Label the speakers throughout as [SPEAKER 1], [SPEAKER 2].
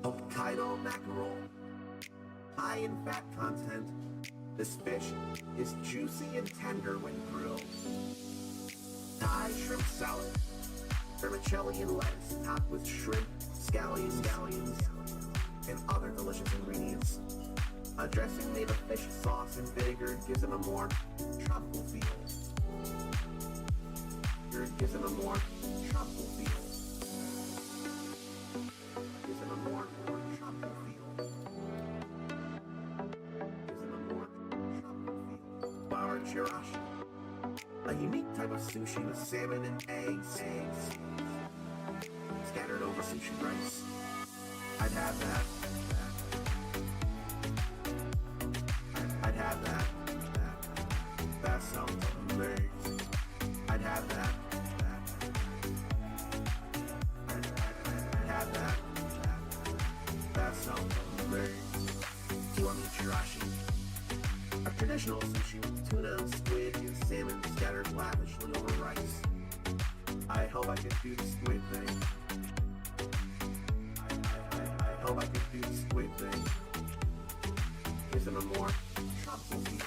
[SPEAKER 1] Hokkaido mackerel, high in fat content. This fish is juicy and tender when grilled. Thai shrimp salad, vermicelli and lettuce topped with shrimp, scallions, and other delicious ingredients. A dressing made of fish sauce and vinegar gives it a more tropical feel. Gives it a more tropical feel. Gives it a more tropical feel. Gives it a more tropical feel. Flour chirashi, a unique type of sushi with salmon and eggs scattered over sushi rice. I'd have that. I'd have that. That sounds amazing. I'd have that. I'd have that. That sounds amazing. Kiwami chirashi, a traditional sushi with tuna, squid, and salmon scattered lavishly over rice. I hope I can do the squid thing. I hope I can do the squid thing. Gives it a more tropical feel.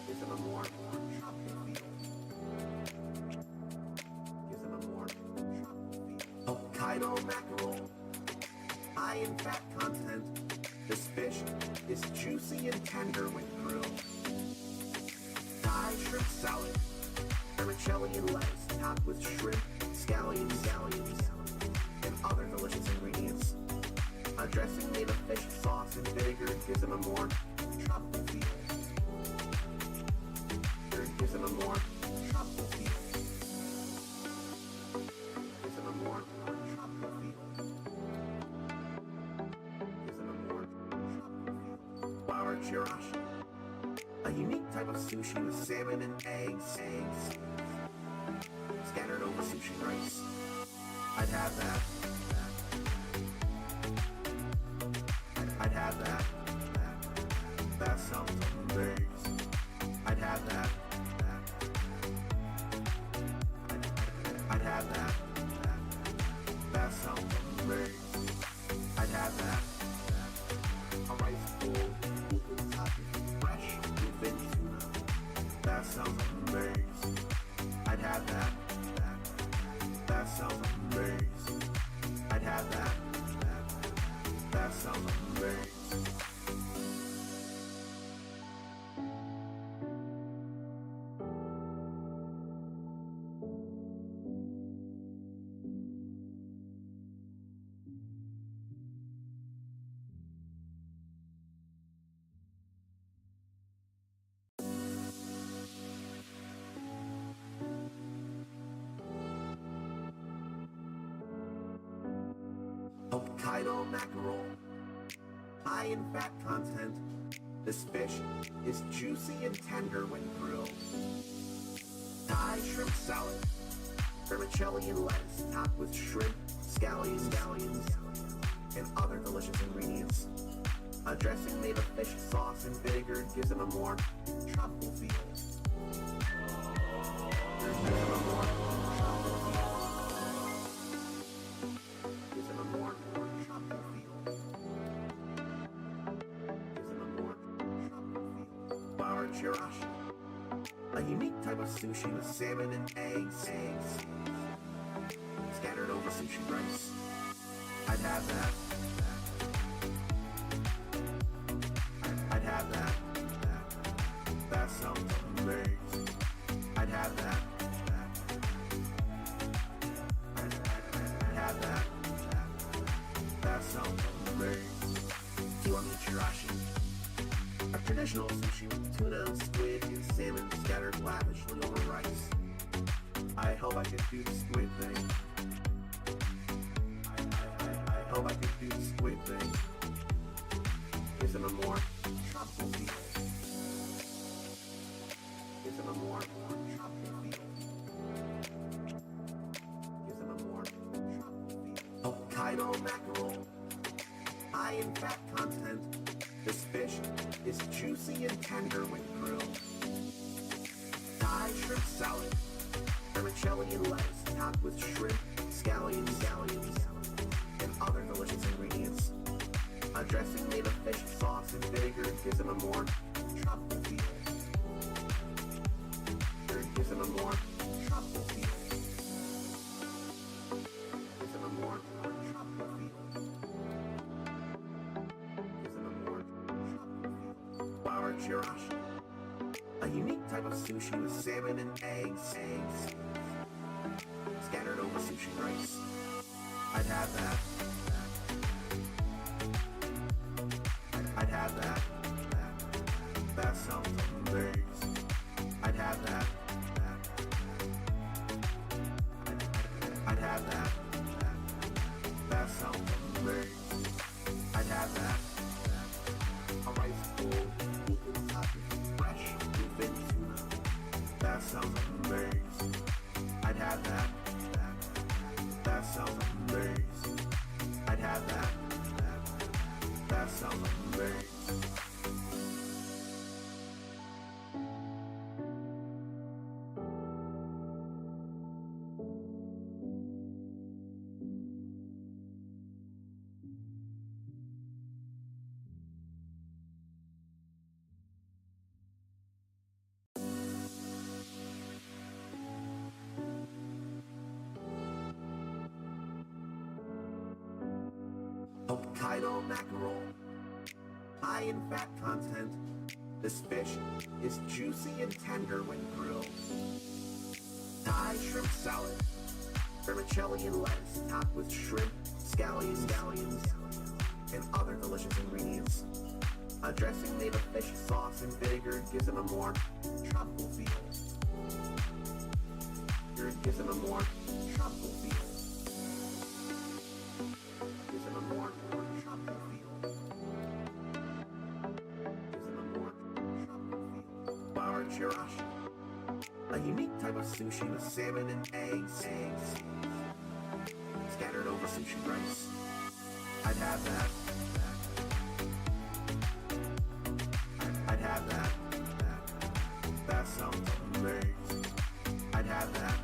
[SPEAKER 1] Gives it a more tropical feel. Gives it a more tropical feel. Hokkaido mackerel, high in fat content. This fish is juicy and tender when grilled. Thai shrimp salad, vermicelli and lettuce topped with shrimp, scallions, and other delicious ingredients. A dressing made of fish sauce and vinegar gives it a more tropical feel. Gives it a more tropical feel. Gives it a more tropical feel. Gives it a more tropical feel. Flour chirashi, a unique type of sushi with salmon and eggs scattered over sushi rice. I'd have that. I'd have that. That sounds amazing. I'd have that. I'd have that. That sounds amazing. I'd have that. A rice bowl, fresh bluefin tuna. That sounds amazing. I'd have that. That sounds amazing. I'd have that. That sounds amazing. Hokkaido mackerel, high in fat content. This fish is juicy and tender when grilled. Thai shrimp salad, vermicelli and lettuce topped with shrimp, scallions, and other delicious ingredients. A dressing made of fish sauce and vinegar gives it a more tropical feel. Gives it a more tropical feel. Gives it a more tropical feel. Gives it a more tropical feel. Flour chirashi, a unique type of sushi with salmon and eggs scattered over sushi rice. I'd have that. I'd have that. That sounds amazing. I'd have that. I'd have that. That sounds amazing. Kiwami chirashi, a traditional sushi with tuna, squid, and salmon scattered lavishly over rice. I hope I can do the squid thing. I hope I can do the squid thing. Gives it a more tropical feel. Gives it a more tropical feel. Gives it a more tropical feel. Hokkaido mackerel, high in fat content. This fish is juicy and tender when grilled. Thai shrimp salad, vermicelli and lettuce topped with shrimp, scallions, other delicious ingredients. A dressing made of fish sauce and vinegar gives them a more truffle feel. Gives them a more truffle feel. Gives them a more truffle feel. Gives them a more truffle feel. Flour chirashi, a unique type of sushi with salmon and eggs scattered over sushi rice. I'd have that. I'd have that. That sounds amazing. I'd have that. I'd have that. That sounds amazing. I'd have that. A rice bowl, fresh bluefin tuna. That sounds amazing. I'd have that. That sounds amazing. I'd have that. That sounds amazing. Hokkaido mackerel, high in fat content. This fish is juicy and tender when grilled. Thai shrimp salad, vermicelli and lettuce topped with shrimp, scallions, and other delicious ingredients. A dressing made of fish sauce and vinegar gives them a more truffle feel. Gives them a more truffle feel. Gives them a more truffle feel. Gives them a more truffle feel. Flour chirashi, a unique type of sushi with salmon and eggs scattered over sushi rice. I'd have that. I'd have that. That sounds amazing. I'd have that.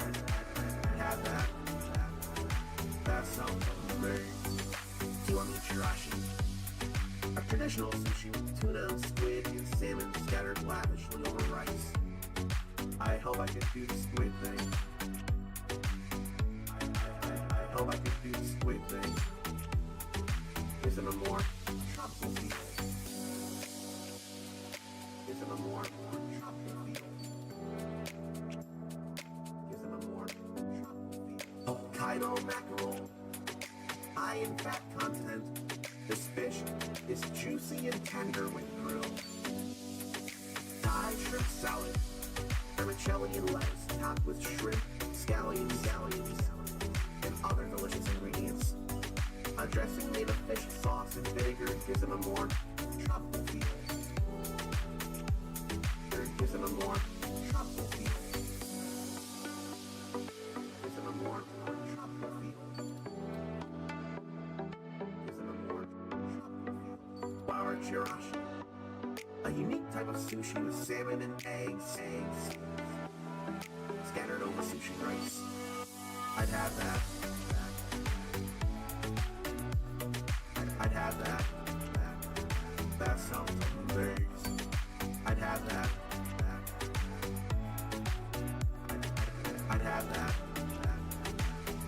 [SPEAKER 1] I'd have that. That sounds amazing. Kiwami chirashi, a traditional sushi with tuna, squid, and salmon scattered lavishly over rice. I hope I can do the squid thing. I hope I can do the squid thing. Gives them a more truffle feel. Gives them a more truffle feel. Gives them a more truffle feel. Hokkaido mackerel, high in fat content. This fish is juicy and tender when grilled. Thai shrimp salad, vermicelli and lettuce topped with shrimp, scallions, and other delicious ingredients. A dressing made of fish sauce and vinegar gives them a more truffle feel. Gives them a more truffle feel. Gives them a more truffle feel. Gives them a more truffle feel. Flour chirashi, a unique type of sushi with salmon and eggs scattered over sushi rice. I'd have that. I'd have that. That sounds amazing. I'd have that. I'd have that.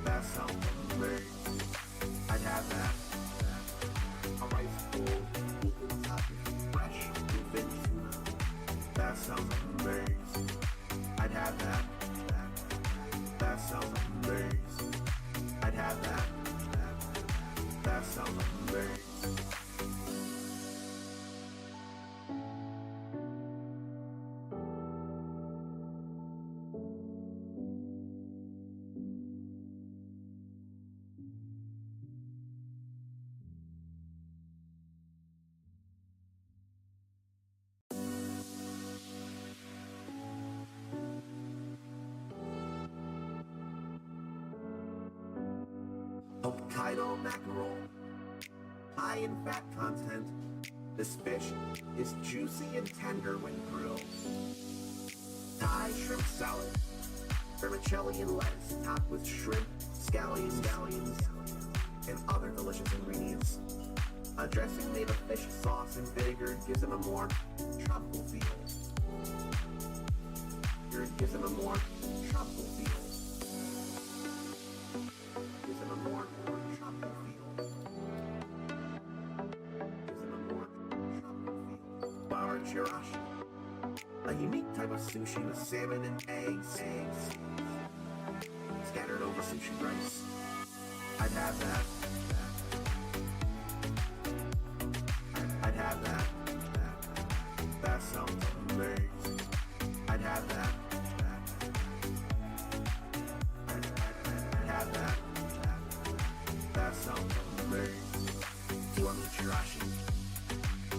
[SPEAKER 1] That sounds amazing. I'd have that. A rice bowl, fresh bluefin tuna. That sounds amazing. I'd have that. That sounds amazing. I'd have that. That sounds amazing. Hokkaido mackerel, high in fat content. This fish is juicy and tender when grilled. Thai shrimp salad, vermicelli and lettuce topped with shrimp, scallions, and other delicious ingredients. A dressing made of fish sauce and vinegar gives them a more tropical feel. Gives them a more tropical feel. Gives them a more tropical feel. Gives them a more tropical feel. Bar chirashi, a unique type of sushi with salmon and eggs scattered over sushi rice. I'd have that. I'd have that. That sounds amazing. I'd have that. I'd have that. That sounds amazing. Kiwami chirashi,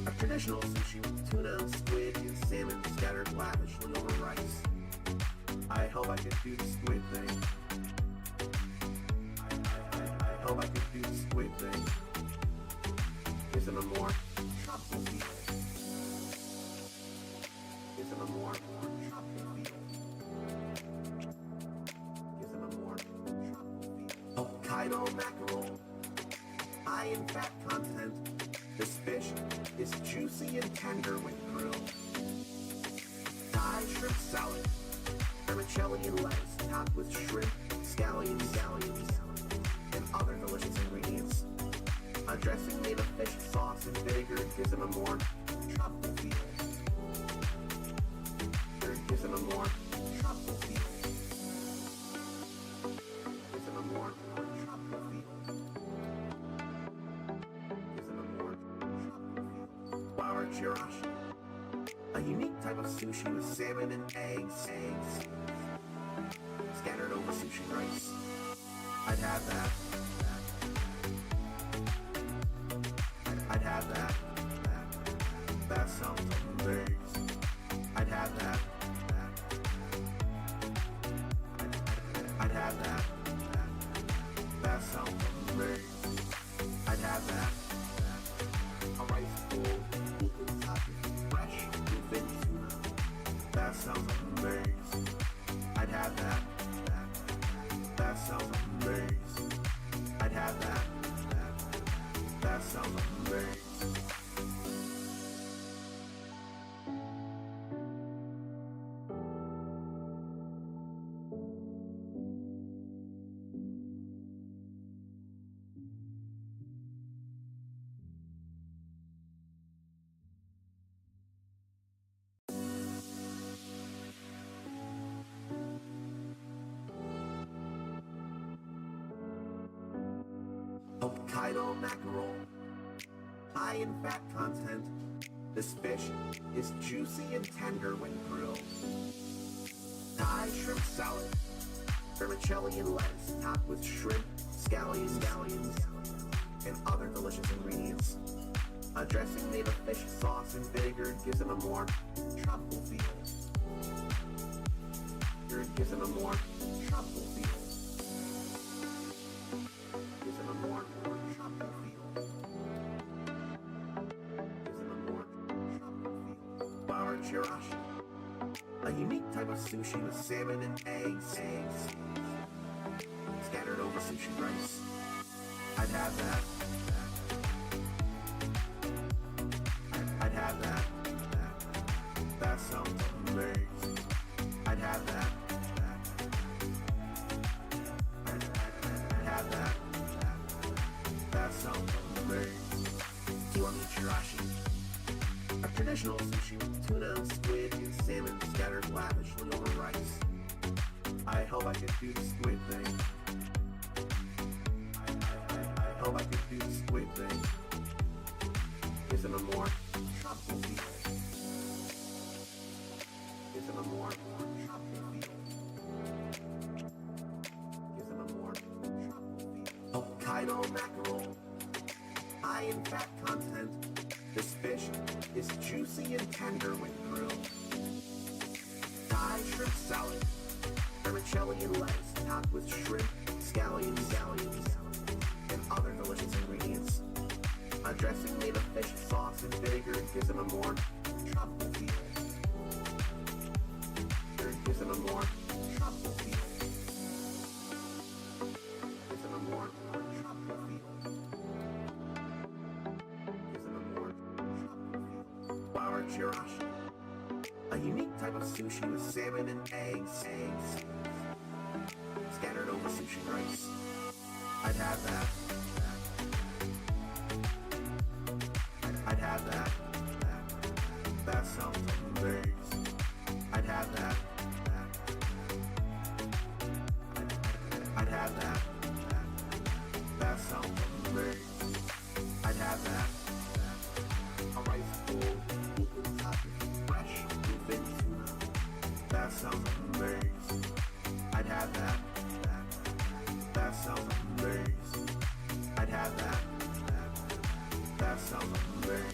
[SPEAKER 1] a traditional sushi with tuna, squid, and salmon scattered lavishly over rice. I hope I could do the squid thing. I hope I could do the squid thing. Gives them a more tropical feel. Gives them a more tropical feel. Gives them a more tropical feel. Hokkaido mackerel, high in fat content. This fish is juicy and tender when grilled. Thai shrimp salad, vermicelli and lettuce topped with shrimp, scallions, and other delicious ingredients. A dressing made of fish sauce and vinegar gives them a more tropical feel. Gives them a more tropical feel. Gives them a more tropical feel. Gives them a more tropical feel. Bar chirashi, a unique type of sushi with salmon and eggs scattered over sushi rice. I'd have that. I'd have that. That sounds amazing. I'd have that. I'd have that. That sounds amazing. I'd have that. A rice bowl, fresh bluefin tuna. That sounds amazing. I'd have that. That sounds amazing. I'd have that. That sounds amazing. Hokkaido mackerel, high in fat content. This fish is juicy and tender when grilled. Thai shrimp salad, vermicelli and lettuce topped with shrimp, scallions, and other delicious ingredients. A dressing made of fish sauce and vinegar gives them a more tropical feel. Gives them a more tropical feel. Gives them a more tropical feel. Gives them a more tropical feel. Bar chirashi, a unique type of sushi with salmon and eggs scattered over sushi rice. I'd have that. I'd have that. That sounds amazing. I'd have that. I'd have that. That sounds amazing. Kiwami chirashi, a traditional sushi with tuna, squid, and salmon scattered lavishly over rice. I hope I could do the squid thing. I hope I could do the squid thing. Gives them a more tropical feel. Gives them a more tropical feel. Gives them a more tropical feel. Hokkaido mackerel, high in fat content. This fish is juicy and tender when grilled. Thai shrimp salad, vermicelli and lettuce topped with shrimp, scallions, and other delicious ingredients. A dressing made of fish sauce and vinegar gives them a more tropical feel. Gives them a more tropical feel. chirashi, a unique type of sushi with salmon and eggs scattered over sushi rice. I'd have that. I'd have that. That sounds amazing. I'd have that. I'd have that. That sounds amazing. I'd have that. A rice bowl, with topping, fresh, bluefin tuna. That sounds amazing. I'd have that. That sounds amazing. I'd have that. That sounds amazing.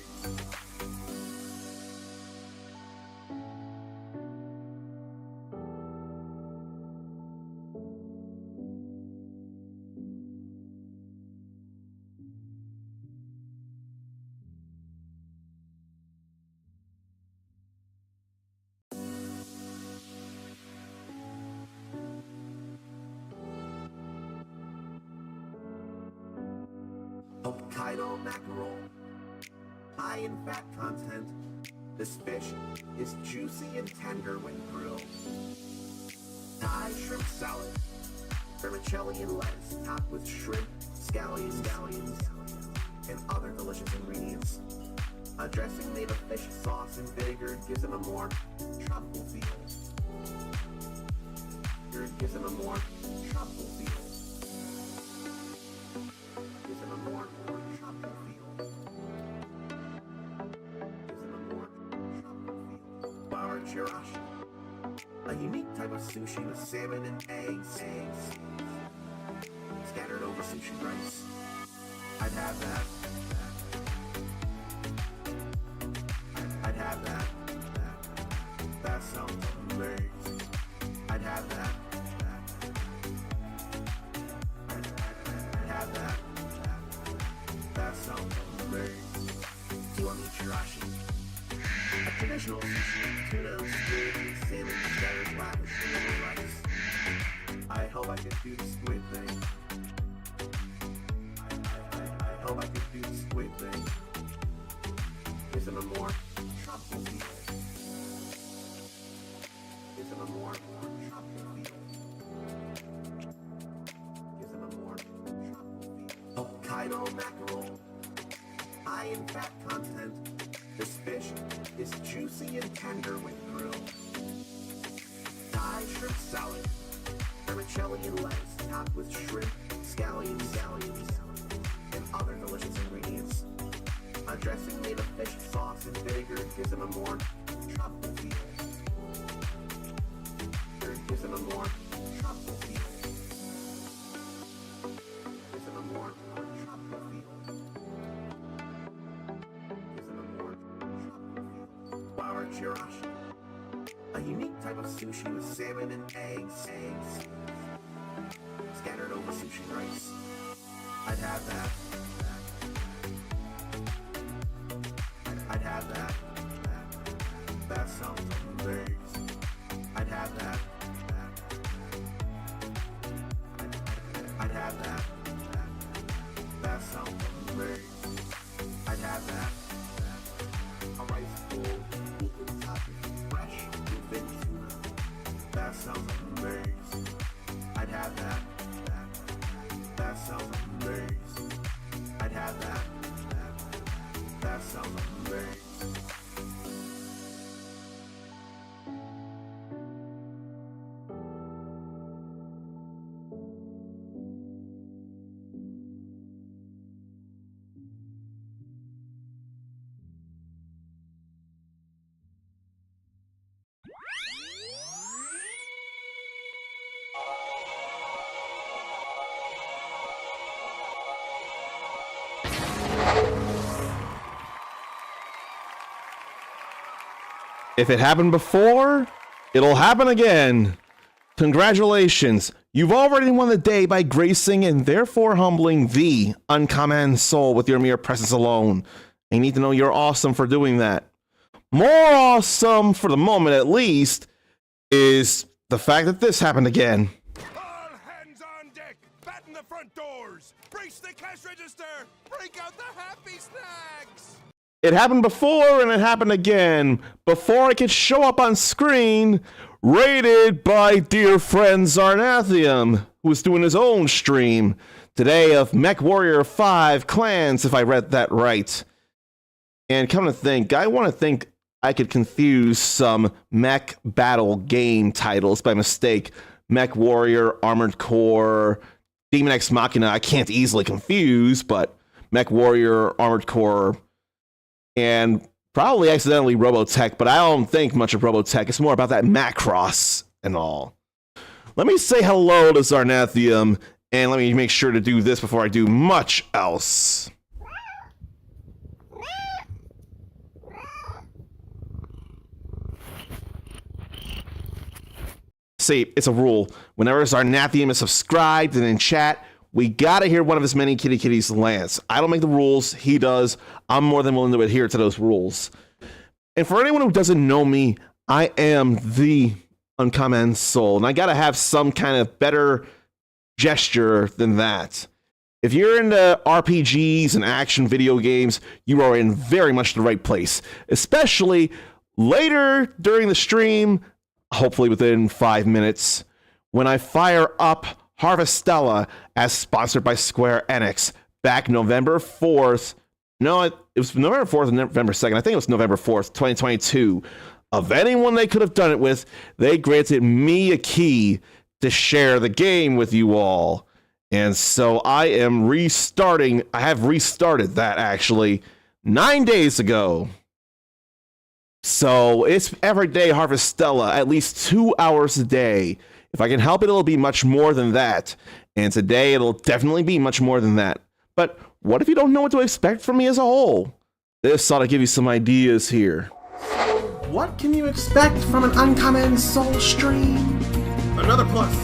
[SPEAKER 1] Hokkaido mackerel, high in fat content. This fish is juicy and tender when grilled. Thai shrimp salad, vermicelli and lettuce topped with shrimp, scallions, and other delicious ingredients. A dressing made of fish sauce and vinegar gives them a more tropical feel. Gives them a more tropical feel. Gives them a more tropical feel. Gives them a more tropical feel. Bar chirashi, a unique type of sushi with salmon and eggs scattered over sushi rice. I'd have that. I'd have that. That sounds amazing. I'd have that. I'd have that. That sounds amazing. Kiwami chirashi, a traditional sushi, tuna, squid, and salmon scattered lavishly over rice. I hope I can do the squid thing. I hope I can do the squid thing. Gives them a more tropical feel. Gives them a more tropical feel. Gives them a more tropical feel. Hokkaido mackerel, high in fat content. This fish is juicy and tender when grilled. Thai shrimp salad, vermicelli and lettuce topped with shrimp, scallions, and other delicious ingredients. A dressing made of fish sauce and vinegar gives them a more tropical feel. Gives them a more tropical feel. Gives them a more tropical feel. Gives them a more tropical feel. Bar chirashi, a unique type of sushi with salmon and eggs scattered over sushi rice. I'd have that. I'd have that. That sounds amazing. I'd have that. I'd have that. That sounds amazing. I'd have that. A rice bowl, with topping, fresh, bluefin tuna. That sounds amazing. I'd have that. That sounds amazing. I'd have that. That sounds amazing.
[SPEAKER 2] If it happened before, it'll happen again. Congratulations. You've already won the day by gracing and therefore humbling the uncommon soul with your mere presence alone. I need to know you're awesome for doing that. More awesome, for the moment at least, is the fact that this happened again.
[SPEAKER 3] All hands on deck! Batten the front doors! Brace the cash register! Break out the happy snacks!
[SPEAKER 2] It happened before and it happened again. Before I could show up on screen, rated by dear friend Zarnathium, who was doing his own stream today of Mech Warrior 5 Clans, if I read that right. And come to think, I want to think I could confuse some mech battle game titles by mistake. Mech Warrior, Armored Core, Demon X Machina, I can't easily confuse, but Mech Warrior, Armored Core, and probably accidentally Robotech, but I don't think much of Robotech. It's more about that Macross and all. Let me say hello to Zarnathium, and let me make sure to do this before I do much else. See, it's a rule. Whenever Zarnathium is subscribed and in chat, we gotta hear one of his many kitty kitties lance. I don't make the rules, he does. I'm more than willing to adhere to those rules. And for anyone who doesn't know me, I am the Uncommon Soul, and I gotta have some kind of better gesture than that. If you're into RPGs and action video games, you are in very much the right place. Especially later during the stream, hopefully within 5 minutes, when I fire up Harvestella as sponsored by Square Enix back November 4th. No, it was November 4th and November 2nd. I think it was November 4th, 2022. Of anyone they could have done it with, they granted me a key to share the game with you all. And so I am restarting. I have restarted that actually 9 days ago. So it's everyday Harvestella, at least 2 hours a day. If I can help it, it'll be much more than that. And today, it'll definitely be much more than that. But what if you don't know what to expect from me as a whole? This ought to give you some ideas here.
[SPEAKER 1] What can you expect from an Uncommon Soul stream? Another plus.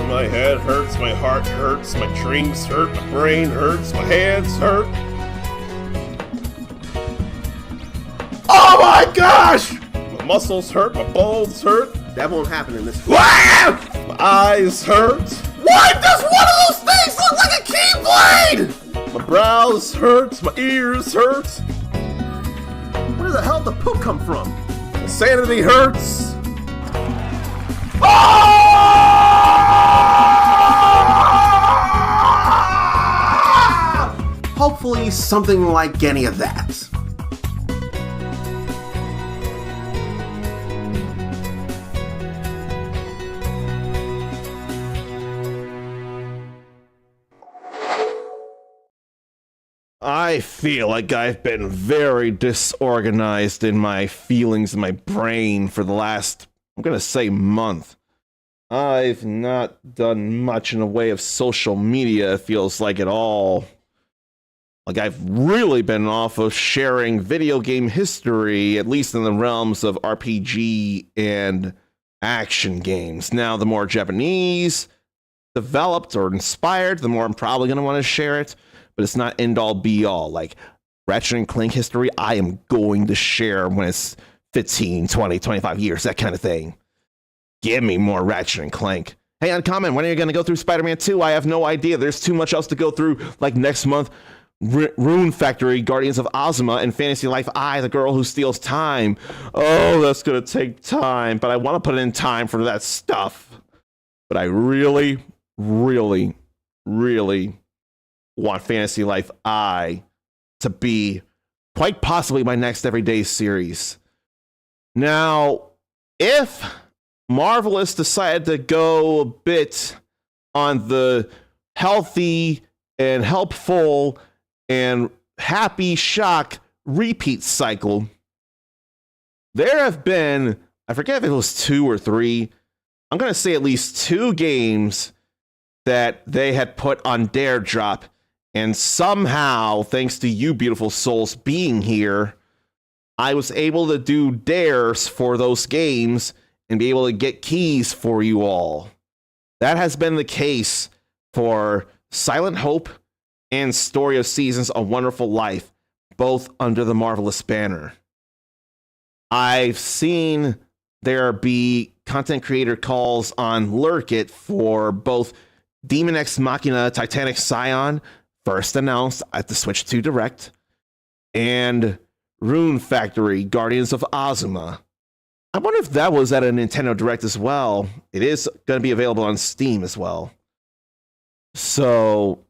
[SPEAKER 4] My head hurts, my heart hurts, my dreams hurt, my brain hurts, my hands hurt. Oh my gosh! My muscles hurt, my bones hurt.
[SPEAKER 1] That won't happen in this.
[SPEAKER 4] My eyes hurt.
[SPEAKER 1] Why does one of those things look like a keyblade?
[SPEAKER 4] My brows hurt, my ears hurt.
[SPEAKER 1] Where the hell did the poop come from?
[SPEAKER 4] My sanity hurts.
[SPEAKER 1] Hopefully something like any of that.
[SPEAKER 2] I feel like I've been very disorganized in my feelings in my brain for the last, I'm gonna say, month. I've not done much in the way of social media, it feels like, at all. Like, I've really been off of sharing video game history, at least in the realms of RPG and action games. Now, the more Japanese developed or inspired, the more I'm probably going to want to share it, but it's not end-all be-all. Like, Ratchet and Clank history, I am going to share when it's 15, 20, 25 years, that kind of thing. Give me more Ratchet and Clank. Hey, Uncommon, when are you going to go through Spider-Man 2? I have no idea. There's too much else to go through, like next month. Rune Factory, Guardians of Ozma, and Fantasy Life I, The Girl Who Steals Time. Oh, that's gonna take time, but I want to put in time for that stuff. But I really, really, really want Fantasy Life I to be quite possibly my next everyday series. Now, if Marvelous decided to go a bit on the healthy and helpful and happy shock repeat cycle, there have been, I forget if it was 2 or 3, I'm going to say at least 2 games that they had put on Dare Drop, and somehow, thanks to you beautiful souls being here, I was able to do dares for those games and be able to get keys for you all. That has been the case for Silent Hope and Story of Seasons, A Wonderful Life, both under the Marvelous banner. I've seen there be content creator calls on Lurkit for both Demon X Machina Titanic Scion, first announced at the Switch 2 Direct, and Rune Factory Guardians of Azuma. I wonder if that was at a Nintendo Direct as well. It is going to be available on Steam as well. So,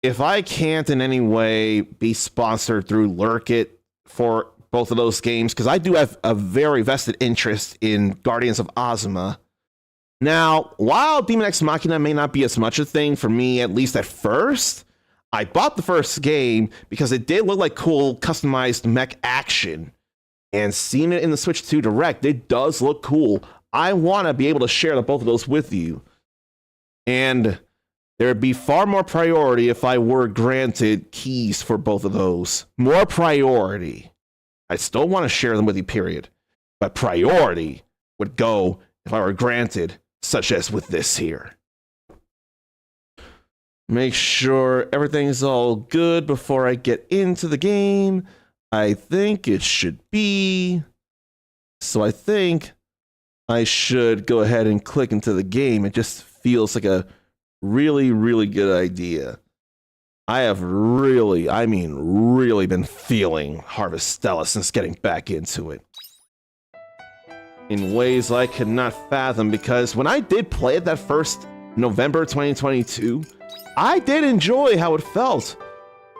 [SPEAKER 2] if I can't in any way be sponsored through Lurkit for both of those games, because I do have a very vested interest in Guardians of Azuma. Now, while Demon X Machina may not be as much a thing for me, at least at first, I bought the first game because it did look like cool customized mech action. And seeing it in the Switch 2 Direct, it does look cool. I want to be able to share both of those with you. And there would be far more priority if I were granted keys for both of those. More priority. I still want to share them with you, period. But priority would go if I were granted, such as with this here. Make sure everything's all good before I get into the game. I think it should be. So I think I should go ahead and click into the game. It just feels like a really, really good idea. I have really been feeling Harvestella since getting back into it. In ways I could not fathom, because when I did play it that first November 2022, I did enjoy how it felt.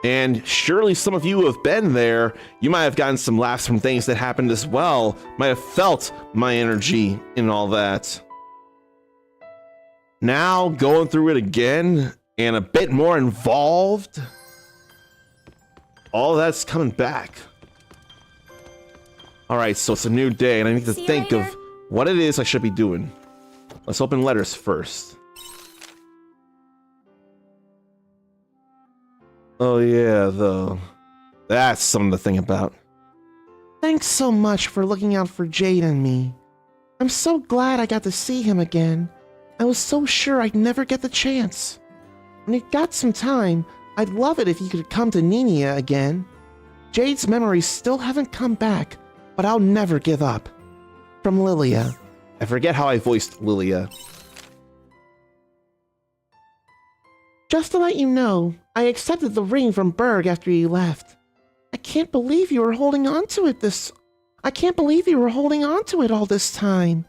[SPEAKER 2] And surely some of you who have been there, you might have gotten some laughs from things that happened as well, might have felt my energy and all that. Now, going through it again, and a bit more involved, all that's coming back. Alright, so it's a new day, and I need to think of what it is I should be doing. Let's open letters first. Oh yeah, though. That's something to think about. Thanks so much for looking out for Jade and me. I'm so glad I got to see him again. I was so sure I'd never get the chance. When you got some time, I'd love it if you could come to Nenia again. Jade's memories still haven't come back, but I'll never give up. From Lilia. I forget how I voiced Lilia. Just to let you know, I accepted the ring from Berg after you left. I can't believe you were holding on to it all this time.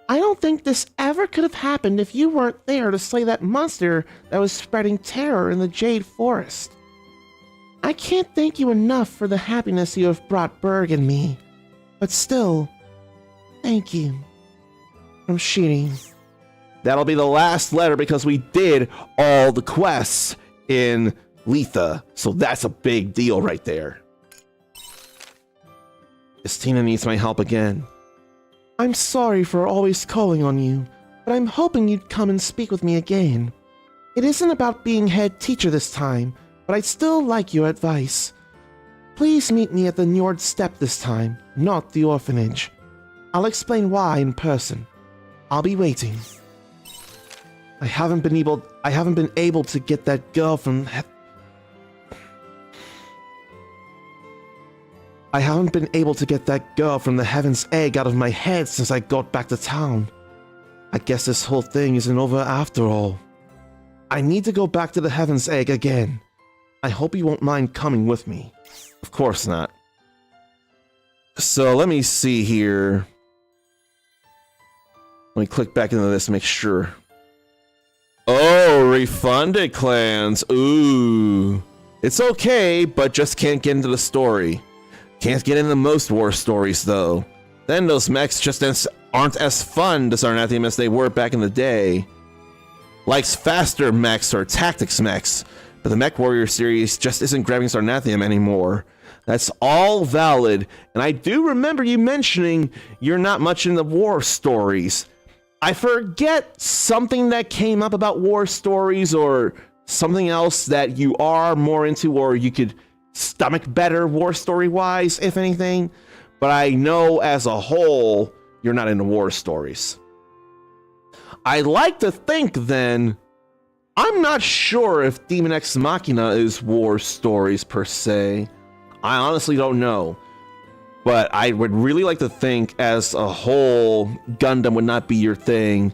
[SPEAKER 2] I don't think this ever could have happened if you weren't there to slay that monster that was spreading terror in the Jade Forest. I can't thank you enough for the happiness you have brought Berg and me. But still, thank you. From Shiri. That'll be the last letter because we did all the quests in Letha, so that's a big deal right there. Estina needs my help again. I'm sorry for always calling on you, but I'm hoping you'd come and speak with me again. It isn't about being head teacher this time, but I'd still like your advice. Please meet me at the Njord Steppe this time, not the orphanage. I'll explain why in person. I'll be waiting. I haven't been able to get that girl from the Heaven's Egg out of my head since I got back to town. I guess this whole thing isn't over after all. I need to go back to the Heaven's Egg again. I hope you won't mind coming with me. Of course not. So let me see here. Let me click back into this to make sure. Oh, refunded clans. Ooh. It's okay, but just can't get into the story. Can't get into most war stories, though. Then those mechs just aren't as fun to Sarnathium as they were back in the day. Likes faster mechs or tactics mechs, but the Mech Warrior series just isn't grabbing Sarnathium anymore. That's all valid, and I do remember you mentioning you're not much into war stories. I forget something that came up about war stories or something else that you are more into or you could stomach better war story-wise, if anything. But I know as a whole, you're not into war stories. I like to think then, I'm not sure if Demon X Machina is war stories per se. I honestly don't know. But I would really like to think as a whole, Gundam would not be your thing.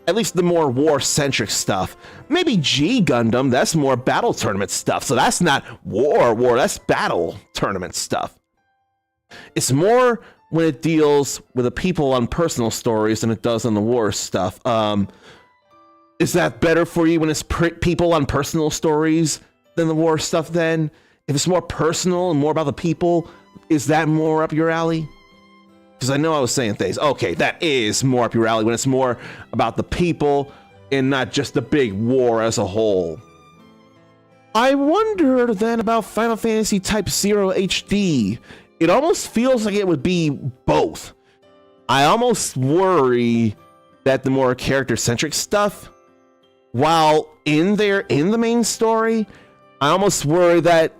[SPEAKER 2] At least the more war-centric stuff. Maybe G Gundam, that's more battle tournament stuff. So that's not war, that's battle tournament stuff. It's more when it deals with the people on personal stories than it does on the war stuff. Is that better for you when it's people on personal stories than the war stuff then? If it's more personal and more about the people, is that more up your alley? Because I know I was saying things. Okay, that is more up your alley when it's more about the people and not just the big war as a whole. I wonder then about Final Fantasy Type 0 HD. It almost feels like it would be both. I almost worry that the more character-centric stuff, while in the main story, I almost worry that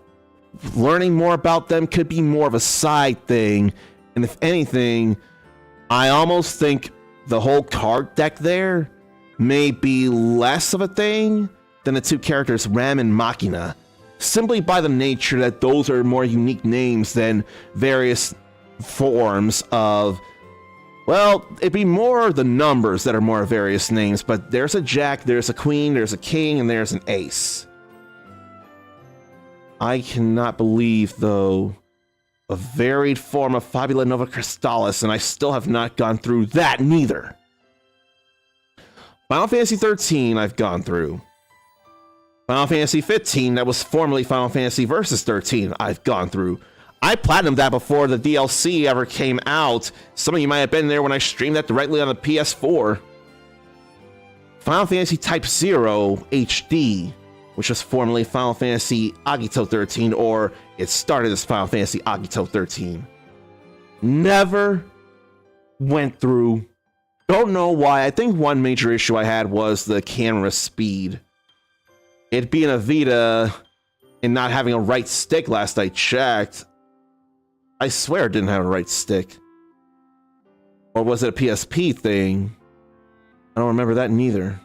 [SPEAKER 2] learning more about them could be more of a side thing. And if anything, I almost think the whole card deck there may be less of a thing than the two characters Ram and Machina, simply by the nature that those are more unique names than various forms of, well, it'd be more the numbers that are more various names, but there's a Jack, there's a Queen, there's a King, and there's an Ace. I cannot believe, though, a varied form of Fabula Nova Crystallis, and I still have not gone through that neither. Final Fantasy 13 I've gone through. Final Fantasy 15, that was formerly Final Fantasy Versus 13, I've gone through. I platinumed that before the DLC ever came out. Some of you might have been there when I streamed that directly on the PS4. Final Fantasy Type 0 HD, which was formerly Final Fantasy Agito 13, or it started as Final Fantasy Agito 13. Never went through. Don't know why. I think one major issue I had was the camera speed. It being a Vita and not having a right stick last I checked. I swear it didn't have a right stick. Or was it a PSP thing? I don't remember that neither.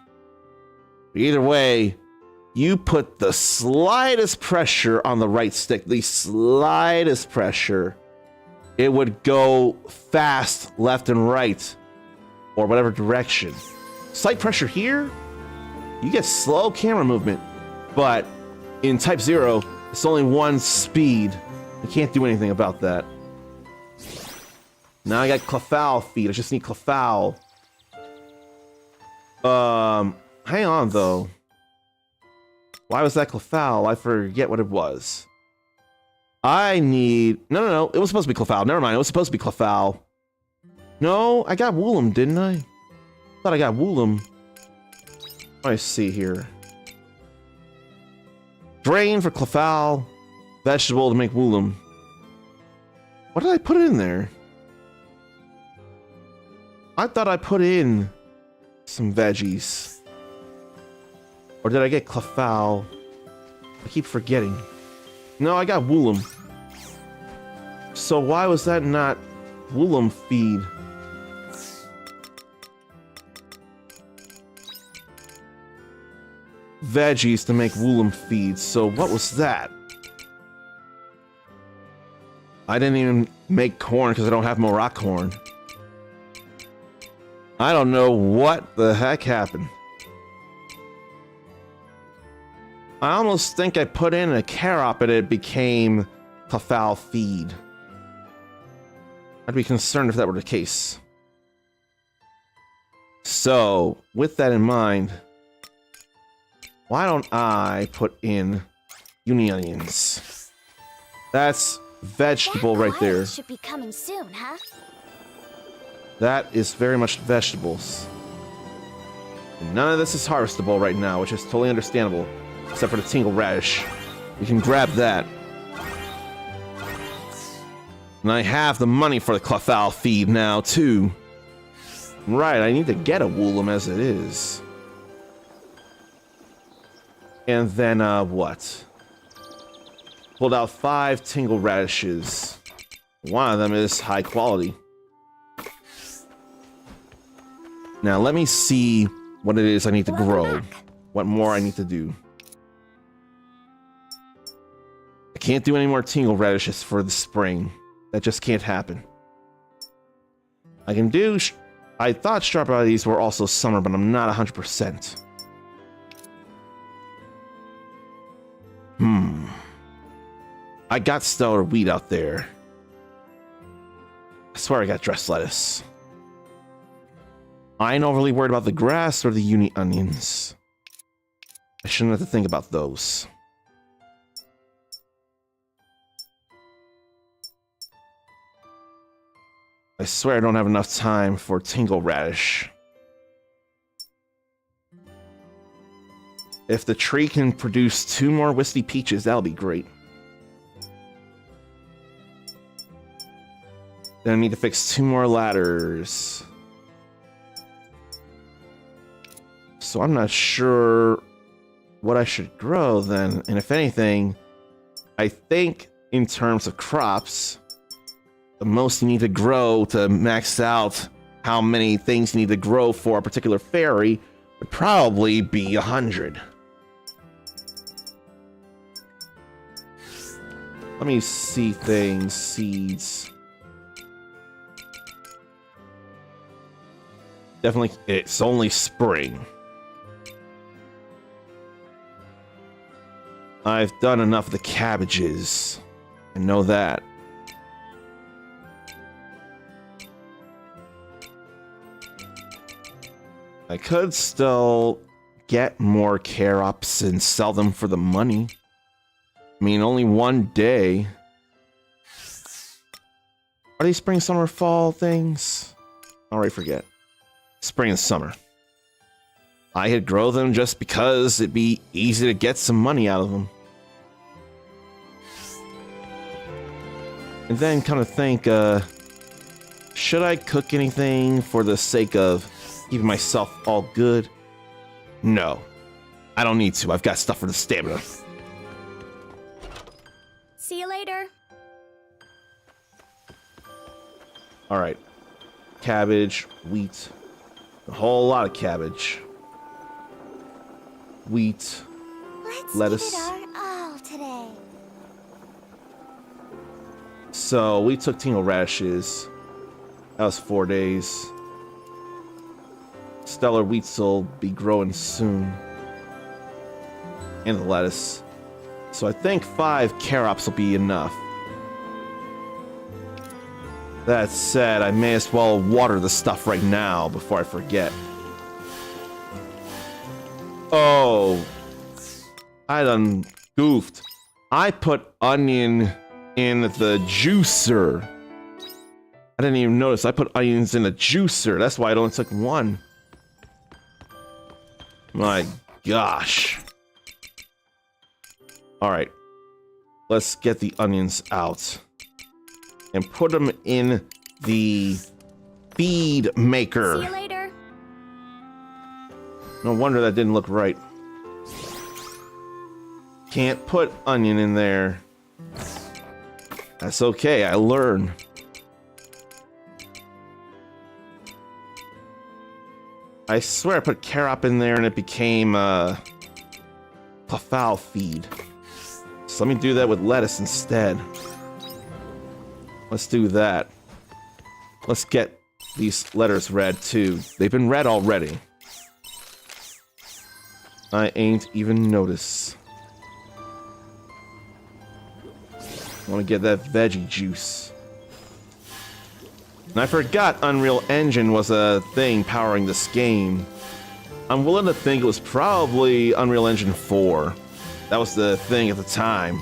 [SPEAKER 2] But either way, you put the slightest pressure on the right stick, the slightest pressure, it would go fast left and right, or whatever direction. Slight pressure here, you get slow camera movement, but in Type 0, it's only one speed. You can't do anything about that. Now I got Clefairy feet, I just need Clefairy. Hang on though. Why was that Clefairy? I forget what it was. I need... No. It was supposed to be Clefairy. Never mind. It was supposed to be Clefairy. No, I got Woolum, didn't I? Thought I got Woolum. Let me see here. Drain for Clefairy. Vegetable to make Woolum. What did I put in there? I thought I put in some veggies. Or did I get Clefairy? I keep forgetting. No, I got Woolum. So why was that not Woolum feed? Veggies to make Woolum feed. So what was that? I didn't even make corn because I don't have Morak corn. I don't know what the heck happened. I almost think I put in a carrot, but it became Clefairy feed. I'd be concerned if that were the case. So, with that in mind, why don't I put in uni onions? That's vegetable right there.
[SPEAKER 5] Should be coming soon, huh?
[SPEAKER 2] That is very much vegetables. And none of this is harvestable right now, which is totally understandable. Except for the tingle radish. We can grab that. And I have the money for the Clefairy feed now, too. Right, I need to get a Woolum as it is. And then, what? Pulled out 5 tingle radishes. One of them is high quality. Now, let me see what it is I need to grow. What more I need to do. I can't do any more tingle radishes for the spring. That just can't happen. I can do I thought strawberries were also summer, but I'm not 100%. I got stellar wheat out there. I swear I got dressed lettuce. I ain't overly worried about the grass or the uni onions. I shouldn't have to think about those. I swear I don't have enough time for tingle radish. If the tree can produce 2 more wispy peaches, that'll be great. Then I need to fix 2 more ladders. So I'm not sure what I should grow then. And if anything, I think in terms of crops, the most you need to grow to max out how many things you need to grow for a particular fairy would probably be 100. Let me see things. Seeds. Definitely, it's only spring. I've done enough of the cabbages. I know that. I could still get more carrots and sell them for the money. I mean, only one day. Are these spring, summer, fall things? Alright, forget. Spring and summer. I had grow them just because it'd be easy to get some money out of them. And then kind of think, should I cook anything for the sake of keeping myself all good? No. I don't need to. I've got stuff for the stamina.
[SPEAKER 5] See you later.
[SPEAKER 2] Alright. Cabbage, wheat. A whole lot of cabbage. Wheat. Lettuce.
[SPEAKER 5] Give it our all today.
[SPEAKER 2] So we took tingle radishes. That was 4 days. Stellar wheats will be growing soon. And the lettuce. So I think 5 carrots will be enough. That said, I may as well water the stuff right now before I forget. Oh, I done goofed. I put onion in the juicer. I didn't even notice. I put onions in the juicer. That's why it only took 1. My gosh. Alright. Let's get the onions out. And put them in the feed maker.
[SPEAKER 5] See you later.
[SPEAKER 2] No wonder that didn't look right. Can't put onion in there. That's okay, I learn. I swear I put carrot in there and it became Clefal feed. So let me do that with lettuce instead. Let's do that. Let's get these letters read too. They've been read already. I ain't even noticed. I want to get that veggie juice. And I forgot Unreal Engine was a thing powering this game. I'm willing to think it was probably Unreal Engine 4. That was the thing at the time.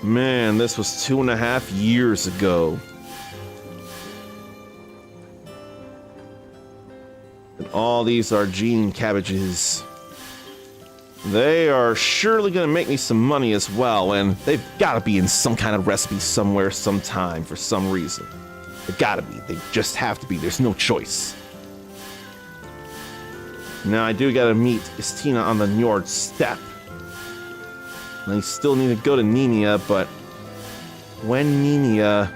[SPEAKER 2] Man, this was 2.5 years ago. And all these Argentine cabbages. They are surely gonna make me some money as well, and they've gotta be in some kind of recipe somewhere, sometime, for some reason. They gotta be. They just have to be. There's no choice. Now, I do gotta meet Istina on the Njord Steppe. I still need to go to Nenia, but when Nenia,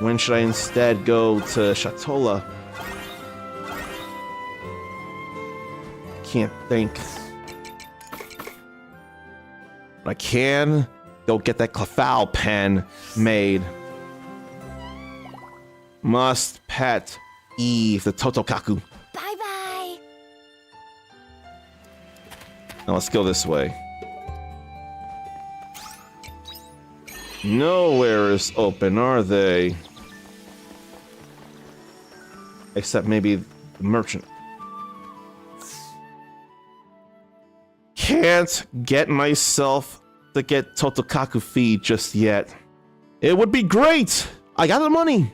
[SPEAKER 2] when should I instead go to Shatola? Can't think. But I can go get that Clefal pen made. Must pet Eve, the Totokaku.
[SPEAKER 5] Bye-bye.
[SPEAKER 2] Now let's go this way. Nowhere is open, are they? Except maybe the merchant. Can't get myself to get Totokaku feed just yet. It would be great! I got the money!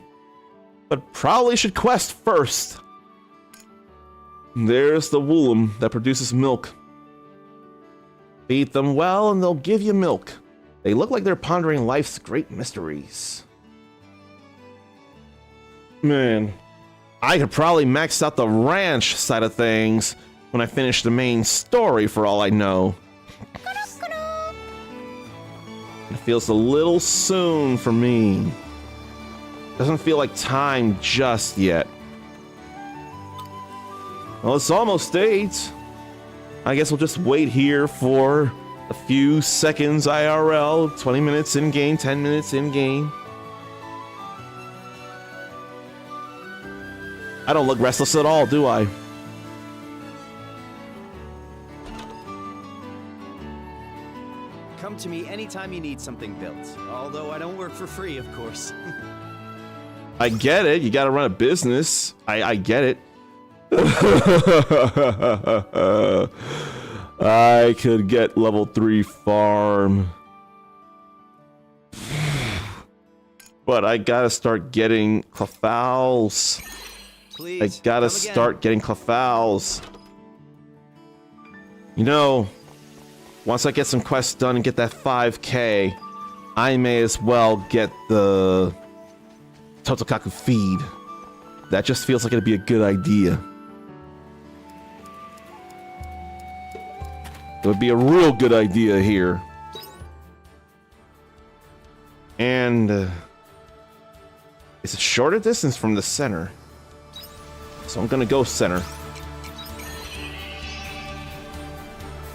[SPEAKER 2] But probably should quest first. There's the womb that produces milk. Feed them well and they'll give you milk. They look like they're pondering life's great mysteries. Man, I could probably max out the ranch side of things when I finish the main story for all I know. It feels a little soon for me. Doesn't feel like time just yet. Well, it's almost 8. I guess we'll just wait here for a few seconds IRL, 20 minutes in-game, 10 minutes in-game. I don't look restless at all, do I?
[SPEAKER 6] Come to me anytime you need something built. Although I don't work for free, of course.
[SPEAKER 2] I get it. You gotta run a business. I get it. I could get level 3 farm. But I gotta start getting clefals.
[SPEAKER 6] Please,
[SPEAKER 2] I gotta
[SPEAKER 6] come again.
[SPEAKER 2] start getting clefals. You know, once I get some quests done and get that 5k, I may as well get the Totokaku feed. That just feels like it'd be a good idea. It would be a real good idea here. And it's a shorter distance from the center. So I'm gonna go center.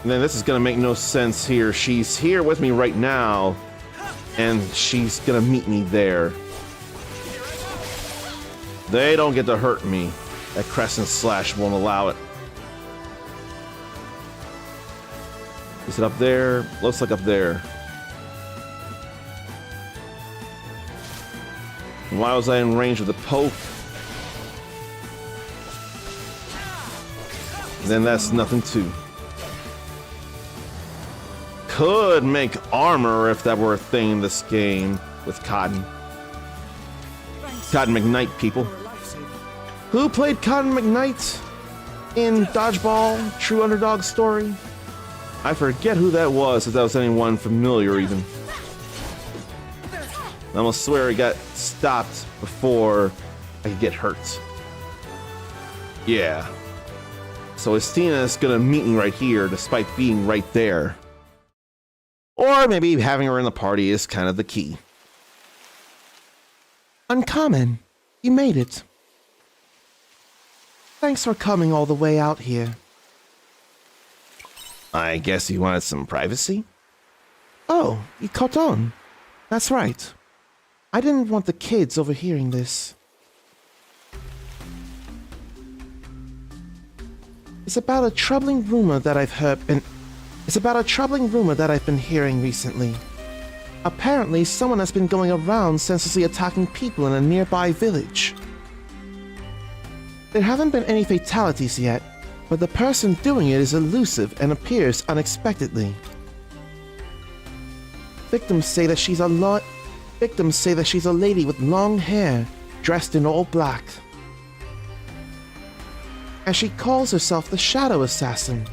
[SPEAKER 2] And then this is gonna make no sense here. She's here with me right now, and she's gonna meet me there. They don't get to hurt me. That Crescent Slash won't allow it. Is it up there? Looks like up there. Why was I in range of the poke? Then that's nothing too. Could make armor if that were a thing in this game with Cotton. Cotton McKnight, people. Who played Cotton McKnight in Dodgeball, True Underdog Story? I forget who that was, if that was anyone familiar even. I almost swear he got stopped before I could get hurt. Yeah. So Estina is gonna meet me right here, despite being right there. Or maybe having her in the party is kind of the key. Uncommon, you made it. Thanks for coming all the way out here. I guess you wanted some privacy? Oh, you caught on. That's right. I didn't want the kids overhearing this. It's about a troubling rumor that I've been hearing recently. Apparently, someone has been going around senselessly attacking people in a nearby village. There haven't been any fatalities yet, but the person doing it is elusive and appears unexpectedly. Victims say that she's a lady with long hair, dressed in all black. And she calls herself the Shadow Assassin.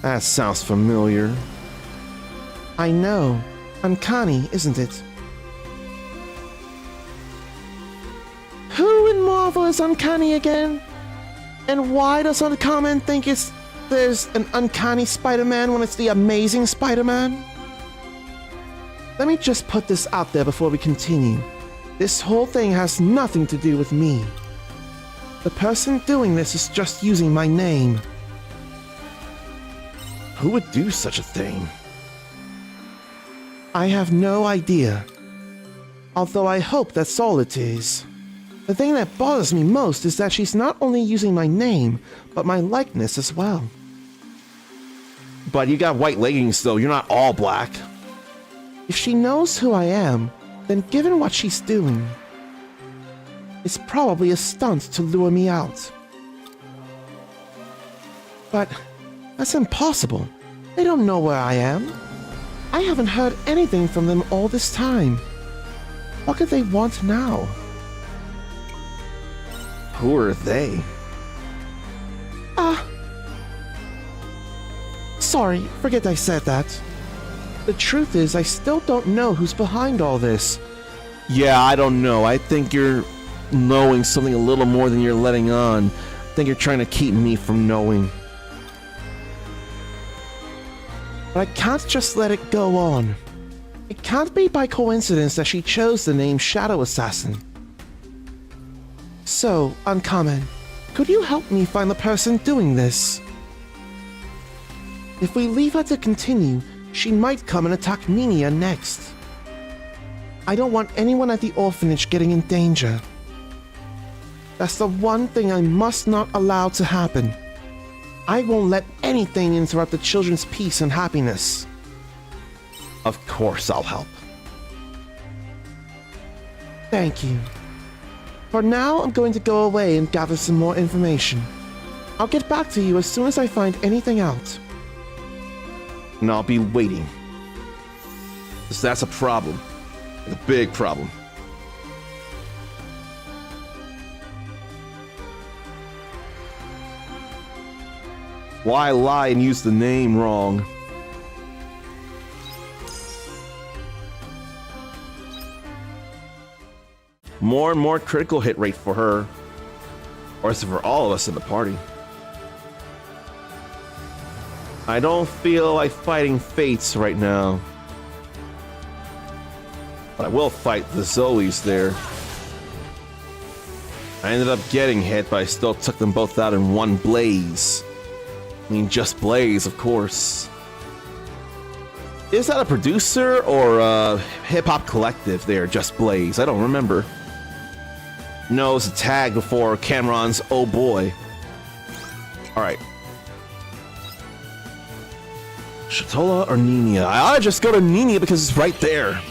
[SPEAKER 2] That sounds familiar. I know. Uncanny, isn't it? Who in Marvel is uncanny again? And why does Uncommon think there's an uncanny Spider-Man when it's the Amazing Spider-Man? Let me just put this out there before we continue. This whole thing has nothing to do with me. The person doing this is just using my name. Who would do such a thing? I have no idea. Although I hope that's all it is. The thing that bothers me most is that she's not only using my name, but my likeness as well. But you got white leggings though, you're not all black. If she knows who I am, then given what she's doing, it's probably a stunt to lure me out. But that's impossible. They don't know where I am. I haven't heard anything from them all this time. What could they want now?
[SPEAKER 7] Who are they?
[SPEAKER 2] Sorry, forget I said that. The truth is, I still don't know who's behind all this.
[SPEAKER 7] Yeah, I don't know. I think you're knowing something a little more than you're letting on. I think you're trying to keep me from knowing.
[SPEAKER 2] But I can't just let it go on. It can't be by coincidence that she chose the name Shadow Assassin. So, Uncommon, could you help me find the person doing this? If we leave her to continue, she might come and attack Ninia next. I don't want anyone at the orphanage getting in danger. That's the one thing I must not allow to happen. I won't let anything interrupt the children's peace and happiness.
[SPEAKER 7] Of course I'll help.
[SPEAKER 2] Thank you. For now, I'm going to go away and gather some more information. I'll get back to you as soon as I find anything out.
[SPEAKER 7] And I'll be waiting. 'Cause that's a problem. A big problem. Why lie and use the name wrong? More and more critical hit rate for her. Or is it for all of us in the party? I don't feel like fighting fates right now. But I will fight the Zoes there. I ended up getting hit, but I still took them both out in one blaze. I mean, just blaze, of course. Is that a producer or a hip-hop collective there, Just Blaze? I don't remember. No, it's a tag before Cameron's Oh Boy. Alright. Shatola or Ninia? I ought to just go to Ninia because it's right there.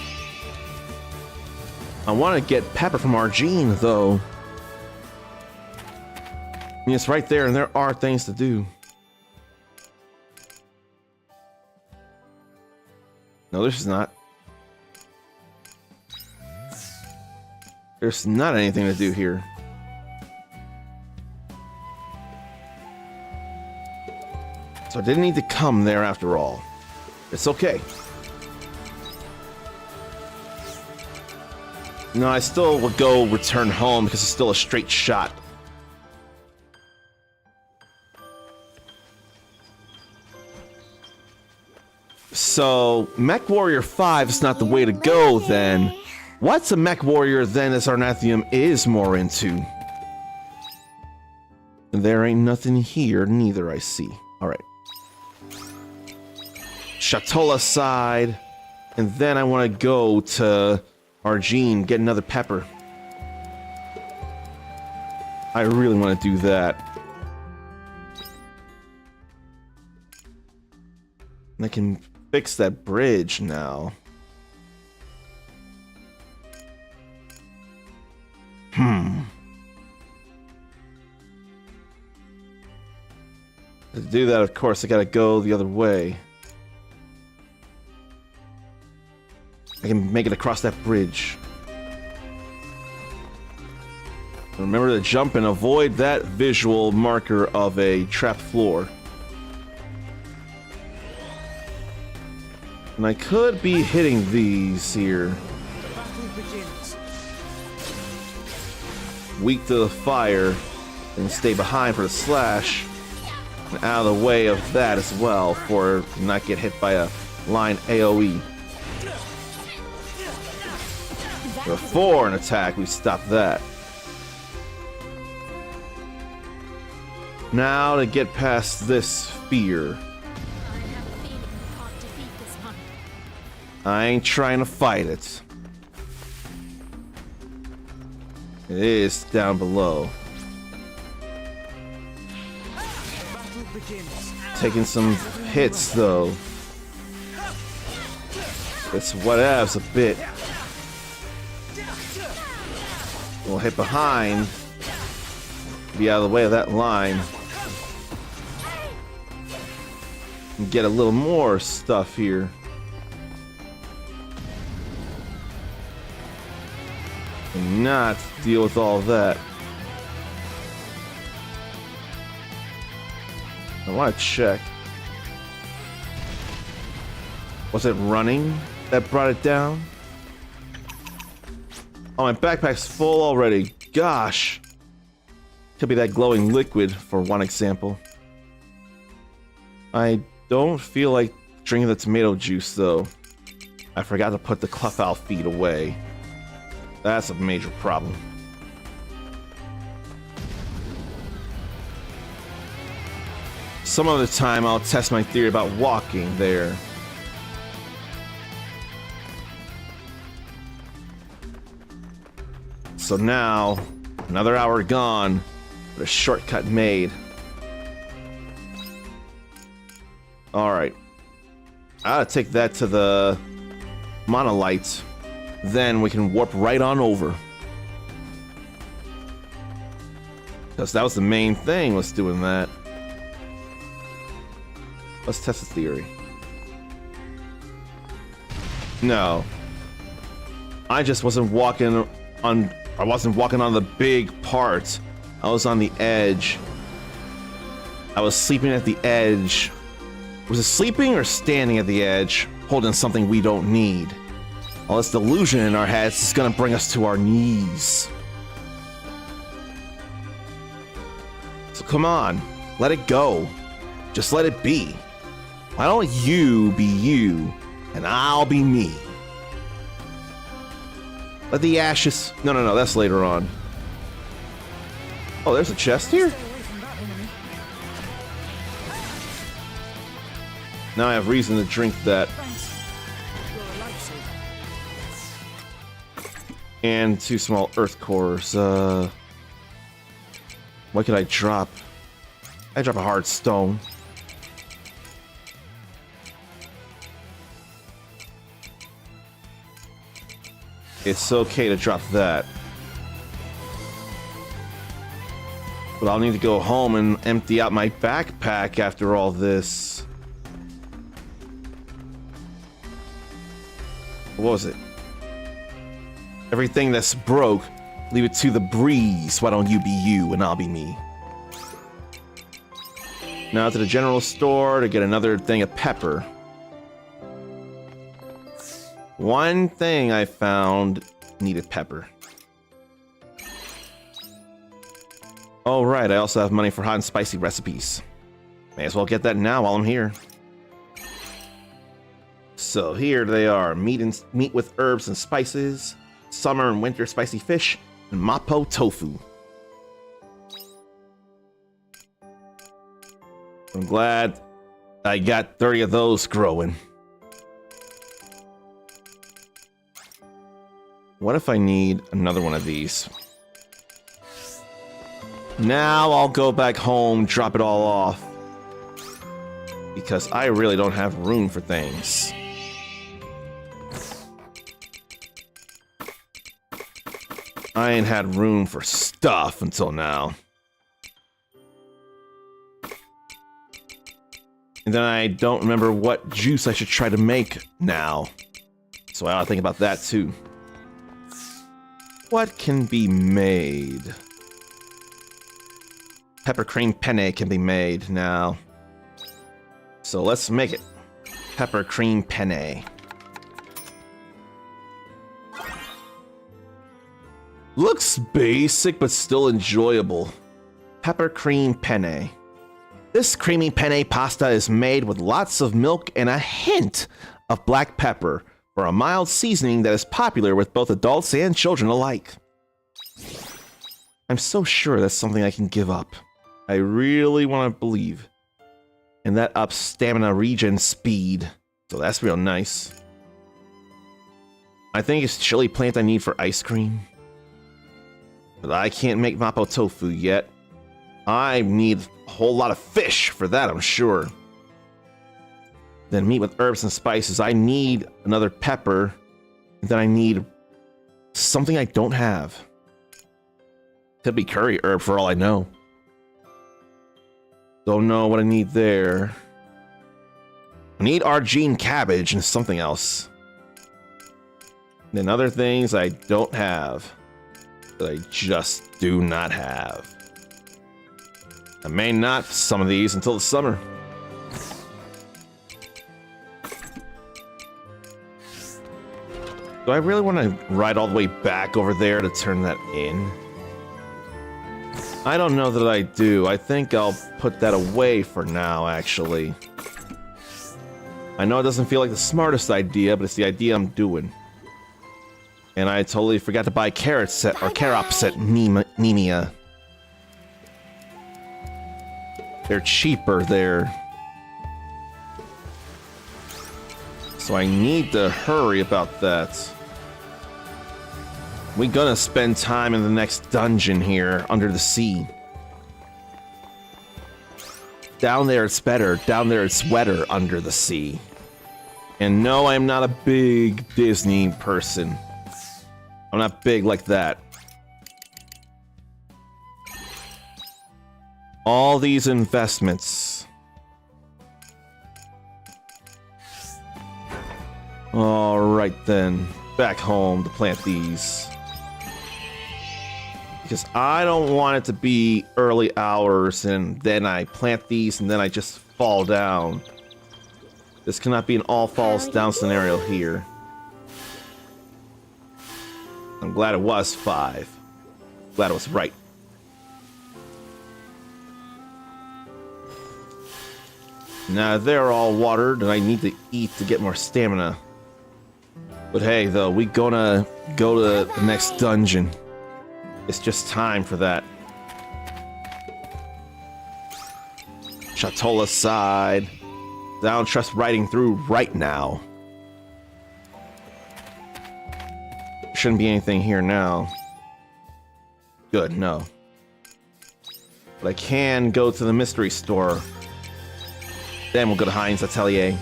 [SPEAKER 7] I want to get Pepper from Argene, though. I mean, it's right there and there are things to do. No, there's not. There's not anything to do here. So I didn't need to come there after all. It's okay. No, I still would go return home because it's still a straight shot. So, Mech Warrior 5 is not the way to go then. What's a Mech Warrior then as Arnathium is more into? There ain't nothing here neither, I see. Alright. Shatola side. And then I want to go to Argene, get another Pepper. I really want to do that. And I can fix that bridge now. To do that, of course, I gotta go the other way. I can make it across that bridge. Remember to jump and avoid that visual marker of a trapped floor. And I could be hitting these here. Weak to the fire, and stay behind for the slash. And out of the way of that as well, for not get hit by a line AoE. Before an attack, we stop that. Now to get past this fear. I ain't trying to fight it.
[SPEAKER 2] It is down below. Taking some hits though. It's whatevs a bit. We'll hit behind. Be out of the way of that line. And get a little more stuff here. And not deal with all that. I want to check. Was it running that brought it down? Oh, my backpack's full already. Gosh. Could be that glowing liquid, for one example. I don't feel like drinking the tomato juice, though. I forgot to put the Cleffowl feed away. That's a major problem. Some other time I'll test my theory about walking there. So now, another hour gone, but a shortcut made. Alright. I gotta take that to the monolith. Then we can warp right on over. Because that was the main thing, was doing that. Let's test the theory. No. I just wasn't walking on... I wasn't walking on the big part. I was on the edge. I was sleeping at the edge. Was it sleeping or standing at the edge, holding something we don't need? All this delusion in our heads is gonna bring us to our knees. So come on, let it go. Just let it be. Why don't you be you, and I'll be me? Let the ashes... No, that's later on. Oh, there's a chest here? Now I have reason to drink that. And 2 small earth cores. What could I drop? I drop a hard stone. It's okay to drop that. But I'll need to go home and empty out my backpack after all this. What was it? Everything that's broke, leave it to the breeze. Why don't you be you and I'll be me? Now to the general store to get another thing of pepper. One thing I found needed pepper. Oh right, I also have money for hot and spicy recipes. May as well get that now while I'm here. So here they are: meat with herbs and spices, summer and winter spicy fish, and Mapo tofu. I'm glad I got 30 of those growing. What if I need another one of these? Now I'll go back home, drop it all off. Because I really don't have room for things. I ain't had room for stuff until now. And then I don't remember what juice I should try to make now. So I gotta think about that too. What can be made? Pepper cream penne can be made now. So let's make it. Pepper cream penne. Looks basic, but still enjoyable. Pepper cream penne. This creamy penne pasta is made with lots of milk and a hint of black pepper for a mild seasoning that is popular with both adults and children alike. I'm so sure that's something I can give up. I really want to believe. And that ups stamina regen speed. So that's real nice. I think it's chili plant I need for ice cream. But I can't make mapo tofu yet. I need a whole lot of fish for that, I'm sure. Then meat with herbs and spices. I need another pepper. And then I need something I don't have. Could be curry herb for all I know. Don't know what I need there. I need Argene cabbage and something else. And then other things I don't have. That I just do not have. I may not some of these until the summer. Do I really want to ride all the way back over there to turn that in? I don't know that I do. I think I'll put that away for now, actually. I know it doesn't feel like the smartest idea, but it's the idea I'm doing. And I totally forgot to buy carrots at, or carops at Nemia. They're cheaper there. So I need to hurry about that. We're gonna spend time in the next dungeon here, under the sea. Down there it's better, down there it's wetter under the sea. And no, I'm not a big Disney person. I'm not big like that. All these investments. Alright then, back home to plant these. Because I don't want it to be early hours and then I plant these and then I just fall down. This cannot be an all falls down scenario here. I'm glad it was 5. Glad it was right. Now they're all watered and I need to eat to get more stamina. But hey, though, we gonna go to the next dungeon. It's just time for that. Shatola side. I don't trust riding through right now. Shouldn't be anything here now. Good, no. But I can go to the mystery store. Then we'll go to Hein's Atelier.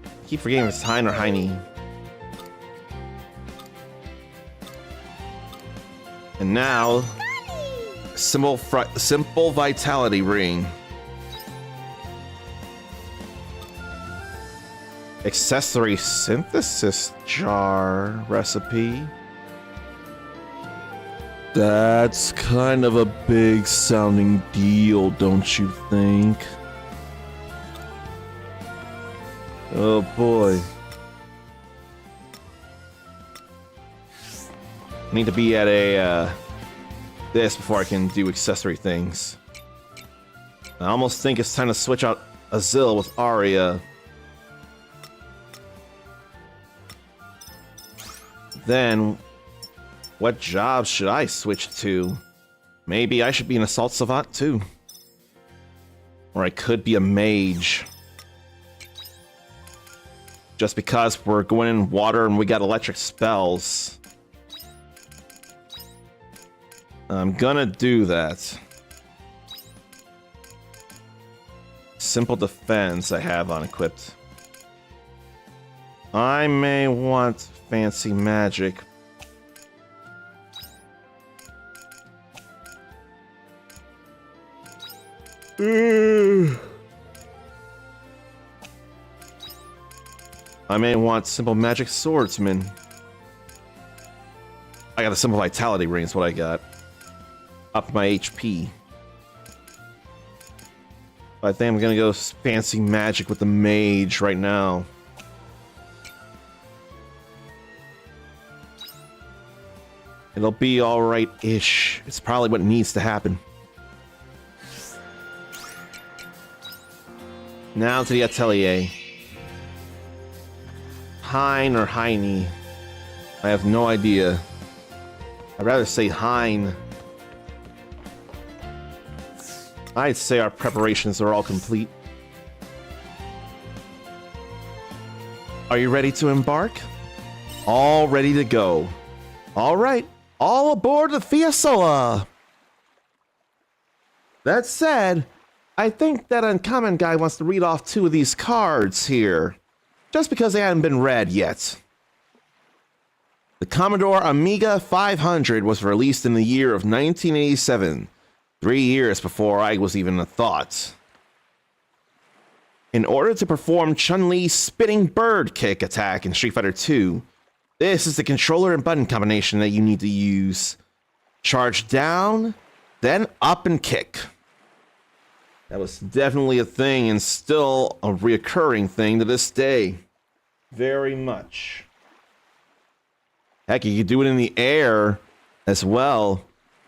[SPEAKER 2] I keep forgetting if it's Hein or Heine. And now, simple vitality ring. Accessory synthesis jar recipe. That's kind of a big sounding deal, don't you think? Oh boy. I need to be at a this before I can do accessory things. I almost think it's time to switch out Azil with Arya. Then, what job should I switch to? Maybe I should be an assault savant too. Or I could be a mage. Just because we're going in water and we got electric spells. I'm gonna do that. Simple defense I have unequipped. I may want fancy magic. I may want simple magic swordsman. I got a simple vitality ring is what I got. Up my HP. But I think I'm gonna go fancy magic with the mage right now. It'll be alright-ish. It's probably what needs to happen. Now to the Atelier. Hein or Heine? I have no idea. I'd rather say Hein. I'd say our preparations are all complete. Are you ready to embark? All ready to go. All right, all aboard the Fiasola. That said, I think that uncommon guy wants to read off 2 of these cards here, just because they haven't been read yet. The Commodore Amiga 500 was released in the year of 1987, 3 years before I was even a thought. In order to perform Chun-Li's spinning bird kick attack in Street Fighter II, this is the controller and button combination that you need to use. Charge down, then up and kick. That was definitely a thing and still a reoccurring thing to this day. Very much. Heck, you could do it in the air as well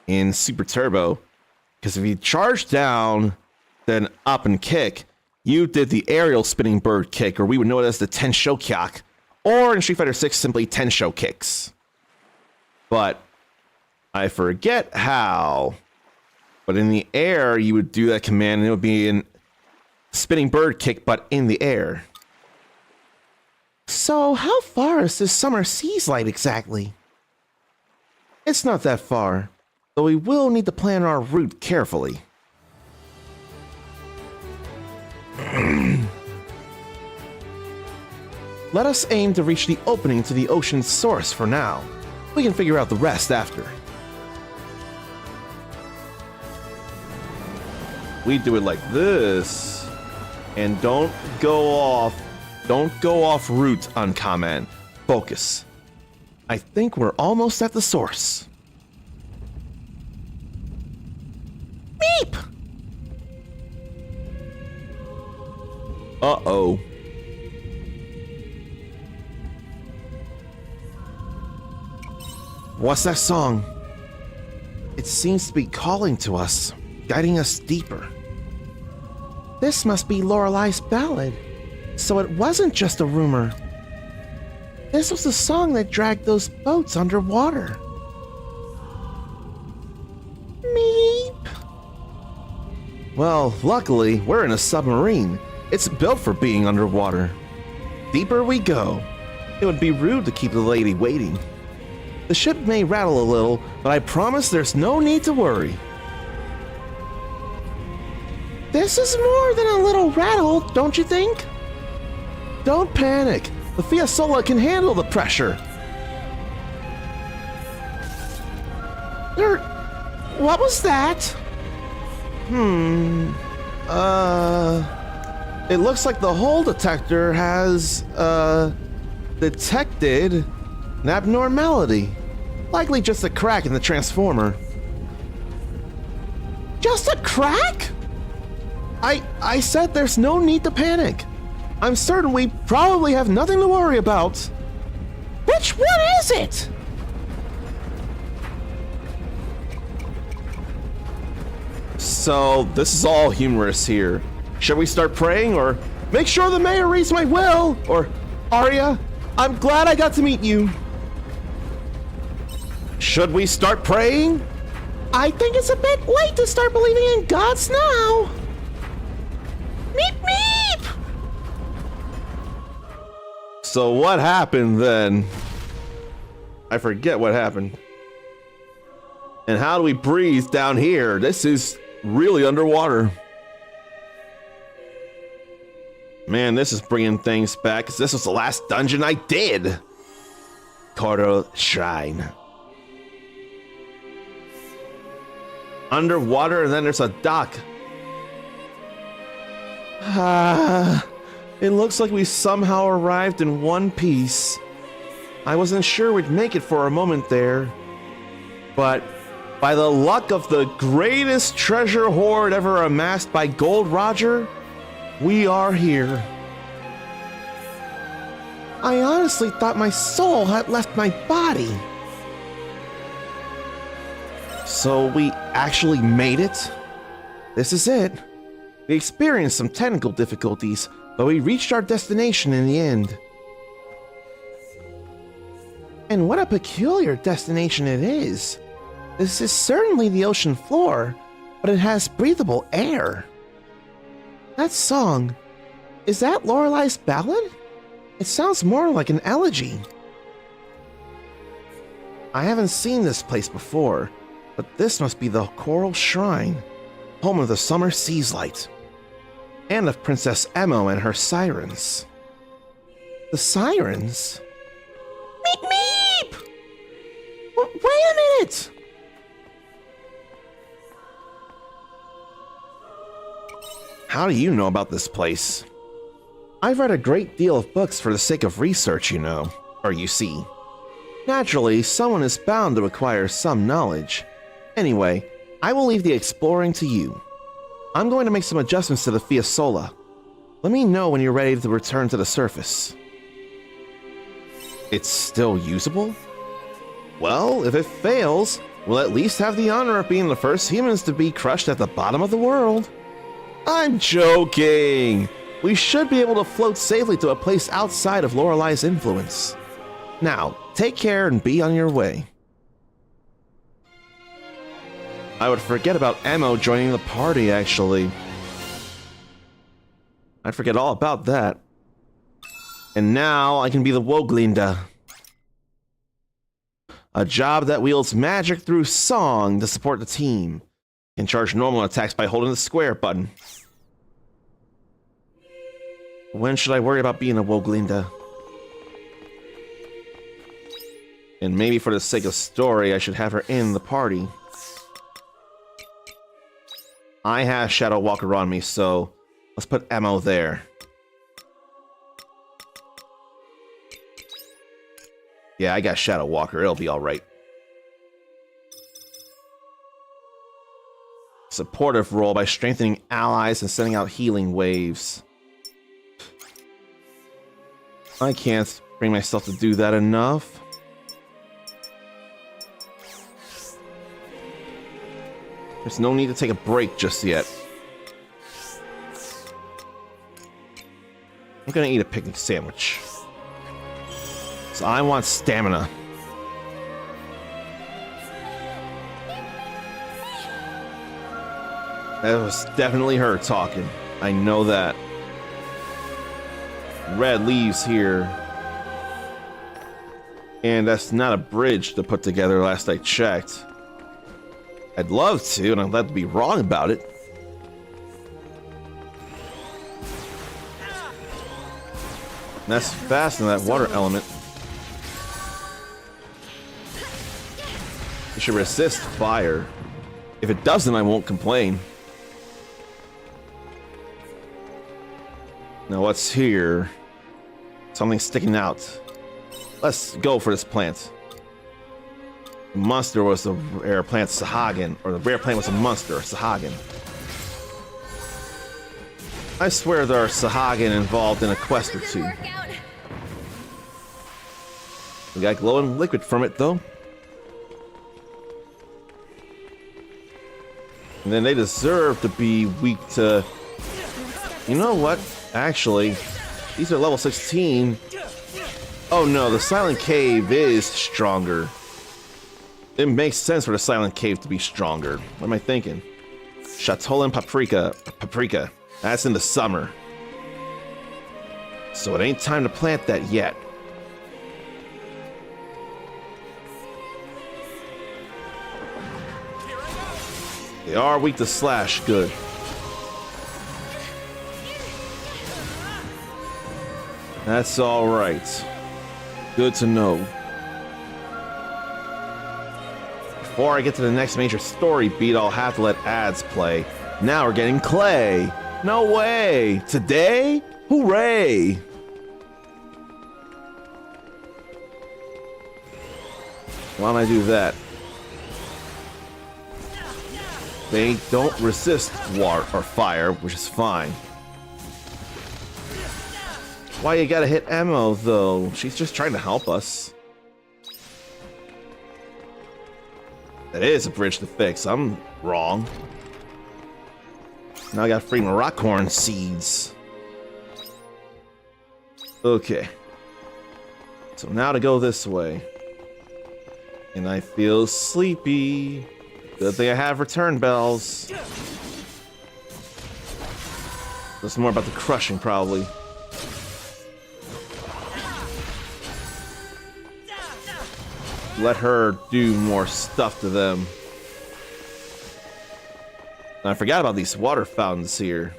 [SPEAKER 2] in Super Turbo. Because if you charge down, then up and kick, you did the aerial spinning bird kick, or we would know it as the Tensho Kyak. Or in Street Fighter 6, simply Tensho kicks. But I forget how. But in the air, you would do that command, and it would be a spinning bird kick, but in the air. So, how far is this summer seas light exactly? It's not that far, though we will need to plan our route carefully. Let us aim to reach the opening to the ocean's source for now. We can figure out the rest after. We do it like this. And don't go off route uncommon. Focus. I think we're almost at the source. Beep! Uh-oh. What's that song? It seems to be calling to us, guiding us deeper. This must be Lorelai's ballad. So it wasn't just a rumor. This was the song that dragged those boats underwater. Meep. Well, luckily, we're in a submarine. It's built for being underwater. Deeper we go. It would be rude to keep the lady waiting. The ship may rattle a little, but I promise there's no need to worry. This is more than a little rattle, don't you think? Don't panic. The Fiasola can handle the pressure. What was that? It looks like the hole detector has, detected an abnormality. Likely just a crack in the transformer. Just a crack? I said there's no need to panic. I'm certain we probably have nothing to worry about. Which one is it? So, this is all humorous here. Should we start praying, or make sure the mayor reads my will? Or, Arya, I'm glad I got to meet you. Should we start praying? I think it's a bit late to start believing in gods now. Meep meep! So what happened then? I forget what happened. And how do we breathe down here? This is really underwater. Man, this is bringing things back, because this was the last dungeon I did. Koro Shrine. Underwater, and then there's a dock. It looks like we somehow arrived in one piece. I wasn't sure we'd make it for a moment there. But by the luck of the greatest treasure hoard ever amassed by Gold Roger, we are here. I honestly thought my soul had left my body. So we actually made it? This is it. We experienced some technical difficulties, but we reached our destination in the end. And what a peculiar destination it is. This is certainly the ocean floor, but it has breathable air. That song, is that Lorelai's ballad? It sounds more like an elegy. I haven't seen this place before, but this must be the Coral Shrine, home of the Summer Seas Light, and of Princess Emo and her sirens. The sirens? Meep meep! Wait a minute! How do you know about this place? I've read a great deal of books for the sake of research, you know, or you see. Naturally, someone is bound to acquire some knowledge. Anyway, I will leave the exploring to you. I'm going to make some adjustments to the Fiasola. Let me know when you're ready to return to the surface. It's still usable? Well, if it fails, we'll at least have the honor of being the first humans to be crushed at the bottom of the world. I'm joking! We should be able to float safely to a place outside of Lorelei's influence. Now, take care and be on your way. I would forget about Emo joining the party, actually. I'd forget all about that. And now I can be the Woglinde. A job that wields magic through song to support the team. Can charge normal attacks by holding the square button. When should I worry about being a Woglinde? And maybe for the sake of story, I should have her in the party. I have Shadow Walker on me, so let's put Emo there. Yeah, I got Shadow Walker. It'll be alright. Supportive role by strengthening allies and sending out healing waves. I can't bring myself to do that enough. There's no need to take a break just yet. I'm gonna eat a picnic sandwich. So I want stamina. That was definitely her talking. I know that. Red leaves here. And that's not a bridge to put together last I checked. I'd love to, and I'm glad to be wrong about it. And that's fast in that water element. It should resist fire. If it doesn't, I won't complain. Now what's here? Something sticking out. Let's go for this plant. The monster was the rare plant Sahagin, or the rare plant was a monster, Sahagin. I swear there are Sahagin involved in a quest or two. We got glowing liquid from it though. And then they deserve to be weak to... You know what? Actually, these are level 16. Oh no, the Silent Cave is stronger. It makes sense for the Silent Cave to be stronger. What am I thinking? Chatolin Paprika. Paprika. That's in the summer. So it ain't time to plant that yet. They are weak to slash. Good. That's alright. Good to know. Before I get to the next major story beat, I'll have to let ads play. Now we're getting clay. No way. Today? Hooray. Why don't I do that? They don't resist water or fire, which is fine. Why you gotta hit Emo, though? She's just trying to help us. That is a bridge to fix. I'm wrong. Now I got free Moroccorn seeds. Okay. So now to go this way. And I feel sleepy. Good thing I have return bells. This is more about the crushing, probably. let her do more stuff to them. And I forgot about these water fountains here.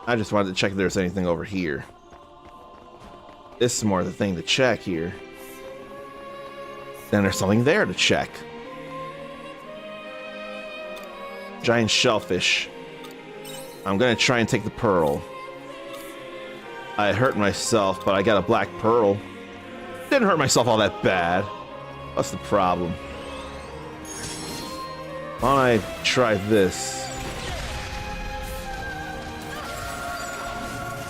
[SPEAKER 2] I just wanted to check if there's anything over here. This is more the thing to check here. Then there's something there to check. Giant shellfish. I'm gonna try and take the pearl. I hurt myself, but I got a black pearl. Didn't hurt myself all that bad. What's the problem? Why don't I try this?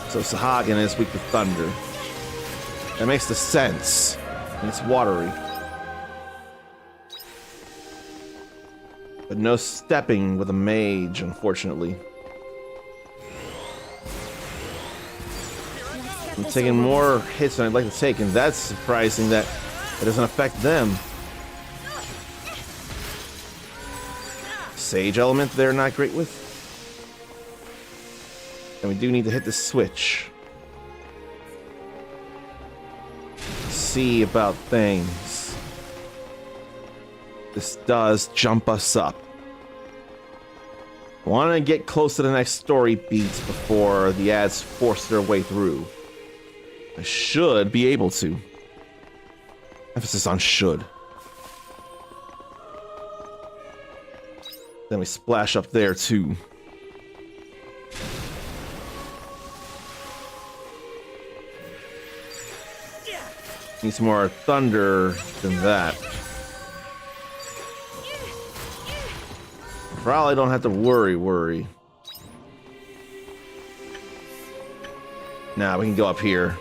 [SPEAKER 2] So Sahagin is weak to thunder. That makes the sense. It's watery. But no stepping with a mage, unfortunately. I'm taking more hits than I'd like to take, and that's surprising that it doesn't affect them. Sage element they're not great with. And we do need to hit the switch. See about things. This does jump us up. Want to get close to the next story beats before the ads force their way through. I should be able to. Emphasis on should. Then we splash up there too. Need some more thunder than that. Probably don't have to worry. Now we can go up here.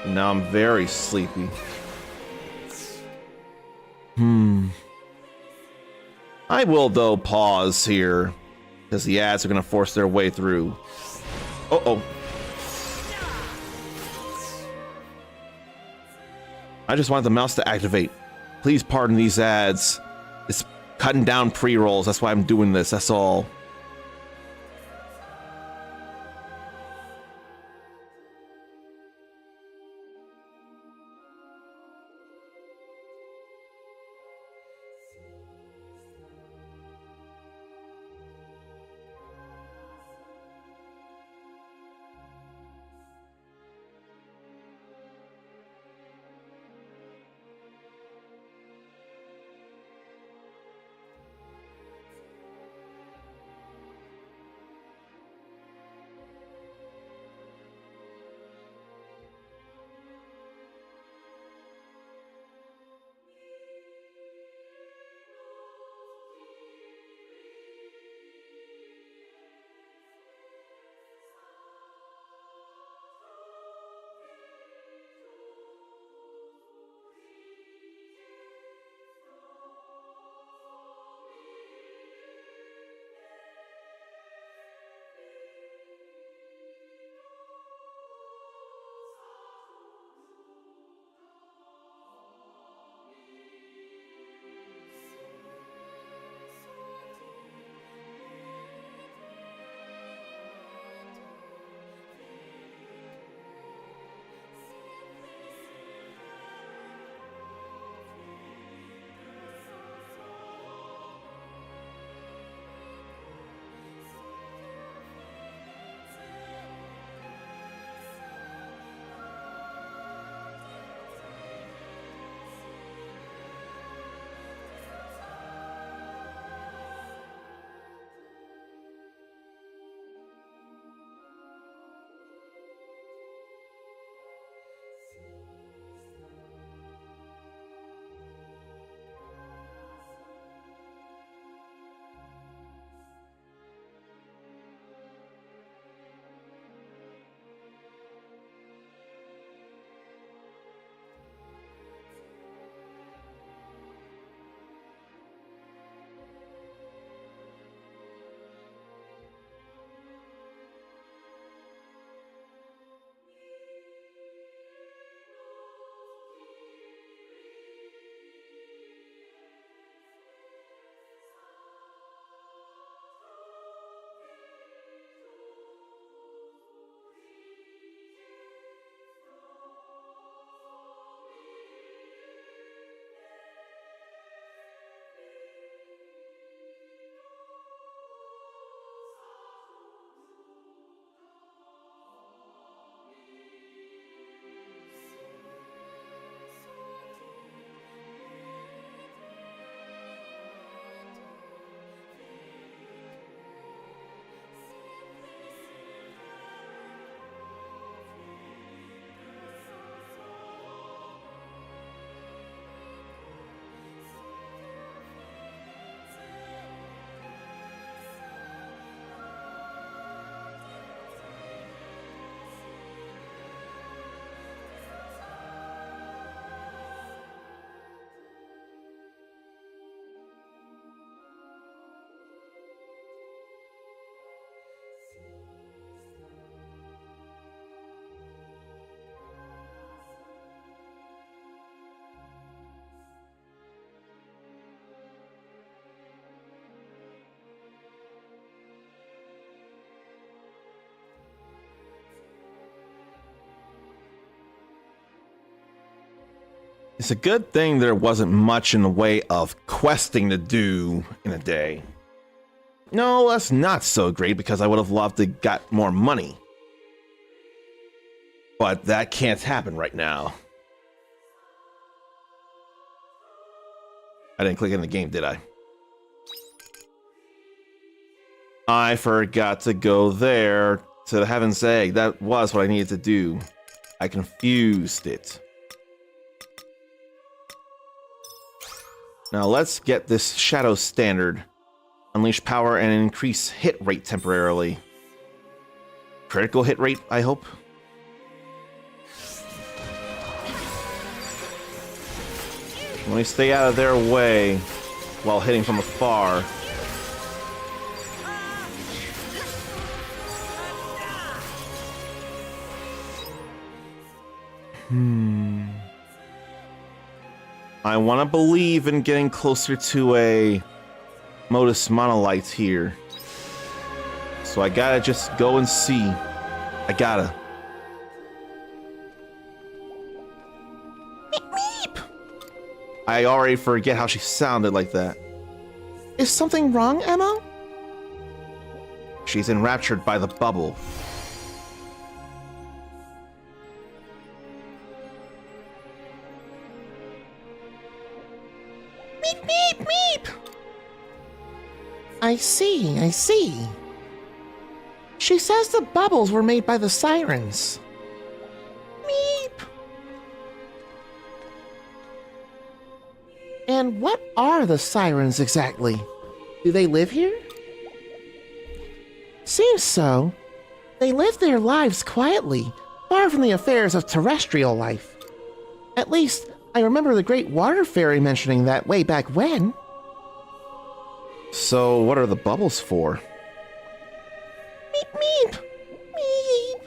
[SPEAKER 2] Now I'm very sleepy. I will, though, pause here, because the ads are going to force their way through. Uh-oh. I just wanted the mouse to activate. Please pardon these ads. It's cutting down pre-rolls. That's why I'm doing this. That's all. It's a good thing there wasn't much in the way of questing to do in a day. No, that's not so great because I would have loved to got more money. But that can't happen right now. I didn't click in the game, did I? I forgot to go there to the Heaven's Egg. That was what I needed to do. I confused it. Now let's get this Shadow Standard. Unleash power and increase hit rate temporarily. Critical hit rate, I hope. Let me stay out of their way while hitting from afar. I want to believe in getting closer to a Modus Monolith here. So I gotta just go and see. I gotta. Meep, meep. I already forget how she sounded like that. Is something wrong, Emma? She's enraptured by the bubble. Meep, meep, meep. I see. She says the bubbles were made by the sirens. Meep. And what are the sirens exactly? Do they live here? Seems so. They live their lives quietly, far from the affairs of terrestrial life. At least, I remember the Great Water Fairy mentioning that way back when. So, what are the bubbles for? Meep, meep, meep.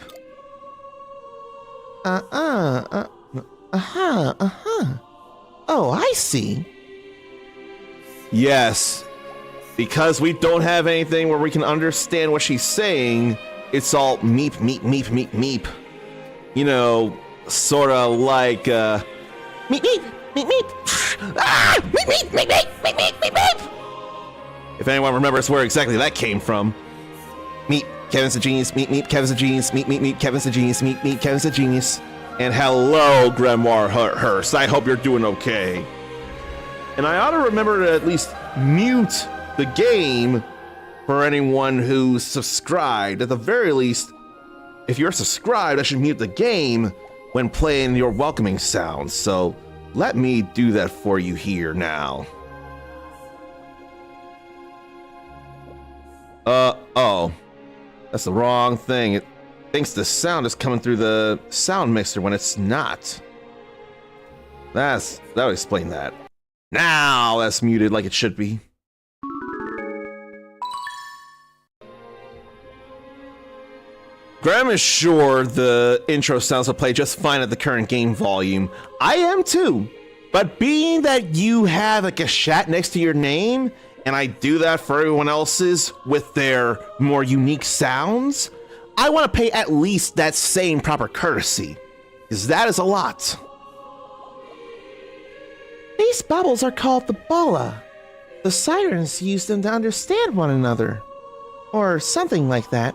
[SPEAKER 2] Oh, I see. Yes. Because we don't have anything where we can understand what she's saying, it's all meep, meep, meep, meep, meep. You know, sort of like, meep, meep, meep, meep. Ah! Meep, meep, meep, meep, meep, meep, meep, meep. If anyone remembers where exactly that came from. Meet Kevin's a genius, meet Kevin's a genius, meet Kevin's a genius, meet Kevin's a genius. And hello, Grimoire Hearst. I hope you're doing okay. And I ought to remember to at least mute the game for anyone who's subscribed. At the very least, if you're subscribed, I should mute the game when playing your welcoming sounds. So let me do that for you here now. Oh. That's the wrong thing. It thinks the sound is coming through the sound mixer when it's not. That'll explain that. Now that's muted like it should be. Graham is sure the intro sounds will play just fine at the current game volume. I am too. But being that you have like a chat next to your name, and I do that for everyone else's with their more unique sounds, I want to pay at least that same proper courtesy, because that is a lot. These bubbles are called the bola. The sirens use them to understand one another, or something like that.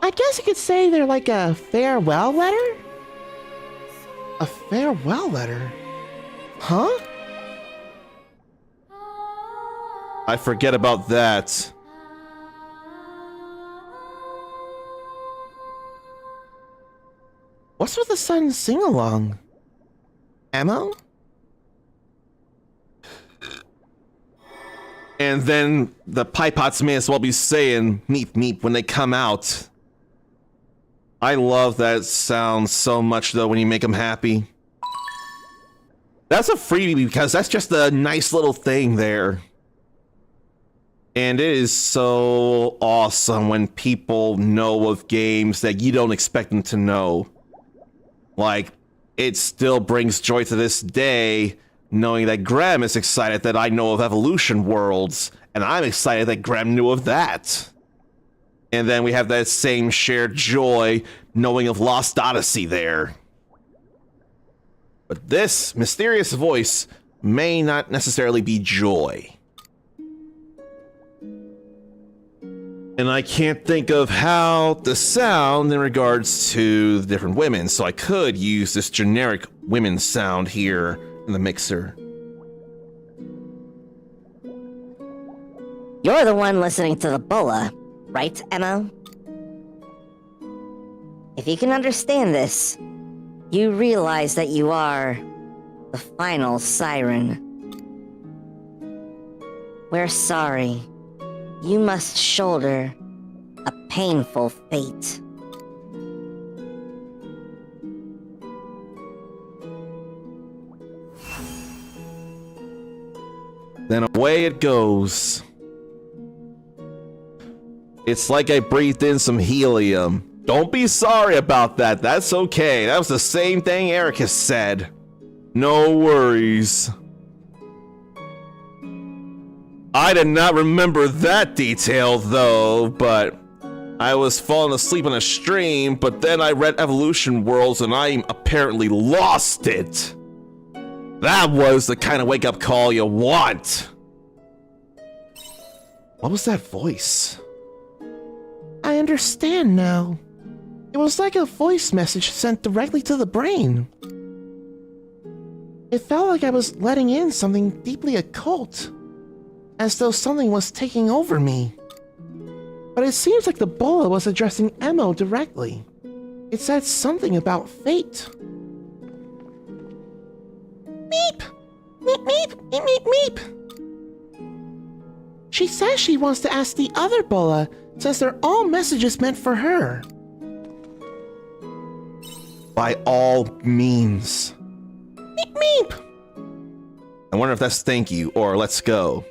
[SPEAKER 2] I guess you could say they're like a farewell letter? A farewell letter? Huh? I forget about that. What's with the sudden sing-along? Ammo? And then the pipots may as well be saying meep meep when they come out. I love that sound so much though when you make them happy. That's a freebie because that's just a nice little thing there. And it is so awesome when people know of games that you don't expect them to know. Like, it still brings joy to this day knowing that Graham is excited that I know of Evolution Worlds, and I'm excited that Graham knew of that. And then we have that same shared joy knowing of Lost Odyssey there. But this mysterious voice may not necessarily be Joy. And I can't think of how to sound in regards to the different women, so I could use this generic women's sound here in the mixer.
[SPEAKER 8] You're the one listening to the bulla, right, Emma? If you can understand this, you realize that you are the final siren. We're sorry. You must shoulder a painful fate.
[SPEAKER 2] Then away it goes. It's like I breathed in some helium. Don't be sorry about that. That's okay. That was the same thing Eric has said. No worries. I did not remember that detail though, but I was falling asleep on a stream, but then I read Evolution Worlds and I apparently lost it. That was the kind of wake-up call you want. What was that voice? I understand now. It was like a voice message sent directly to the brain. It felt like I was letting in something deeply occult, as though something was taking over me. But it seems like the bola was addressing Emo directly. It said something about fate. Meep! Meep, meep, meep, meep, meep! She says she wants to ask the other bola, since they're all messages meant for her. By all means. Meep, meep! I wonder if that's thank you or let's go.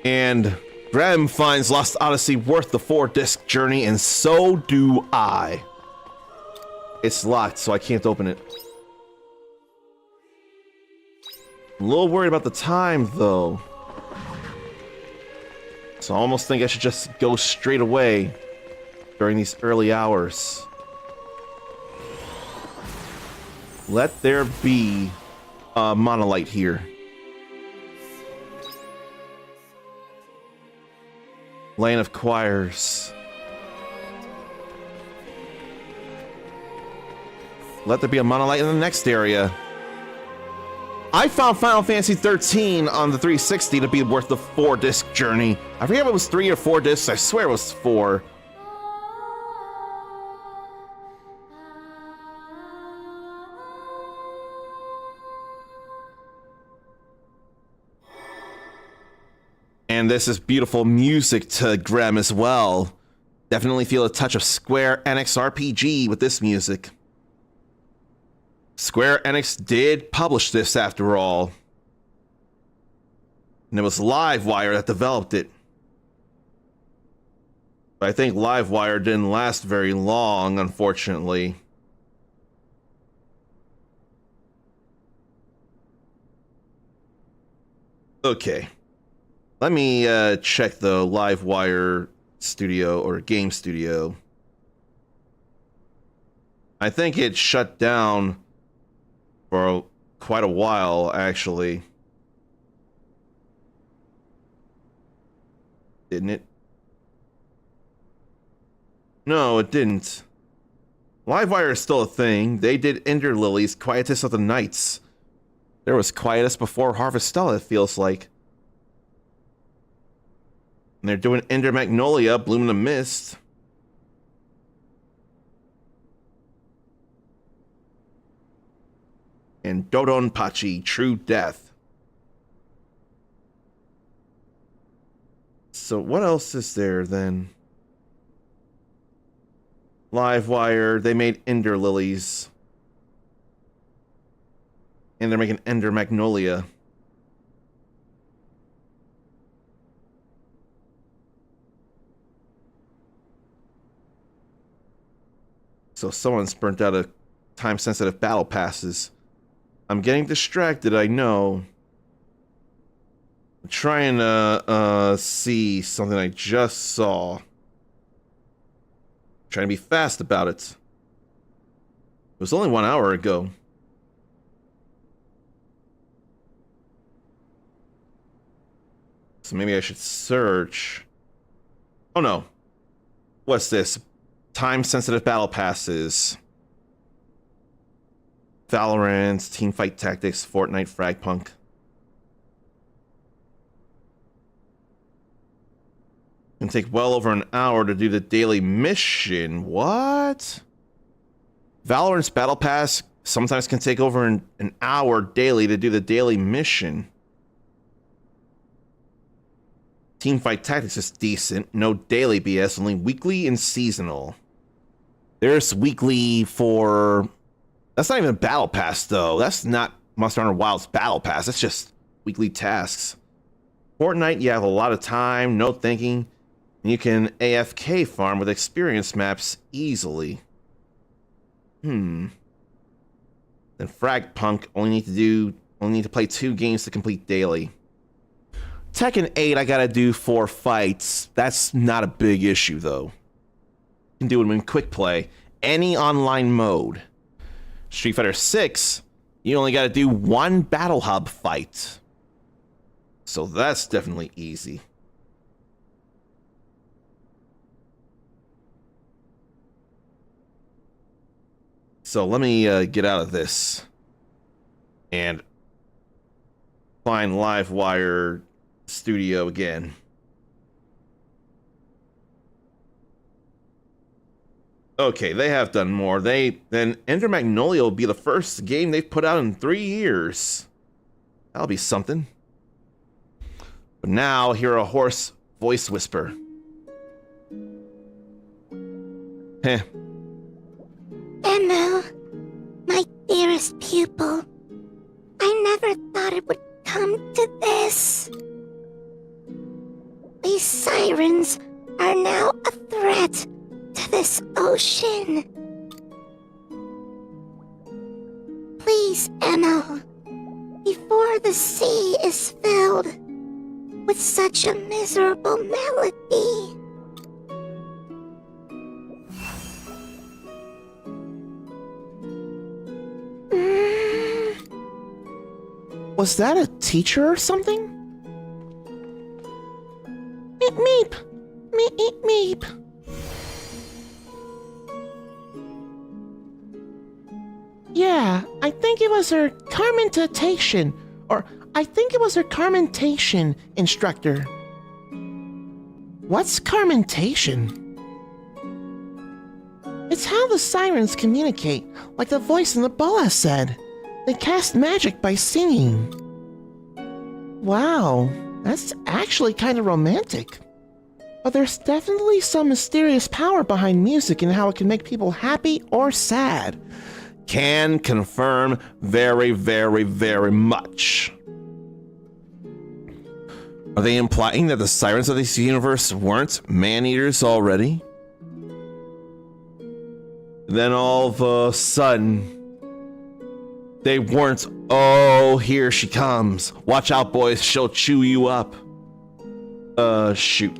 [SPEAKER 2] And Graham finds Lost Odyssey worth the 4-disc journey, and so do I. It's locked, so I can't open it. I'm a little worried about the time, though. So I almost think I should just go straight away during these early hours. Let there be a monolith here. Lane of Choirs. Let there be a monolith in the next area. I found Final Fantasy 13 on the 360 to be worth the 4-disc journey. I forget if it was 3 or 4 discs. I swear it was 4. And this is beautiful music to Graham as well. Definitely feel a touch of Square Enix RPG with this music. Square Enix did publish this after all. And it was Livewire that developed it. But I think Livewire didn't last very long, unfortunately. Okay. Let me check the Livewire studio or game studio. I think it shut down for quite a while, actually. Didn't it? No, it didn't. Livewire is still a thing. They did Ender Lilies, Quietus of the Nights. There was Quietus before Harvestella, it feels like. And they're doing Ender Magnolia, Bloom in the Mist. And Dodonpachi, True Death. So what else is there then? Livewire, they made Ender Lilies. And they're making Ender Magnolia. So someone's burnt out of time-sensitive battle passes. I'm getting distracted, I know. I'm trying to see something I just saw. I'm trying to be fast about it. was only 1 hour ago. So maybe I should search. Oh no. What's this? Time-sensitive battle passes. Valorant, Teamfight Tactics, Fortnite, Fragpunk. Can take well over an hour to do the daily mission. What? Valorant's Battle Pass sometimes can take over an hour daily to do the daily mission. Teamfight Tactics is decent. No daily BS, only weekly and seasonal. There's weekly for... That's not even a Battle Pass, though. That's not Monster Hunter Wild's Battle Pass. It's just weekly tasks. Fortnite, you have a lot of time, no thinking. And you can AFK farm with experience maps easily. Then Fragpunk only need to play 2 games to complete daily. Tekken 8, I gotta do 4 fights. That's not a big issue, though. You can do it in quick play, any online mode. Street Fighter 6, you only gotta do 1 Battle Hub fight. So that's definitely easy. So let me get out of this and find Livewire Studio again. Okay, they have done more. Then Ender Magnolia will be the first game they've put out in 3 years. That'll be something. But now, hear a hoarse voice whisper. Heh.
[SPEAKER 5] Emma, my dearest pupil, I never thought it would come to this. These sirens are now a threat to this ocean. Please, Emma, before the sea is filled with such a miserable melody.
[SPEAKER 2] Was that a teacher or something? Meep meep. Meep meep meep. Yeah, I think it was her carmentation, or I think it was her carmentation instructor. What's carmentation? It's how the sirens communicate, like the voice in the boa said. They cast magic by singing. Wow, that's actually kind of romantic. But there's definitely some mysterious power behind music and how it can make people happy or sad. Can confirm very, very, very much. Are they implying that the sirens of this universe weren't man-eaters already? Then all of a sudden, they weren't. Oh, here she comes. Watch out, boys. She'll chew you up. Shoot.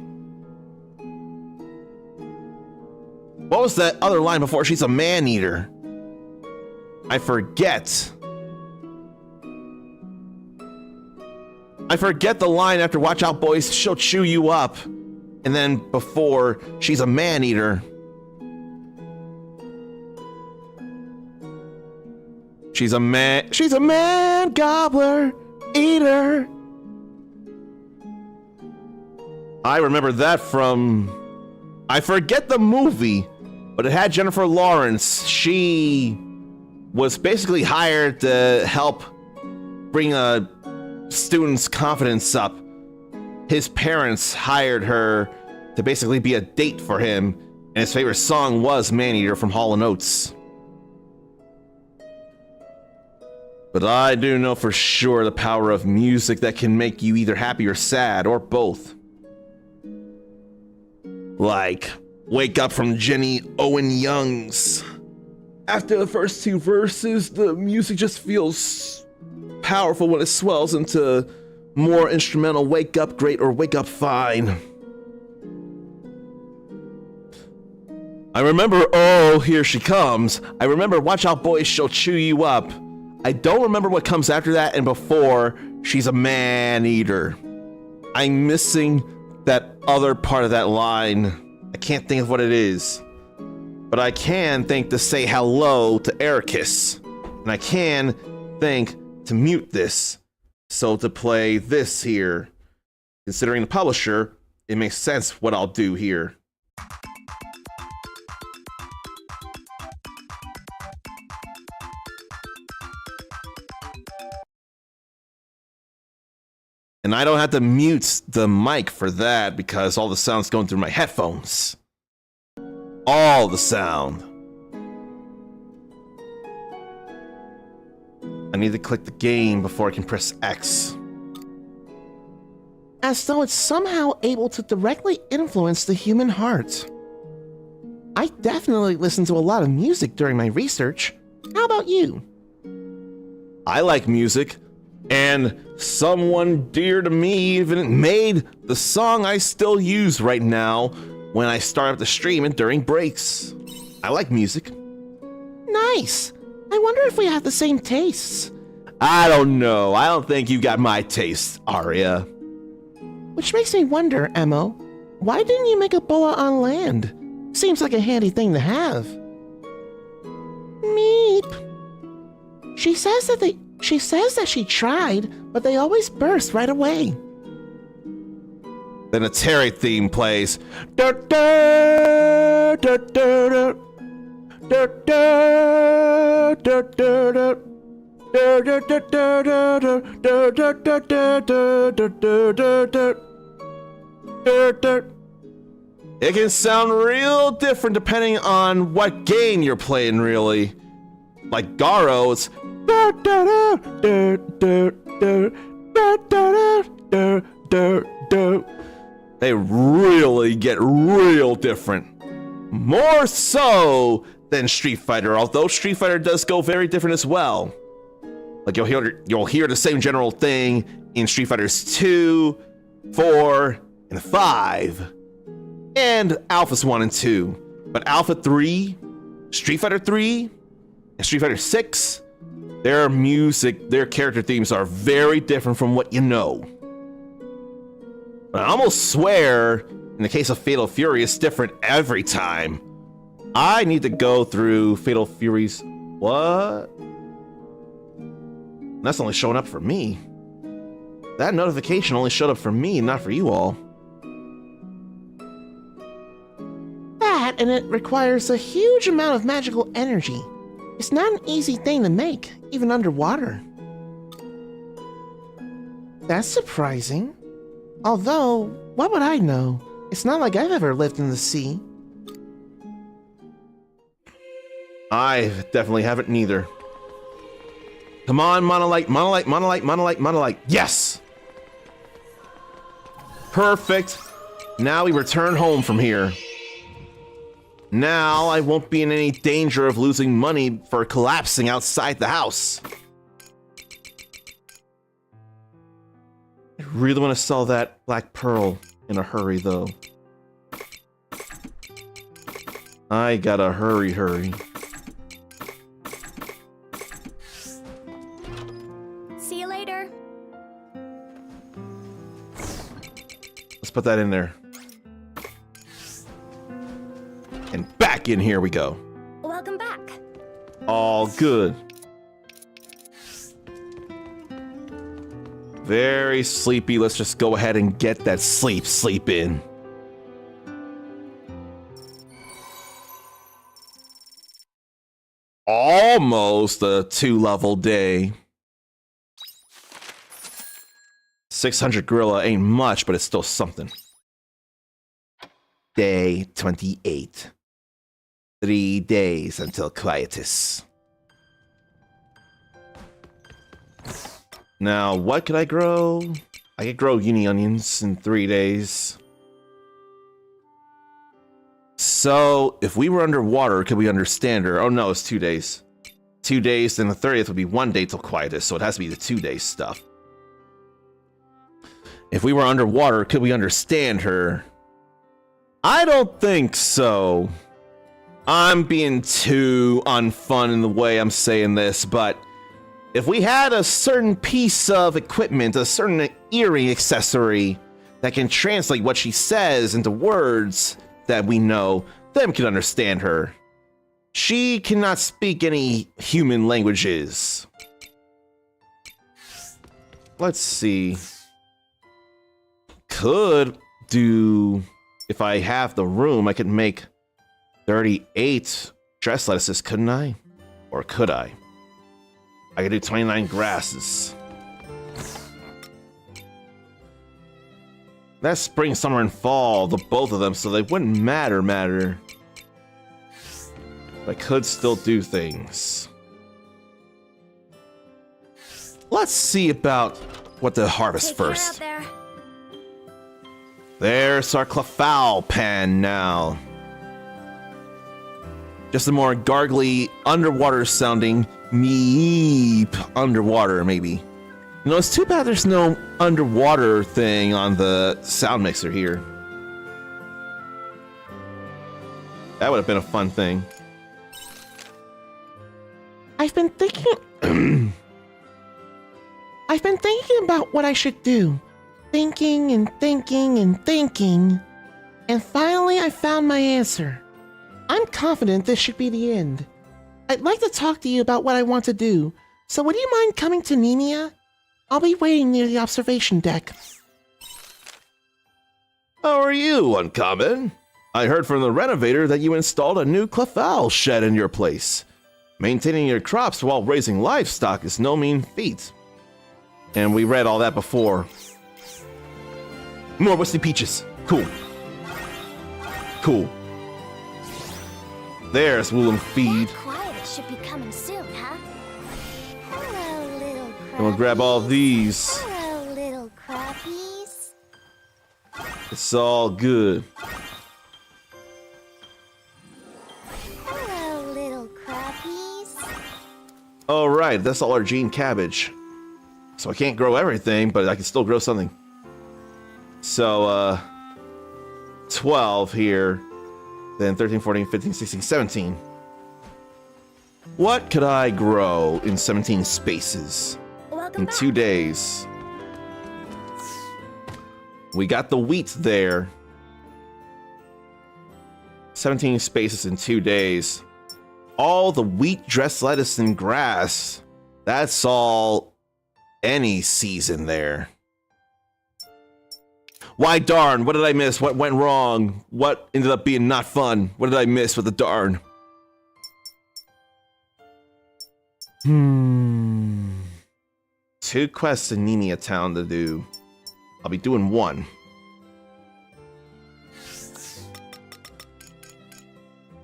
[SPEAKER 2] What was that other line before she's a man-eater? I forget. I forget the line after watch out, boys. She'll chew you up. And then before she's a man-eater. She's a man gobbler, eater. I remember that from, I forget the movie, but it had Jennifer Lawrence. She was basically hired to help bring a student's confidence up. His parents hired her to basically be a date for him, and his favorite song was Man-Eater from Hall & Oates. But I do know for sure the power of music that can make you either happy or sad, or both. Like, Wake Up from Jenny Owen Young's. After the first 2 verses, the music just feels powerful when it swells into more instrumental Wake Up Great or Wake Up Fine. I remember, oh, here she comes. I remember, watch out, boys, she'll chew you up. I don't remember what comes after that and before. She's a man-eater. I'm missing that other part of that line. I can't think of what it is. But I can think to say hello to Ericus. And I can think to mute this. So to play this here, considering the publisher, it makes sense what I'll do here. And I don't have to mute the mic for that because all the sound's going through my headphones. All the sound. I need to click the game before I can press X. As though it's somehow able to directly influence the human heart. I definitely listen to a lot of music during my research. How about you? I like music, and someone dear to me even made the song I still use right now when I start up the stream and during breaks. I like music. Nice. I wonder if we have the same tastes. I don't know. I don't think you got my taste, Arya. Which makes me wonder, Emo, why didn't you make a boa on land? Seems like a handy thing to have. Meep. She says that she tried, but they always burst right away. Then a Terry theme plays. It can sound real different depending on what game you're playing, really. Like Garo, it's they really get real different. More so than Street Fighter, although Street Fighter does go very different as well. Like you'll hear the same general thing in Street Fighters 2, 4, and 5. And Alphas 1 and 2. But Alpha 3, Street Fighter 3, and Street Fighter 6, their music, their character themes are very different from what you know. But I almost swear, in the case of Fatal Fury, it's different every time. I need to go through Fatal Fury's... What? That's only showing up for me. That notification only showed up for me, not for you all. That, and it requires a huge amount of magical energy. It's not an easy thing to make, even underwater. That's surprising. Although, what would I know? It's not like I've ever lived in the sea. I definitely haven't neither. Come on, Monolite, Monolite, Monolite, Monolite, Monolite. Yes! Perfect. Now we return home from here. Now I won't be in any danger of losing money for collapsing outside the house. I really want to sell that Black Pearl in a hurry, though. I gotta hurry.
[SPEAKER 5] See you later.
[SPEAKER 2] Let's put that in there. And back in here we go.
[SPEAKER 5] Welcome back.
[SPEAKER 2] All good. Very sleepy. Let's just go ahead and get that sleep in. Almost a 2-level day. 600 gorilla ain't much, but it's still something. Day 28. 3 days until quietus. Now, what could I grow? I could grow uni onions in 3 days. So, if we were underwater, could we understand her? Oh no, it's 2 days. 2 days, then the 30th would be 1 day till quietus, so it has to be the 2 day stuff. If we were underwater, could we understand her? I don't think so. I'm being too unfun in the way I'm saying this, but if we had a certain piece of equipment, a certain earring accessory that can translate what she says into words that we know, then we can understand her. She cannot speak any human languages. Let's see. Could do, if I have the room, I could make 38 dress lettuces, couldn't I? Or could I? I could do 29 grasses. That's spring, summer, and fall, the both of them, so they wouldn't matter. But I could still do things. Let's see about what to harvest first. There's our Clefal pan now. Just a more gargly, underwater sounding meep underwater, maybe. You know, it's too bad there's no underwater thing on the sound mixer here. That would have been a fun thing.
[SPEAKER 7] I've been thinking about what I should do. Thinking and thinking and thinking. And finally I found my answer. I'm confident this should be the end. I'd like to talk to you about what I want to do. So would you mind coming to Nemea? I'll be waiting near the observation deck.
[SPEAKER 2] How are you, Uncommon? I heard from the renovator that you installed a new Clefal shed in your place. Maintaining your crops while raising livestock is no mean feat. And we read all that before. More Whistly Peaches. Cool. Cool. There's Woolum Feed.
[SPEAKER 5] That quiet should be coming soon, huh? Hello, little crappies.
[SPEAKER 2] And we'll grab all these.
[SPEAKER 5] Hello, little crappies.
[SPEAKER 2] It's all good.
[SPEAKER 5] Hello, little crappies.
[SPEAKER 2] Alright, that's all our gene cabbage. So I can't grow everything, but I can still grow something. So, 12 here. Then 13, 14, 15, 16, 17. What could I grow in 17 spaces?
[SPEAKER 5] Welcome
[SPEAKER 2] In
[SPEAKER 5] back.
[SPEAKER 2] 2 days. We got the wheat there. 17 spaces in 2 days. All the wheat, dressed lettuce, and grass. That's all any season there. Why darn? What did I miss? What went wrong? What ended up being not fun? What did I miss with the darn? 2 quests in Nemea Town to do. I'll be doing 1.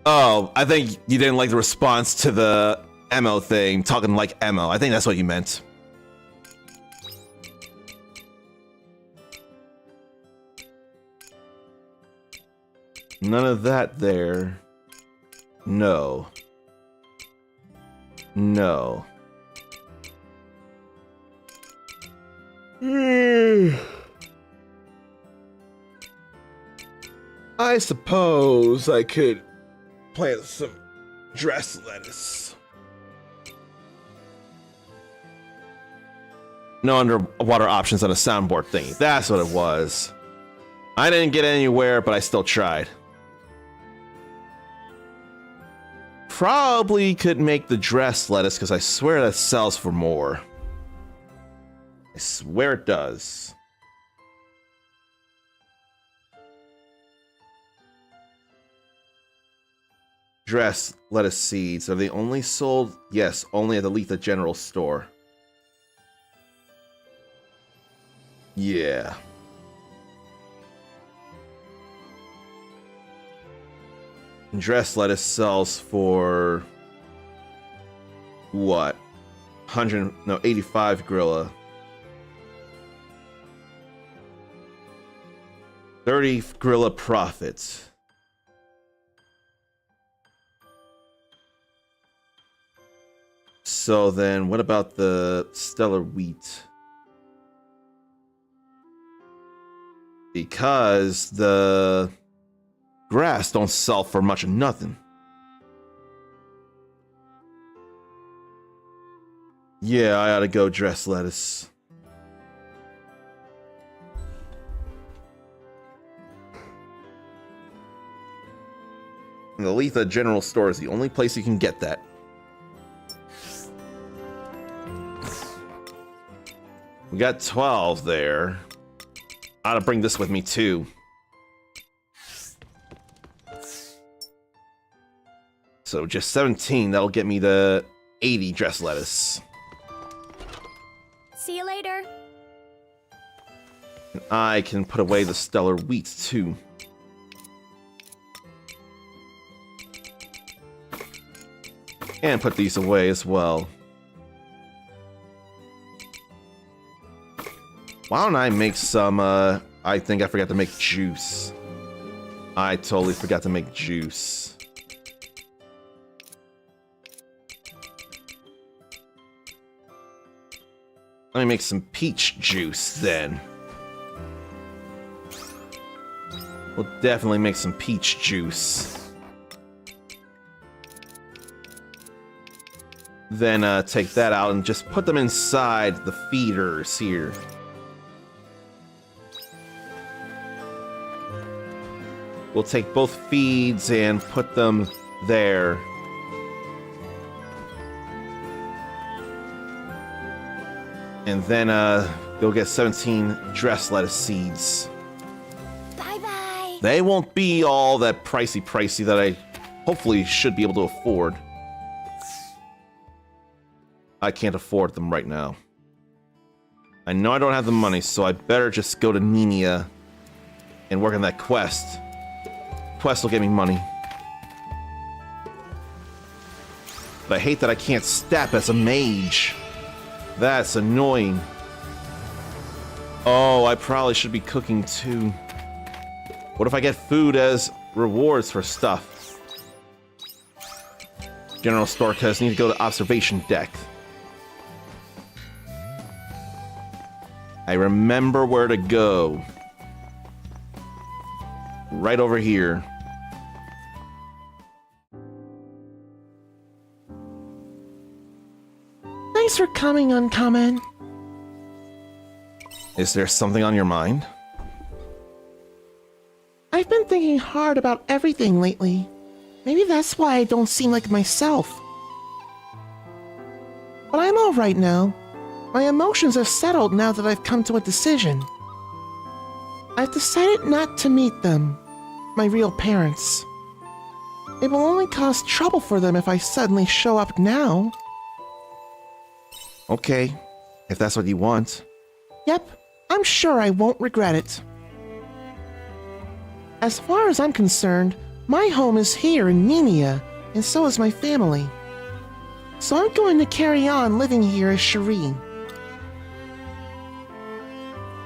[SPEAKER 2] Oh, I think you didn't like the response to the Emo thing, talking like Emo. I think that's what you meant. None of that there. No. No. I suppose I could plant some dress lettuce. No underwater options on a soundboard thingy. That's what it was. I didn't get anywhere, but I still tried. Probably could make the dress lettuce, because I swear that sells for more. I swear it does. Dress lettuce seeds. Are they only sold? Yes, only at the Letha General Store. Yeah. Dress lettuce sells for what? 85 Gorilla. 30 Gorilla profits. So then what about the stellar wheat? Because the grass don't sell for much of nothing. Yeah, I ought to go dress lettuce. And the Letha General Store is the only place you can get that. We got 12 there. I ought to bring this with me too. So just 17, that'll get me the 80 dress lettuce.
[SPEAKER 5] See you later.
[SPEAKER 2] And I can put away the stellar wheat too. And put these away as well. Why don't I make some, I think I forgot to make juice. I totally forgot to make juice. Let me make some peach juice then. We'll definitely make some peach juice. Then take that out and just put them inside the feeders here. We'll take both feeds and put them there. And then go get 17 dress lettuce seeds.
[SPEAKER 5] Bye-bye.
[SPEAKER 2] They won't be all that pricey that I hopefully should be able to afford. I can't afford them right now. I know I don't have the money, so I better just go to Nenia and work on that quest. Quest will get me money. But I hate that I can't step as a mage. That's annoying. Oh, I probably should be cooking too. What if I get food as rewards for stuff? General store, cause I need to go to observation deck. I remember where to go. Right over here.
[SPEAKER 9] Thanks for coming, Uncommon.
[SPEAKER 2] Is there something on your mind?
[SPEAKER 9] I've been thinking hard about everything lately. Maybe that's why I don't seem like myself. But I'm alright now. My emotions have settled now that I've come to a decision. I've decided not to meet them, my real parents. It will only cause trouble for them if I suddenly show up now.
[SPEAKER 2] Okay, if that's what you want.
[SPEAKER 9] Yep, I'm sure I won't regret it. As far as I'm concerned, my home is here in Nenia, and so is my family. So I'm going to carry on living here as Cherie.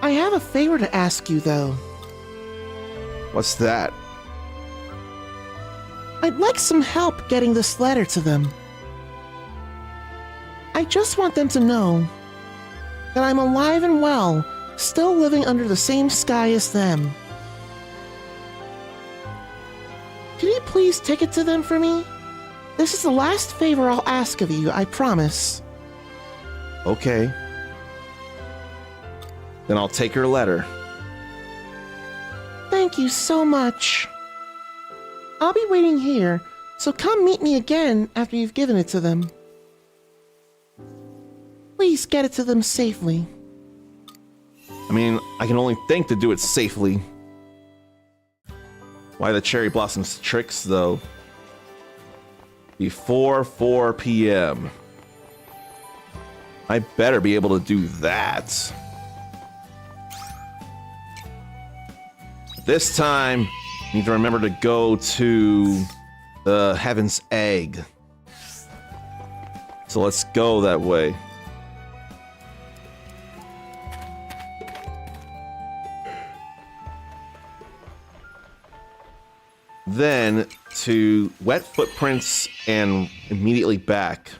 [SPEAKER 9] I have a favor to ask you, though.
[SPEAKER 2] What's that?
[SPEAKER 9] I'd like some help getting this letter to them. I just want them to know that I'm alive and well, still living under the same sky as them. Can you please take it to them for me? This is the last favor I'll ask of you, I promise.
[SPEAKER 2] Okay. Then I'll take her letter.
[SPEAKER 9] Thank you so much. I'll be waiting here, so come meet me again after you've given it to them. Please get it to them safely.
[SPEAKER 2] I mean, I can only think to do it safely. Why the cherry blossoms tricks, though? Before 4 p.m. I better be able to do that. This time, I need to remember to go to the Heaven's Egg. So let's go that way. Then to Wet Footprints and immediately back.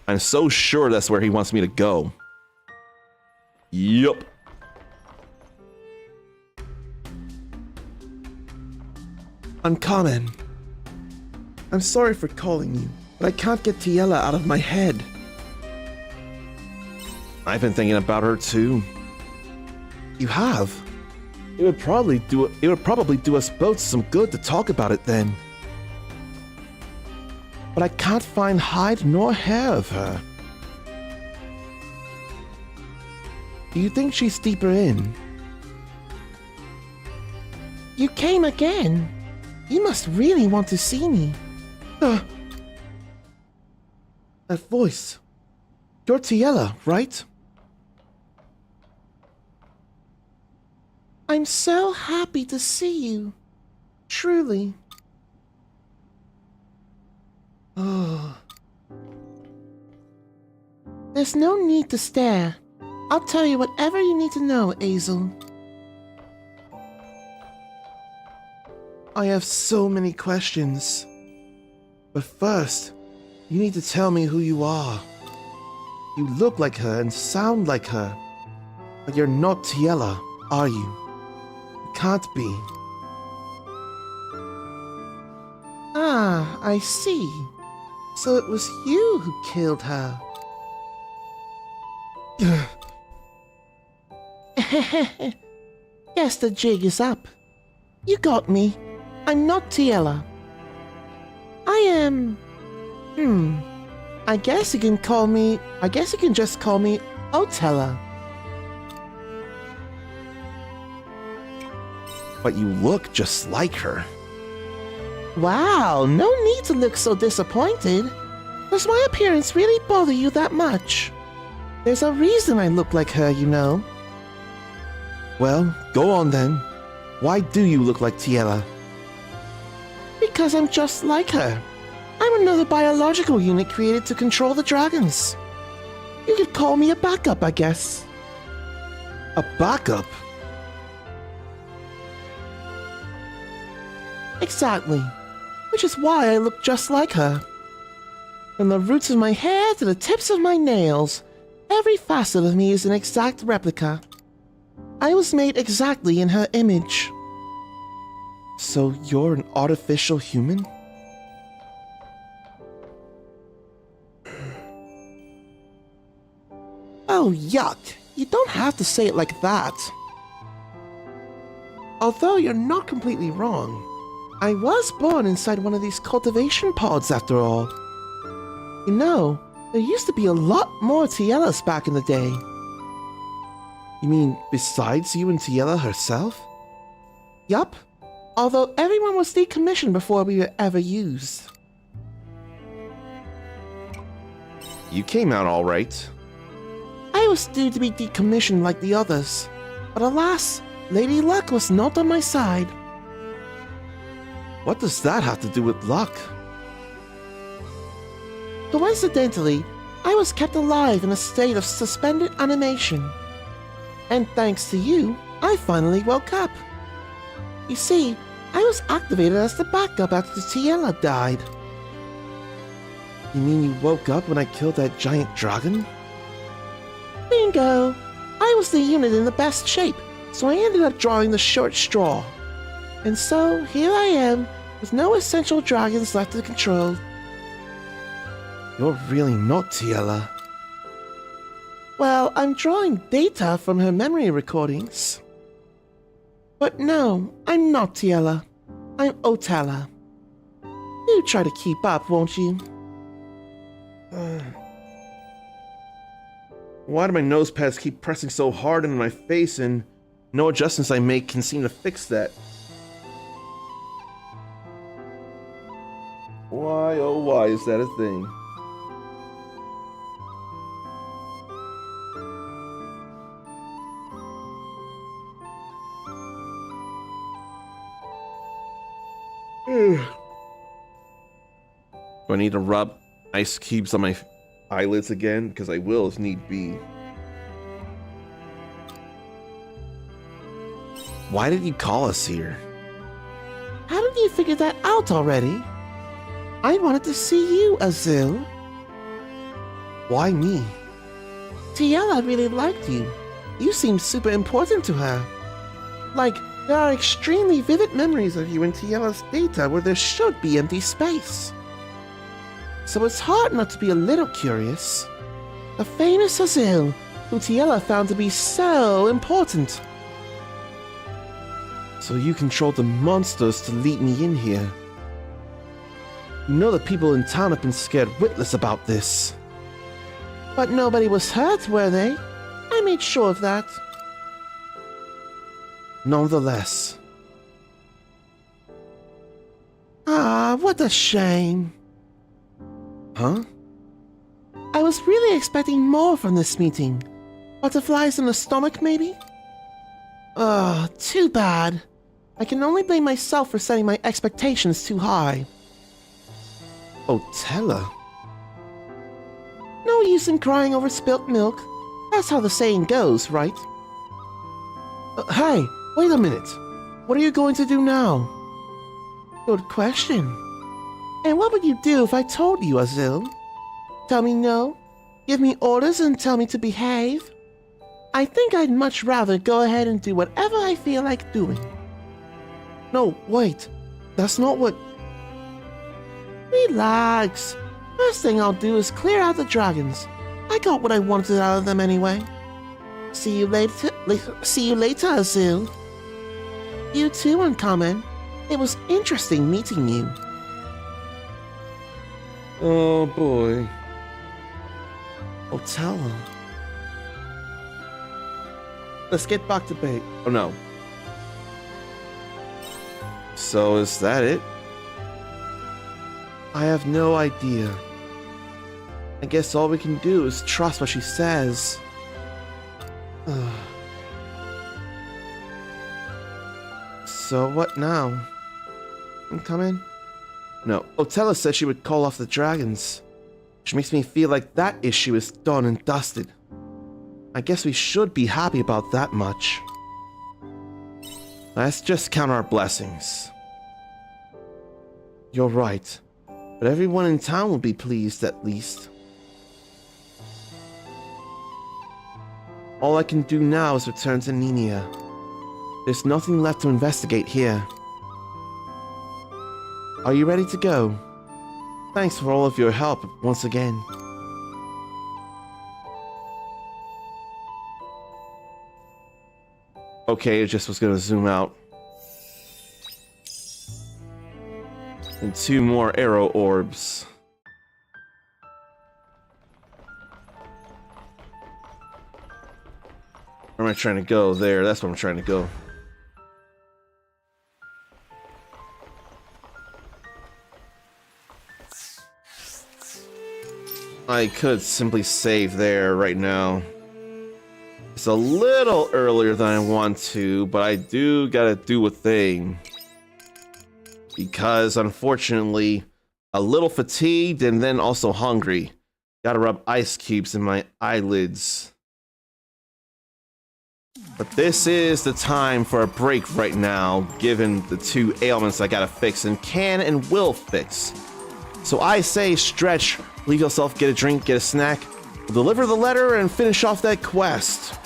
[SPEAKER 2] I'm so sure that's where he wants me to go. Yup.
[SPEAKER 9] Uncommon. I'm sorry for calling you, but I can't get Tiella out of my head.
[SPEAKER 2] I've been thinking about her too. You have? It would probably do us both some good to talk about it then. But I can't find hide nor hair of her. Do you think she's deeper in?
[SPEAKER 9] You came again. You must really want to see me.
[SPEAKER 2] That voice. You're Tiella, right?
[SPEAKER 9] I'm so happy to see you. Truly.
[SPEAKER 2] Oh.
[SPEAKER 9] There's no need to stare. I'll tell you whatever you need to know, Azel.
[SPEAKER 2] I have so many questions. But first, you need to tell me who you are. You look like her and sound like her. But you're not Tiella, are you? You can't be.
[SPEAKER 9] Ah, I see. So it was you who killed her. Guess the jig is up. You got me. I'm not Tiella. I am... I guess you can just call me Otella.
[SPEAKER 2] But you look just like her.
[SPEAKER 9] Wow, no need to look so disappointed. Does my appearance really bother you that much? There's a reason I look like her, you know.
[SPEAKER 2] Well, go on then. Why do you look like Tiella?
[SPEAKER 9] Because I'm just like her. I'm another biological unit created to control the dragons. You could call me a backup, I guess.
[SPEAKER 2] A backup?
[SPEAKER 9] Exactly. Which is why I look just like her. From the roots of my hair to the tips of my nails, every facet of me is an exact replica. I was made exactly in her image.
[SPEAKER 2] So you're an artificial human?
[SPEAKER 9] Oh, yuck. You don't have to say it like that. Although you're not completely wrong. I was born inside one of these cultivation pods after all. You know, there used to be a lot more Tiellas back in the day.
[SPEAKER 2] You mean besides you and Tiella herself?
[SPEAKER 9] Yup. Although everyone was decommissioned before we were ever used.
[SPEAKER 2] You came out all right.
[SPEAKER 9] I was due to be decommissioned like the others. But alas, Lady Luck was not on my side.
[SPEAKER 2] What does that have to do with luck?
[SPEAKER 9] Coincidentally, I was kept alive in a state of suspended animation. And thanks to you, I finally woke up. You see, I was activated as the backup after Tiella died.
[SPEAKER 2] You mean you woke up when I killed that giant dragon?
[SPEAKER 9] Bingo! I was the unit in the best shape, so I ended up drawing the short straw. And so, here I am, with no essential dragons left to control.
[SPEAKER 2] You're really not Tiella.
[SPEAKER 9] Well, I'm drawing data from her memory recordings. But no, I'm not Tiella. I'm Otella. You try to keep up, won't you?
[SPEAKER 2] Why do my nose pads keep pressing so hard into my face and no adjustments I make can seem to fix that? Why, oh why is that a thing? Do I need to rub ice cubes on my eyelids again? Because I will if need be. Why did you call us here?
[SPEAKER 9] How did you figure that out already? I wanted to see you, Azil.
[SPEAKER 2] Why me?
[SPEAKER 9] Tiella really liked you. You seemed super important to her. Like, there are extremely vivid memories of you in Tiella's data where there should be empty space. So it's hard not to be a little curious. The famous Azil, Utiella found to be so important.
[SPEAKER 2] So you controlled the monsters to lead me in here. You know the people in town have been scared witless about this.
[SPEAKER 9] But nobody was hurt, were they? I made sure of that.
[SPEAKER 2] Nonetheless.
[SPEAKER 9] Ah, what a shame.
[SPEAKER 2] Huh?
[SPEAKER 9] I was really expecting more from this meeting. Butterflies in the stomach, maybe? Ugh, too bad. I can only blame myself for setting my expectations too high.
[SPEAKER 2] Oh, Tella.
[SPEAKER 9] No use in crying over spilt milk. That's how the saying goes, right?
[SPEAKER 2] Hey, wait a minute. What are you going to do now?
[SPEAKER 9] Good question. And what would you do if I told you, Azil? Tell me no? Give me orders and tell me to behave? I think I'd much rather go ahead and do whatever I feel like doing.
[SPEAKER 2] No, wait. That's not what...
[SPEAKER 9] Relax. First thing I'll do is clear out the dragons. I got what I wanted out of them anyway. See you later, Azil. You too, Uncommon. It was interesting meeting you.
[SPEAKER 2] Oh boy. Oh, Tella.
[SPEAKER 9] Let's get back to bait.
[SPEAKER 2] Oh no. So is that it?
[SPEAKER 9] I have no idea. I guess all we can do is trust what she says. So what now? I'm coming?
[SPEAKER 2] No. Otella said she would call off the dragons. Which makes me feel like that issue is done and dusted. I guess we should be happy about that much. Let's just count our blessings. You're right. But everyone in town will be pleased at least. All I can do now is return to Nenia. There's nothing left to investigate here. Are you ready to go? Thanks for all of your help once again. Okay, it just was gonna zoom out. And 2 more arrow orbs. Where am I trying to go? There, that's where I'm trying to go. I could simply save there right now. It's a little earlier than I want to, but I do gotta do a thing. Because, unfortunately, a little fatigued and then also hungry. Gotta rub ice cubes in my eyelids. But this is the time for a break right now, given the 2 ailments I gotta fix and can and will fix. So I say stretch, leave yourself, get a drink, get a snack, deliver the letter, and finish off that quest.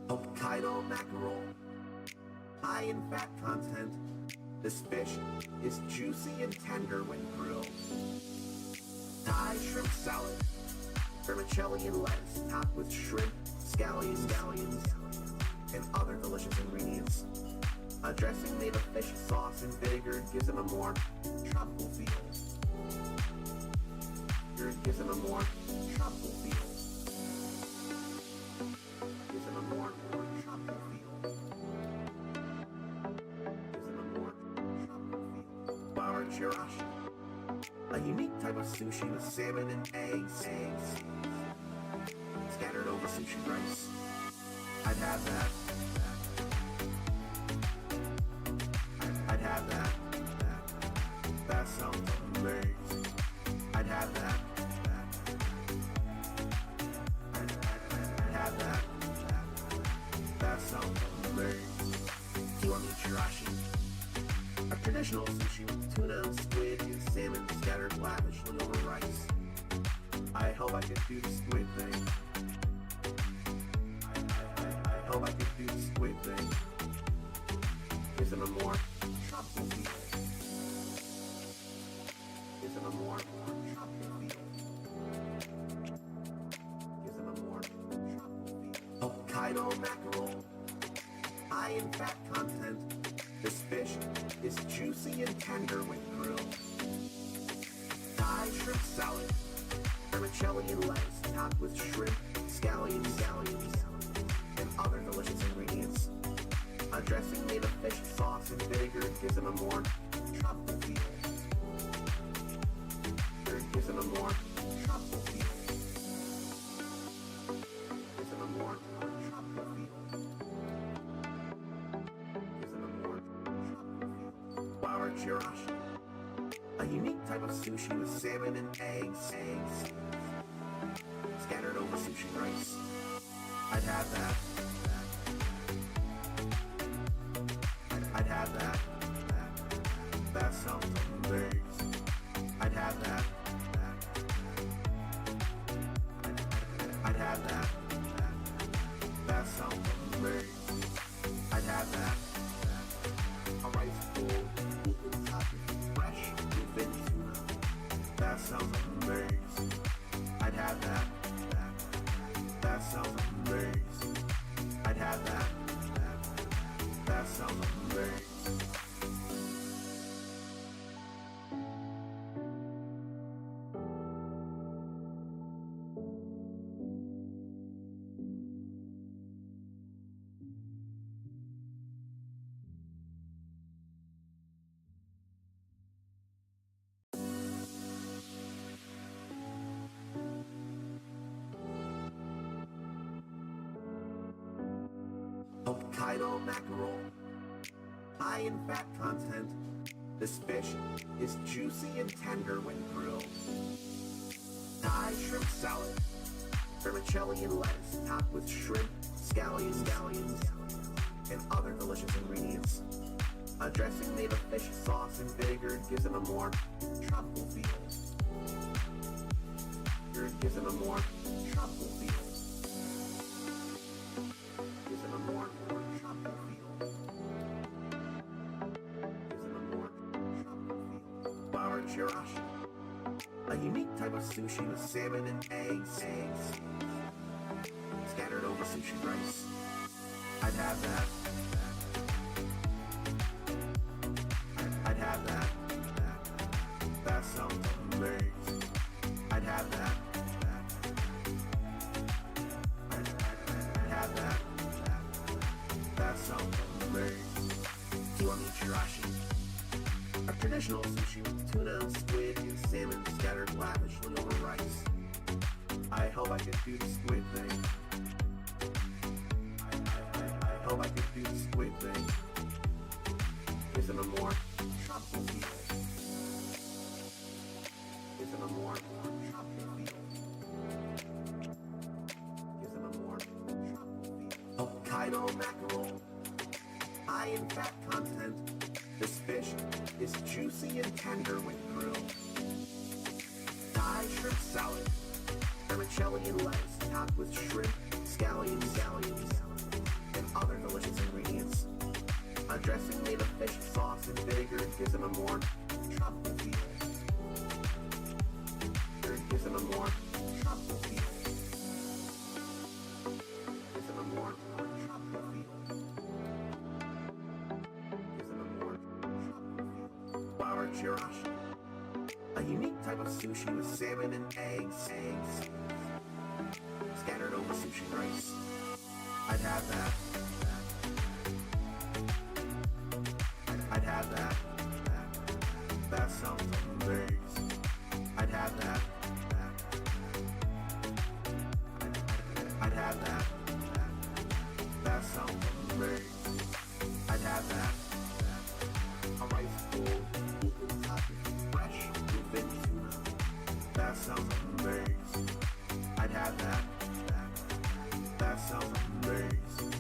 [SPEAKER 1] Hokkaido mackerel. High in fat content, this fish is juicy and tender when grilled. Thai shrimp salad. Vermicelli and lettuce topped with shrimp, scallions, and other delicious ingredients. A dressing made of fish sauce and vinegar gives it a more tropical feel. Gives it a more tropical feel. Gives it a more tropical feel. Gives it a more tropical feel. Bar chirashi. A unique type of sushi with salmon and eggs scattered over sushi rice. I'd have that. I'd have that. That sounds amazing. I'd have that. I'd have that. That sounds amazing. Kiwami chirashi. A traditional sushi with tuna, squid, and salmon scattered lavishly over rice. I hope I can do the squid thing. hope I could do the squid thing. Isn't a more tropical feel? Isn't a more tropical feel? Isn't a more tropical feel? Hokkaido mackerel, high in fat content. This fish is juicy and tender when grilled. Thai shrimp salad, vermicelli and lettuce topped with shrimp, scallions, and other delicious ingredients. A dressing made of fish sauce and vinegar gives it a more tropical feel. Gives it a more tropical feel. Gives it a more tropical feel. Gives it a more tropical feel. Flour chirashi, a unique type of sushi with salmon and eggs scattered over sushi rice. I'd have that. I'd have that. That sounds amazing. I'd have that. I'd have that. That sounds amazing. I'd have that. A rice bowl, eaten topped with fresh bluefin tuna. That sounds amazing. I'd have that. That sounds amazing. I'd have that. That sounds amazing. Hokkaido mackerel, high in fat content. This fish is juicy and tender when grilled. Thai shrimp salad, vermicelli and lettuce topped with shrimp, scallions, and other delicious ingredients. A dressing made of fish sauce and vinegar gives it a more tropical feel. Gives it a more tropical feel. Gives it a more tropical feel. Gives it a more tropical feel. Flour chirashi, a unique type of sushi with salmon and eggs scattered over sushi rice. I'd have that. I'd have that. That sounds amazing. I'd have that. I'd have that. That sounds amazing. Kiwami chirashi, a traditional sushi with tuna, squid, and salmon scattered lavishly over rice. I hope I could do the squid thing. I hope I could do the squid thing. Isn't a more tropical feel? Isn't a more tropical feel? Isn't a more tropical feel? Hokkaido mackerel, high in fat content. This fish is juicy and tender when grilled. Thai shrimp salad, vermicelli and lettuce topped with shrimp, scallions, and other delicious ingredients. A dressing made of fish sauce and vinegar gives it a more tropical feel. Gives it a more tropical feel. Gives it a more tropical feel. Gives it a more tropical feel. Flour chirashi, a unique type of sushi with salmon and eggs scattered over sushi rice. I'd have that. I'd have that. That sounds amazing. I'd have that. I'd have that. That sounds amazing. I'd have that. A rice bowl, eaten topped with fresh bluefin tuna. That sounds amazing. I'd have that. That sounds amazing.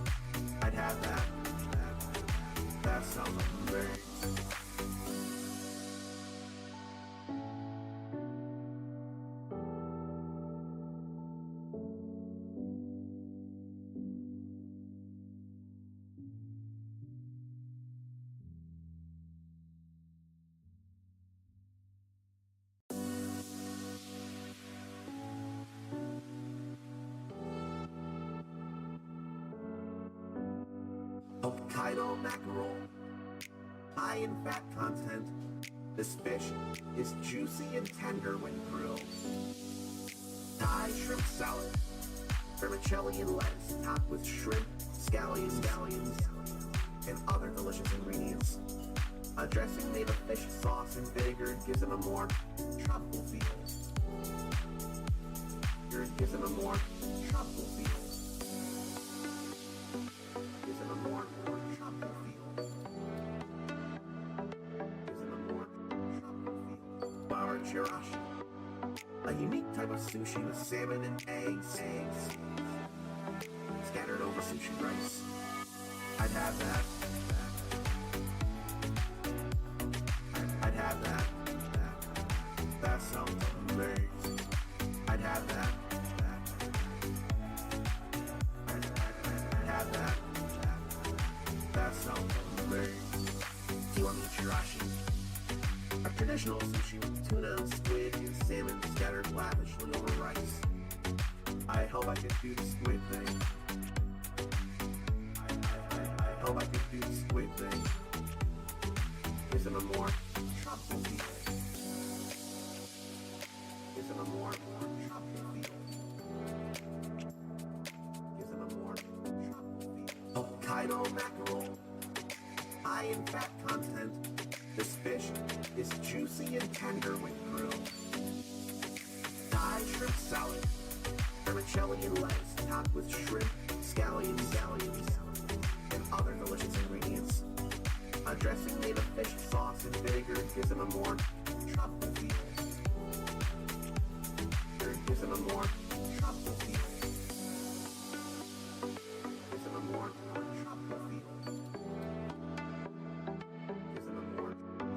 [SPEAKER 1] Hokkaido mackerel, high in fat content. This fish is juicy and tender when grilled. Thai shrimp salad, vermicelli and lettuce topped with shrimp, scallions, and other delicious ingredients. A dressing made of fish sauce and vinegar gives it a more tropical feel. Gives it a more tropical feel. Gives it a more tropical feel. Gives it a more tropical feel. Flour chirashi, a unique type of sushi with salmon and eggs scattered over sushi rice. I'd have that. I'd have that. That sounds amazing. I'd have that. I'd have that. That sounds amazing. Kiwami chirashi, a traditional sushi with tuna, squid, and salmon scattered lavishly over rice. I hope I could do the squid thing. I hope I could do the squid thing. Is it a more tropical feel? Is it a more tropical feel? Is it a more tropical feel? Hokkaido mackerel, high in fat content. This fish is juicy and tender when grilled. Thai shrimp salad, vermicelli and lettuce topped with shrimp, scallions, and other delicious ingredients. A dressing made of fish sauce and vinegar gives it a more tropical feel. Gives it a more tropical feel. Gives it a more tropical feel. Gives it a more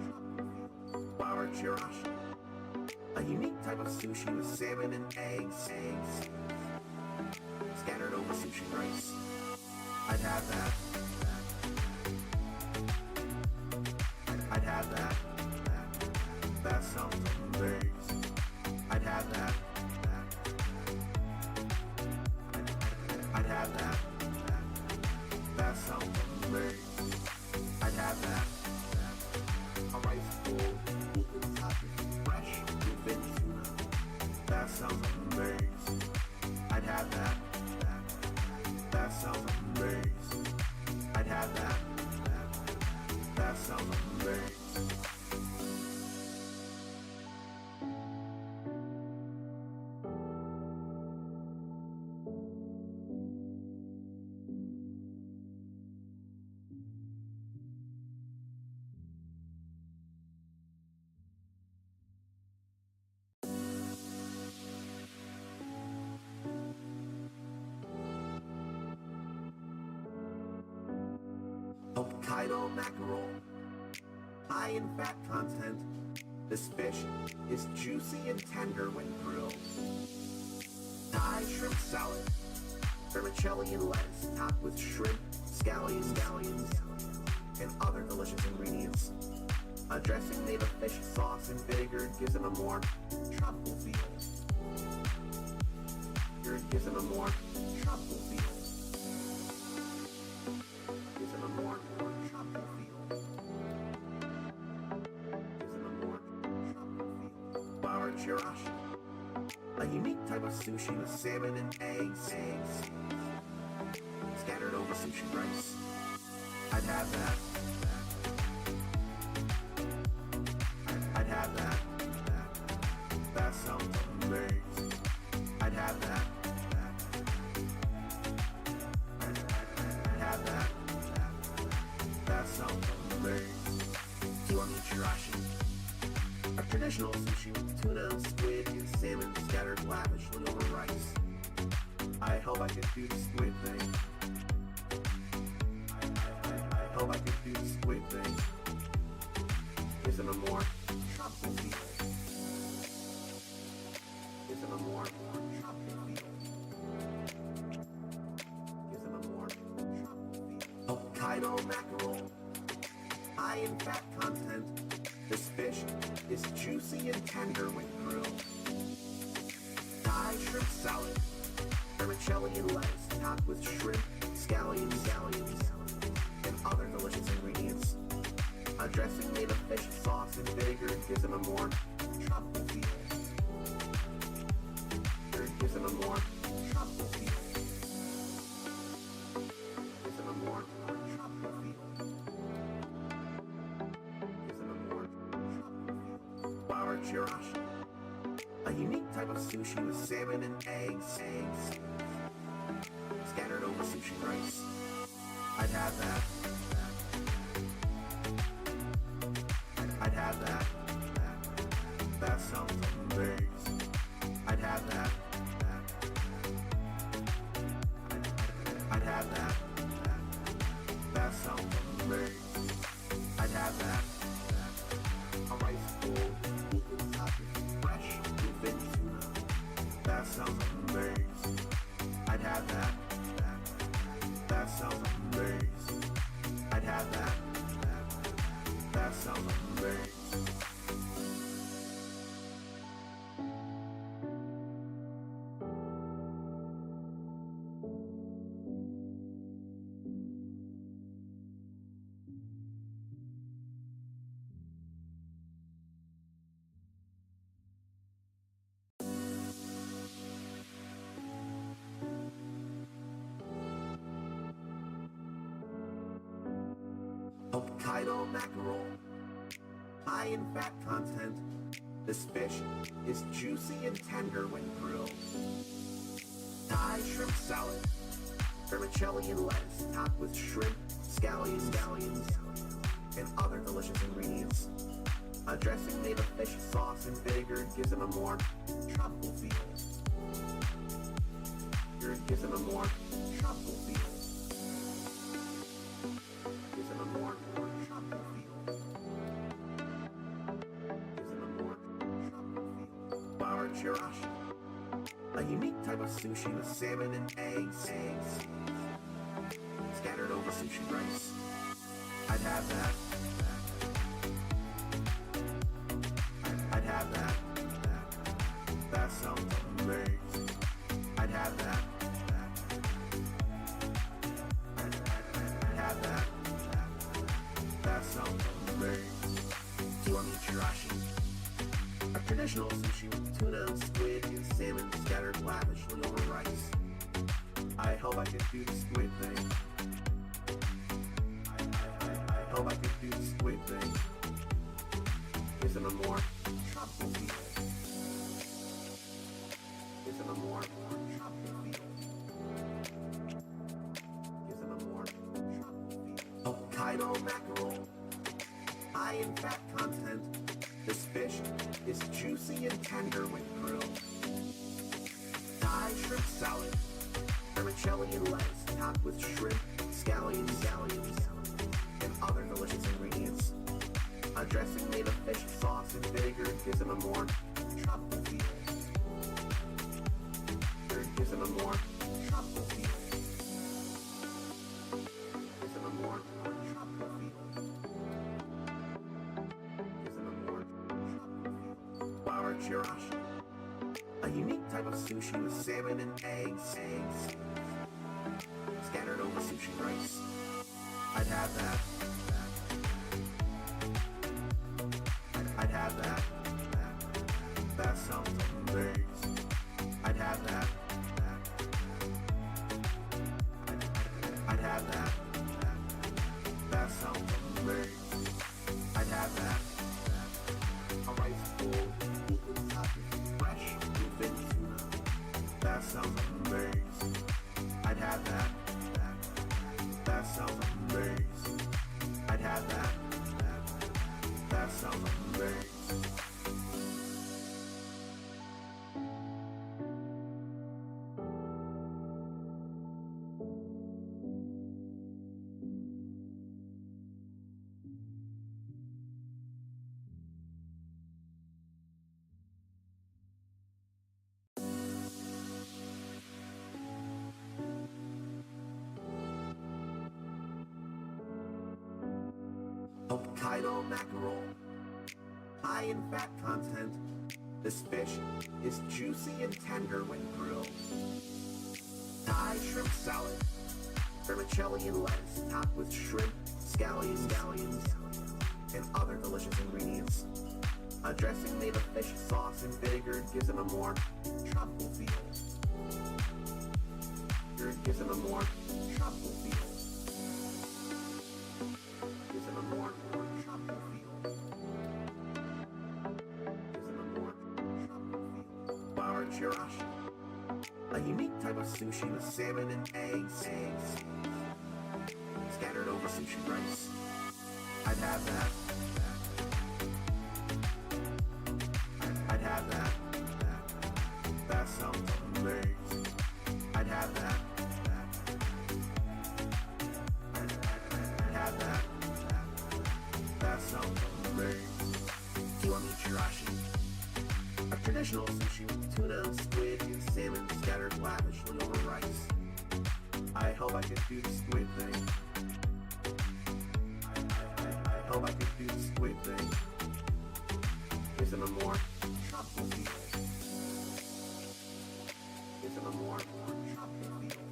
[SPEAKER 1] tropical feel. Flour chirashi, a unique type of sushi with salmon and eggs scattered over sushi rice. I'd have that. I'd have that. That sounds amazing. I'd have that. I'd have that. That sounds amazing. I'd have that. A rice bowl, vegan topping, fresh bluefin tuna. That sounds amazing. I'd have that. That sounds amazing. I'd have that. That sounds amazing. Hokkaido mackerel, high in fat content. This fish is juicy and tender when grilled. Thai shrimp salad, vermicelli and lettuce topped with shrimp, scallions, and other delicious ingredients. A dressing made of fish sauce and vinegar gives it a more tropical feel. Gives it a more tropical feel. Gives it a more tropical feel. Gives it a more tropical feel. Flour chirashi, a unique type of sushi with salmon and eggs scattered over sushi rice. I'd have that. I'd have that. That sounds amazing. I'd have that. I'd have that. That sounds amazing. Kiwami chirashi, a traditional sushi with tuna, squid, and salmon scattered lavishly over rice. I hope I could do the squid thing. I hope I could do the squid thing. Is it a more tropical feel? Is it a more tropical feel? Is it a more tropical feel? Hokkaido mackerel, high in fat content. This fish is juicy and tender when grilled. Thai shrimp salad, vermicelli and lettuce topped with shrimp, scallions, other delicious ingredients. A dressing made of fish sauce and vinegar gives them a more tropical feel. Gives them a more tropical feel. Gives them a more tropical feel. Gives them a more tropical feel. Flour chirashi. A unique type of sushi with salmon and eggs scattered over sushi rice. I'd have that. I'd have that. That sounds amazing. I'd have that. I'd have that. That sounds amazing. I'd have that. A rice bowl, fresh bluefin tuna. That sounds amazing. I'd have that. That sounds amazing. I'd have that. That sounds amazing. Hokkaido mackerel. High in fat content, this fish is juicy and tender when grilled. Thai shrimp salad. Vermicelli and lettuce topped with shrimp, scallions, and other delicious ingredients. A dressing made of fish sauce and vinegar gives them a more tropical feel. Gives them a more tropical feel. Gives them a more tropical feel. Gives them a more tropical feel. Flour chirashi. A unique type of sushi with salmon and eggs scattered over sushi rice. I'd have that. I'd have that. That sounds amazing. I'd have that. I'd have that. That sounds amazing. Do you want me chirashi? A traditional sushi with tuna, squid, and salmon scattered lavishly over rice. I hope I can do the squid thing. I hope I can do the squid thing. Gives them a more tropical feel. Gives them a more tropical feel. Gives them a more tropical feel. Hokkaido mackerel. High in fat content, this fish is juicy and tender when grilled. Thai shrimp salad. Vermicelli and lettuce topped with shrimp, scallions, and other delicious ingredients. A dressing made of fish sauce and vinegar gives them a more tropical feel. Gives them a more tropical feel. Gives them a more tropical feel. Gives them a more tropical feel. Flour chirashi. A unique type of sushi with salmon and eggs scattered over sushi rice. I'd have that. I'd have that. That sounds amazing. I'd have that. I'd have that. That sounds amazing. I'd have that. A rice bowl, fresh bluefin tuna. That sounds amazing. I'd have that. That sounds amazing. I'd have that. That sounds amazing. Hokkaido mackerel. High in fat content, this fish is juicy and tender when grilled. Thai shrimp salad. vermicelli and lettuce topped with shrimp, scallions, and other delicious ingredients. A dressing made of fish sauce and vinegar gives it a more truffle feel. Gives it a more truffle feel. Gives it a more truffle feel. Gives it a more truffle feel. Bar chirashi. A unique type of sushi with salmon and eggs scattered over sushi rice. I'd have that. I'd have that. That sounds amazing. I'd have that. I'd have that. That sounds amazing. Kiwami chirashi. A traditional sushi with tuna, squid, and salmon scattered lavishly over rice. I hope I can do the squid thing. I hope I can do the squid thing. Isn't a more truffle feel? Isn't a more truffle feel?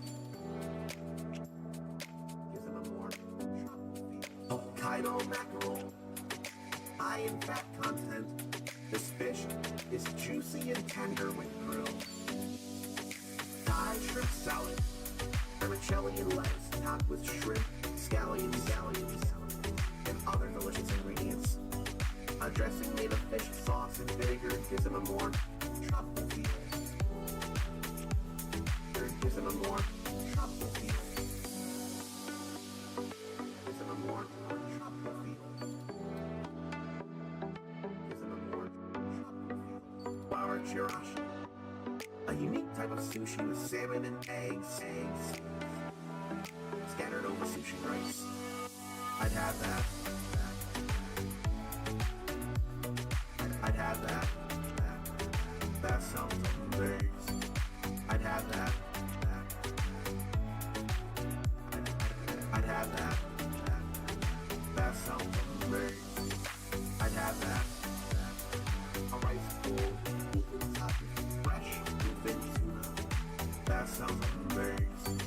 [SPEAKER 1] Isn't a more truffle feel? Hokkaido mackerel. High in fat content. This fish is juicy and tender when grilled. Thai shrimp salad. Vermicelli and lettuce topped with shrimp, scallions, and other delicious ingredients. A dressing made of fish sauce and vinegar gives it a more truffle feel. Gives it a more truffle feel. Gives it a more truffle feel. Gives it a more truffle feel. Bar chirashi. A unique type of sushi with salmon and eggs scattered over sushi rice. I'd have that. I'd have that. That sounds amazing. I'd have that. I'd have that. That sounds amazing. I'd have that. A rice bowl topped with fresh bluefin tuna. That sounds amazing.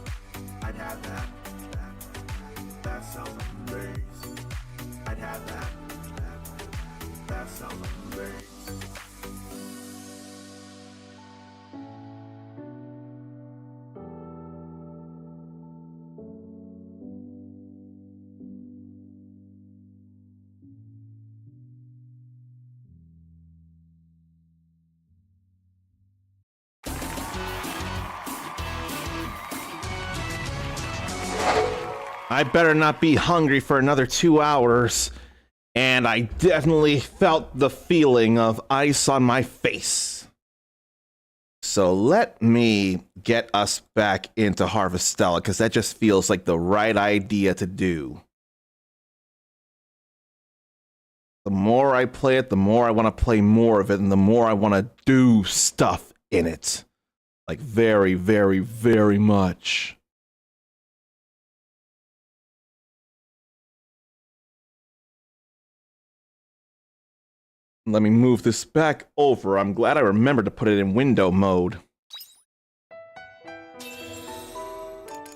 [SPEAKER 1] I'd have that. That sounds amazing. I'd have that. That sounds amazing.
[SPEAKER 2] I better not be hungry for another 2 hours. And I definitely felt the feeling of ice on my face. So let me get us back into Harvestella, because that just feels like the right idea to do. The more I play it, the more I want to play more of it, and the more I want to do stuff in it. Like very, very, very much. Let me move this back over. I'm glad I remembered to put it in window mode.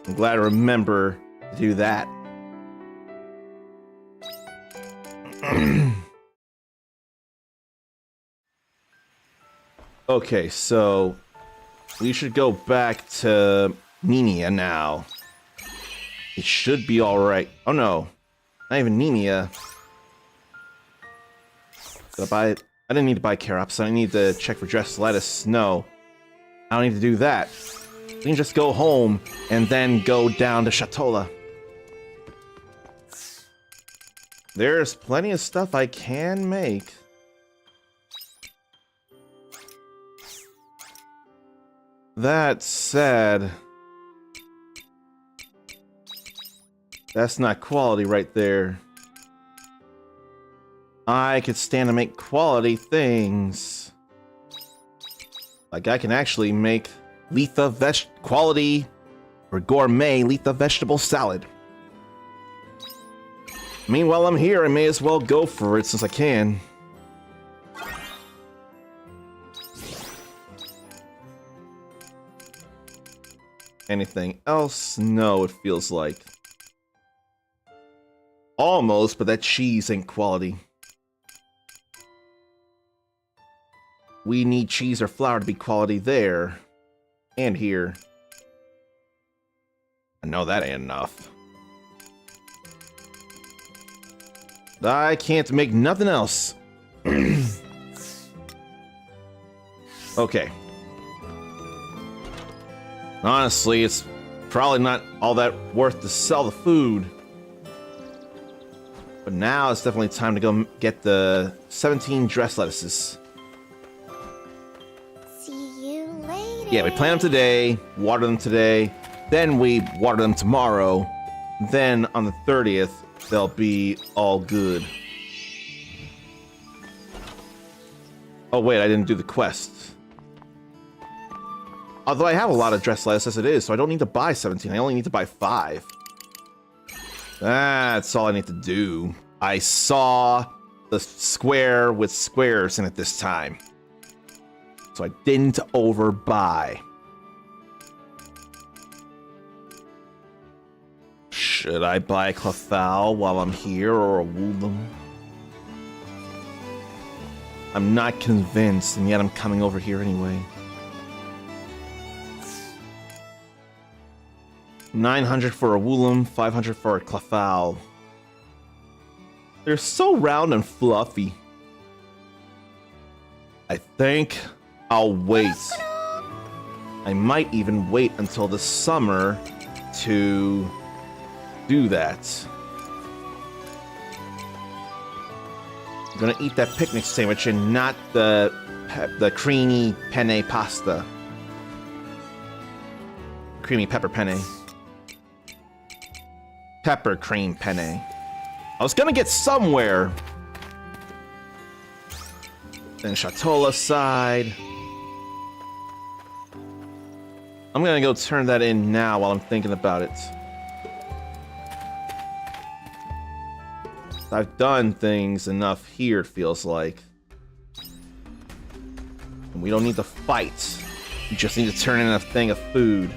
[SPEAKER 2] I'm glad I remember to do that. Okay, so we should go back to Nenia now. It should be alright. Oh no, not even Nenia. Did I buy it? I didn't need to buy Carops. I need to check for dressed lettuce. No, I don't need to do that. We can just go home and then go down to Shatola. There's plenty of stuff I can make. That said, that's not quality right there. I could stand to make quality things. Like I can actually make quality or gourmet Letha vegetable salad. Meanwhile, I'm here. I may as well go for it since I can. Anything else? No, it feels like. Almost, but that cheese ain't quality. We need cheese or flour to be quality there. And here. I know that ain't enough. I can't make nothing else. Okay. Honestly, it's probably not all that worth to sell the food. But now it's definitely time to go get the 17 dress lettuces.
[SPEAKER 5] See you later.
[SPEAKER 2] Yeah, we plant them today, water them today, then we water them tomorrow. Then on the 30th, they'll be all good. Oh wait, I didn't do the quest. Although I have a lot of dress lettuce as it is, so I don't need to buy 17. I only need to buy 5. That's all I need to do. I saw the square with squares in it this time. So I didn't overbuy. Should I buy a Clefairy while I'm here or a Woolum? I'm not convinced, and yet I'm coming over here anyway. 900 for a Woolum, 500 for a Clefairy. They're so round and fluffy. I think I'll wait. I might even wait until the summer to do that. I'm gonna eat that picnic sandwich and not the creamy penne pasta. Creamy pepper penne. Pepper cream penne. I was gonna get somewhere. Then Shatola side. I'm gonna go turn that in now while I'm thinking about it. I've done things enough here, it feels like. And we don't need to fight. We just need to turn in a thing of food.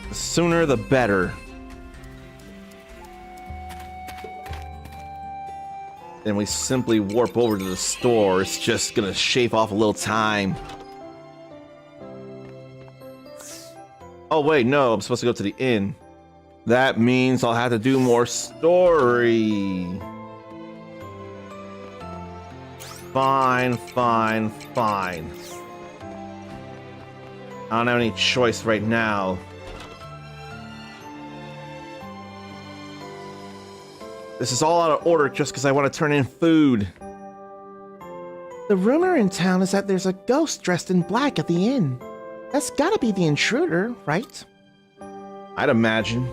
[SPEAKER 2] The sooner the better. Then we simply warp over to the store. It's just gonna shave off a little time. Oh wait, no, I'm supposed to go to the inn. That means I'll have to do more story. Fine, fine, fine. I don't have any choice right now. This is all out of order just because I want to turn in food.
[SPEAKER 9] The rumor in town is that there's a ghost dressed in black at the inn. That's gotta be the intruder, right?
[SPEAKER 2] I'd imagine.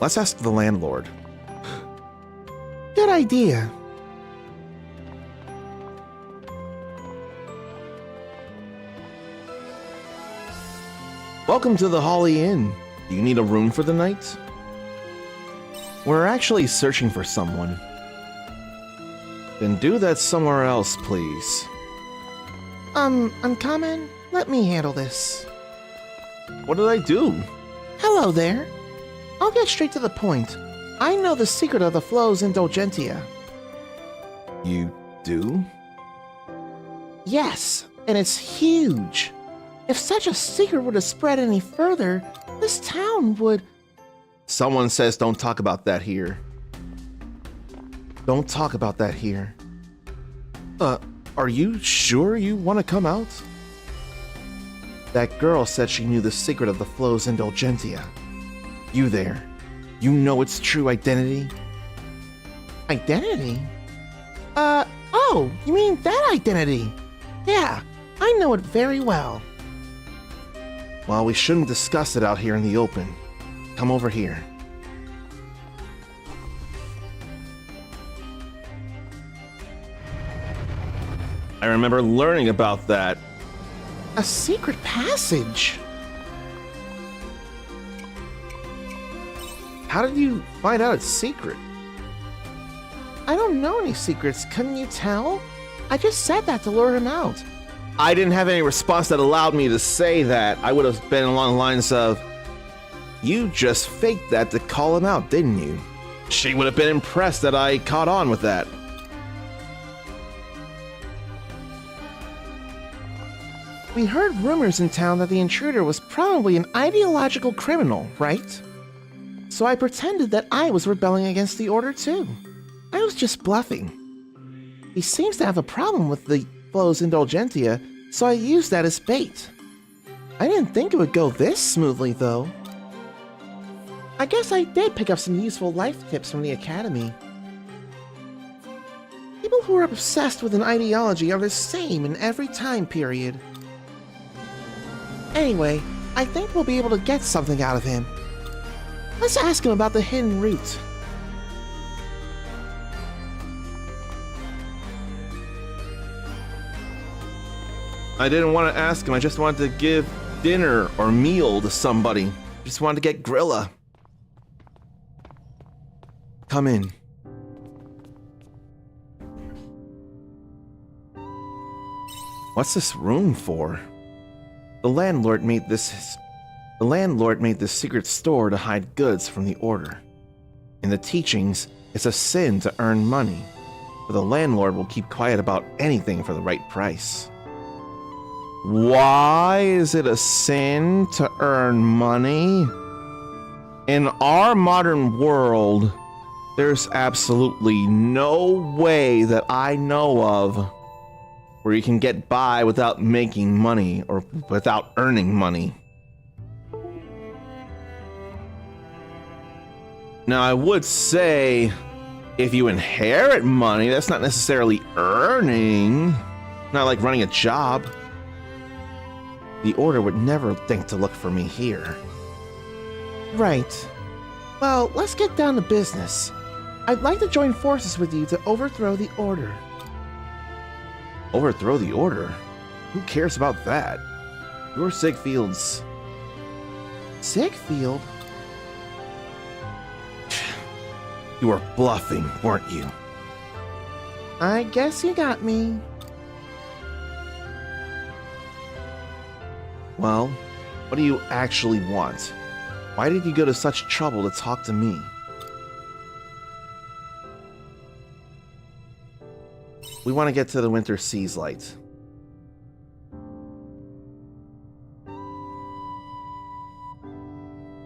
[SPEAKER 2] Let's ask the landlord.
[SPEAKER 9] Good idea.
[SPEAKER 2] Welcome to the Holly Inn. Do you need a room for the night? We're actually searching for someone. Then do that somewhere else, please.
[SPEAKER 9] Uncommon, let me handle this.
[SPEAKER 2] What did I do?
[SPEAKER 9] Hello there. I'll get straight to the point. I know the secret of the flow's indulgentia.
[SPEAKER 2] You do?
[SPEAKER 9] Yes, and it's huge. If such a secret were to spread any further, this town would...
[SPEAKER 2] Someone says don't talk about that here. Don't talk about that here. Are you sure you want to come out? That girl said she knew the secret of the flow's indulgentia. You there. You know its true identity?
[SPEAKER 9] Identity? Oh, you mean that identity? Yeah, I know it very well.
[SPEAKER 2] Well, we shouldn't discuss it out here in the open. Come over here. I remember learning about that.
[SPEAKER 9] A secret passage?
[SPEAKER 2] How did you find out it's secret?
[SPEAKER 9] I don't don't know any secrets, couldn't you tell? I just said that to lure him out.
[SPEAKER 2] I didn't have any response that allowed me to say that. I would have been along the lines of, you just faked that to call him out, didn't you? She would have been impressed that I caught on with that.
[SPEAKER 9] We heard rumors in town that the intruder was probably an ideological criminal, right? So I pretended that I was rebelling against the order too. I was just bluffing. He seems to have a problem with the flow's indulgentia, so I used that as bait. I didn't think it would go this smoothly though. I guess I did pick up some useful life tips from the academy. People who are obsessed with an ideology are the same in every time period. Anyway, I think we'll be able to get something out of him. Let's ask him about the hidden route.
[SPEAKER 2] I didn't want to ask him, I just wanted to give dinner or meal to somebody. Just wanted to get Grilla. Come in. What's this room for? The landlord made this secret store to hide goods from the order. In the teachings, it's a sin to earn money, but the landlord will keep quiet about anything for the right price. Why is it a sin to earn money? In our modern world, there's absolutely no way that I know of where you can get by without making money or without earning money. Now, I would say if you inherit money, that's not necessarily earning. Not like running a job. The order would never think to look for me here.
[SPEAKER 9] Right. Well, let's get down to business. I'd like to join forces with you to overthrow the order.
[SPEAKER 2] Overthrow the order? Who cares about that? You're Siegfried's.
[SPEAKER 9] Siegfried?
[SPEAKER 2] You were bluffing, weren't you?
[SPEAKER 9] I guess you got me.
[SPEAKER 2] Well, what do you actually want? Why did you go to such trouble to talk to me? We want to get to the Winter Seas Light.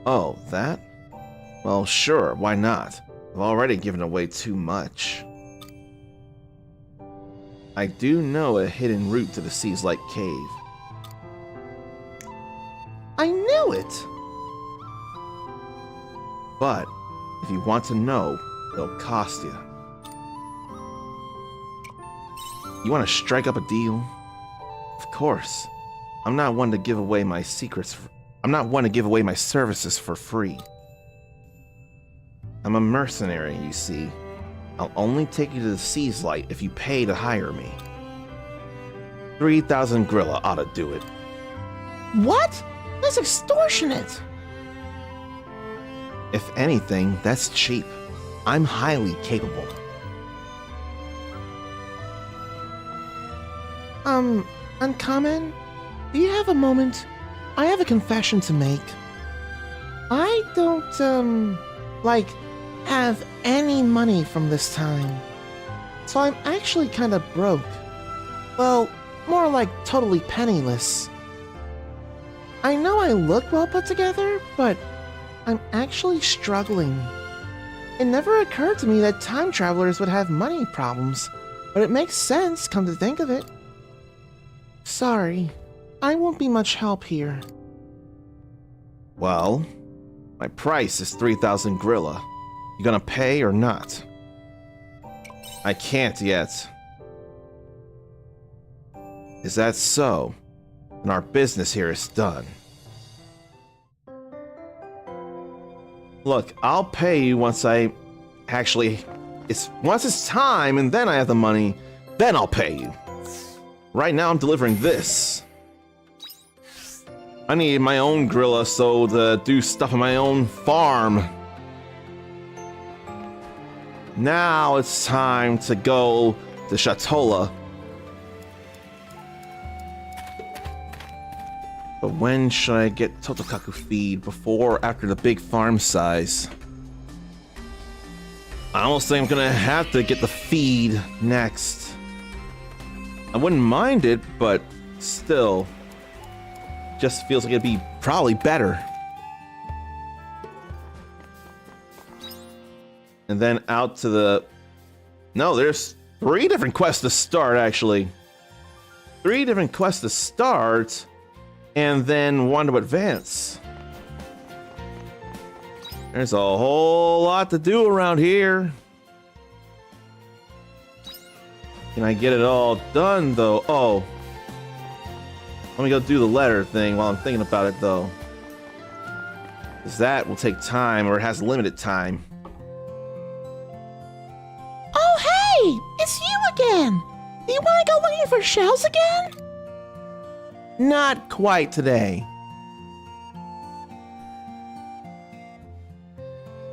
[SPEAKER 2] Oh, that? Well, sure, why not? I've already given away too much. I do know a hidden route to the Seas Light Cave.
[SPEAKER 9] I knew it!
[SPEAKER 2] But, if you want to know, it'll cost you. You want to strike up a deal? Of course. I'm not one to give away my secrets. I'm not one to give away my services for free. I'm a mercenary, you see. I'll only take you to the Seas Light if you pay to hire me. 3,000 Grilla ought to do it.
[SPEAKER 9] What? That's extortionate!
[SPEAKER 2] If anything, that's cheap. I'm highly capable.
[SPEAKER 9] Uncommon? Do you have a moment? I have a confession to make. I don't, have any money from this time. So I'm actually kinda broke. Well, more like totally penniless. I know I look well put together, but I'm actually struggling. It never occurred to me that time travelers would have money problems, but it makes sense, come to think of it. Sorry, I won't be much help here.
[SPEAKER 2] Well, my price is 3,000 Grilla. You gonna pay or not? I can't yet. Is that so? Then our business here is done. Look, I'll pay you once once it's time and then I have the money, then I'll pay you. Right now I'm delivering this. I need my own Grilla so to do stuff on my own farm. Now it's time to go to Shatola. But when should I get Totokaku feed? Before or after the big farm size? I almost think I'm gonna have to get the feed next. I wouldn't mind it, but still. Just feels like it'd be probably better. And then out to the... No, there's 3 different quests to start, actually. 3 different quests to start, and then 1 to advance. There's a whole lot to do around here. Can I get it all done, though? Oh. Let me go do the letter thing while I'm thinking about it, though. Because that will take time, or it has limited time.
[SPEAKER 9] Oh, hey! It's you again! Do you want to go looking for shells again?
[SPEAKER 2] Not quite today.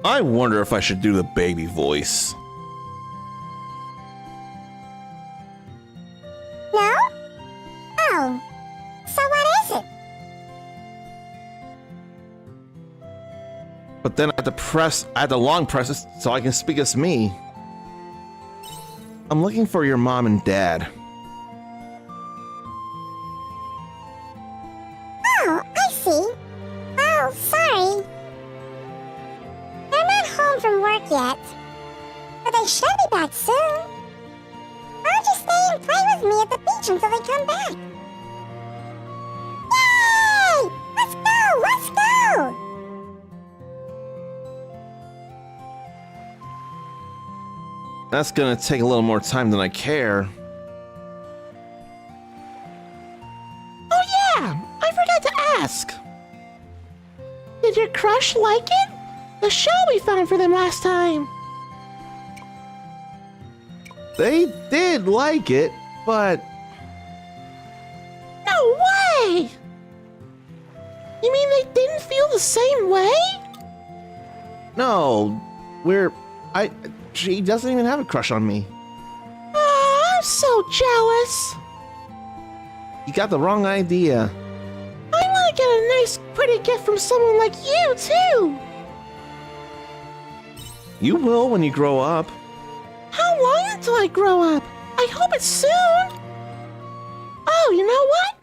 [SPEAKER 2] I wonder if I should do the baby voice.
[SPEAKER 5] No? Oh. So what is it?
[SPEAKER 2] But then I have to long press it so I can speak as me. I'm looking for your mom and dad.
[SPEAKER 5] Oh, I see. Oh, sorry. They're not home from work yet. But they should be back soon. Why don't you stay and play with me at the beach until they come back? Yay! Let's go! Let's go!
[SPEAKER 2] That's gonna take a little more time than I care.
[SPEAKER 9] Oh yeah! I forgot to ask. Did your crush like it? The shell we found for them last time.
[SPEAKER 2] They did like it, but
[SPEAKER 9] No way! You mean they didn't feel the same way?
[SPEAKER 2] no, she doesn't even have a crush on me.
[SPEAKER 9] Oh, I'm so jealous.
[SPEAKER 2] You got the wrong idea.
[SPEAKER 9] I want to get a nice, pretty gift from someone like you, too.
[SPEAKER 2] You will when you grow up.
[SPEAKER 9] How long until I grow up? I hope it's soon. Oh, you know what?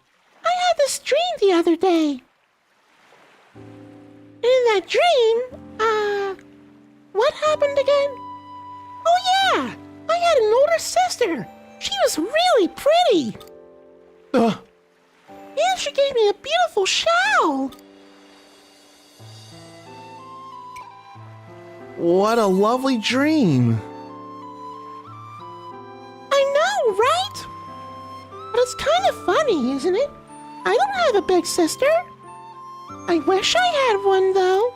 [SPEAKER 9] I had this dream the other day. In that dream, what happened again? Oh yeah, I had an older sister. She was really pretty. And she gave me a beautiful shell.
[SPEAKER 2] What a lovely dream.
[SPEAKER 9] I know, right? But it's kind of funny, isn't it? I don't have a big sister. I wish I had one, though.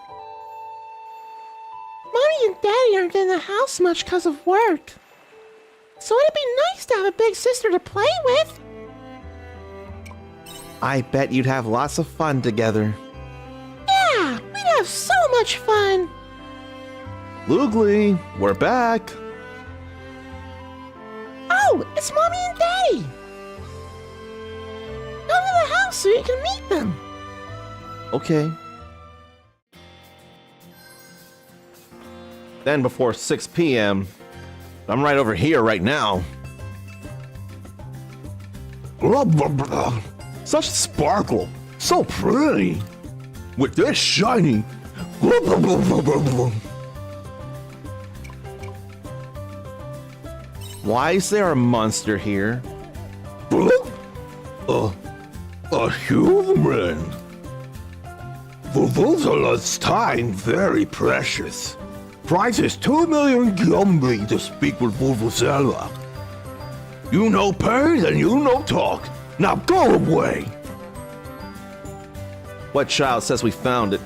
[SPEAKER 9] Mommy and Daddy aren't in the house much because of work. So it'd be nice to have a big sister to play with.
[SPEAKER 2] I bet you'd have lots of fun together.
[SPEAKER 9] Yeah, we'd have so much fun.
[SPEAKER 2] Loogly, we're back.
[SPEAKER 9] Oh, it's Mommy and Daddy. Come to the house so you can meet them.
[SPEAKER 2] Okay. Then before 6 p.m., I'm right over here right now. Such sparkle, so pretty, with this shiny. Why is there a monster here? A human. Vuvuzela's time very precious. Price is 2 million Gumby to speak with Vuvuzela. You no pay, then you no talk. Now go away. What child says we found it?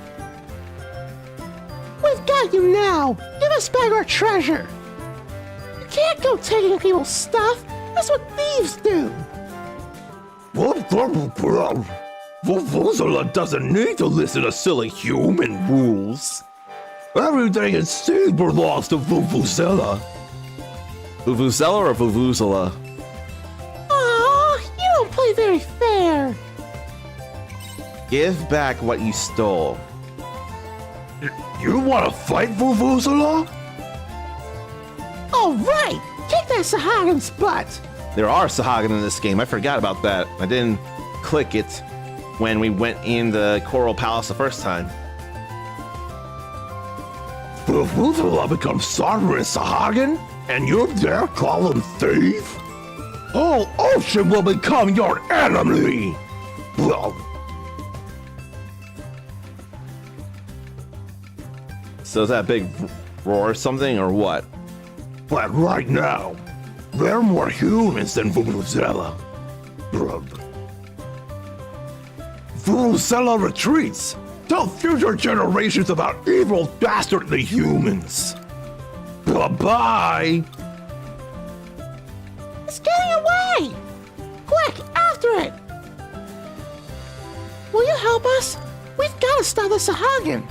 [SPEAKER 9] We've got you now. Give us back our treasure. You can't go taking people's stuff. That's what thieves do.
[SPEAKER 2] Vuvuzela doesn't need to listen to silly human rules.
[SPEAKER 7] Everything in Saber belongs to Vuvuzela. Vuvuzela or Vuvuzela?
[SPEAKER 9] Aw, you don't play very fair.
[SPEAKER 7] Give back what you stole.
[SPEAKER 3] You want to fight Vuvuzela?
[SPEAKER 9] All right, kick that Sahagan's butt.
[SPEAKER 7] There are Sahagan in this game. I forgot about that. I didn't click it when we went in the Coral Palace the first time.
[SPEAKER 3] Vuvuzela becomes Sovereign Sahagan, and you dare call him thief? All ocean will become your enemy! Well,
[SPEAKER 7] So is that big roar or something, or what?
[SPEAKER 3] but right now, they're more humans than Vuvuzela. Vuvuzela retreats. Tell future generations about evil, dastardly humans. Bye-bye.
[SPEAKER 9] It's getting away. Quick, after it. Will you help us? We've got to stop the Sahagan.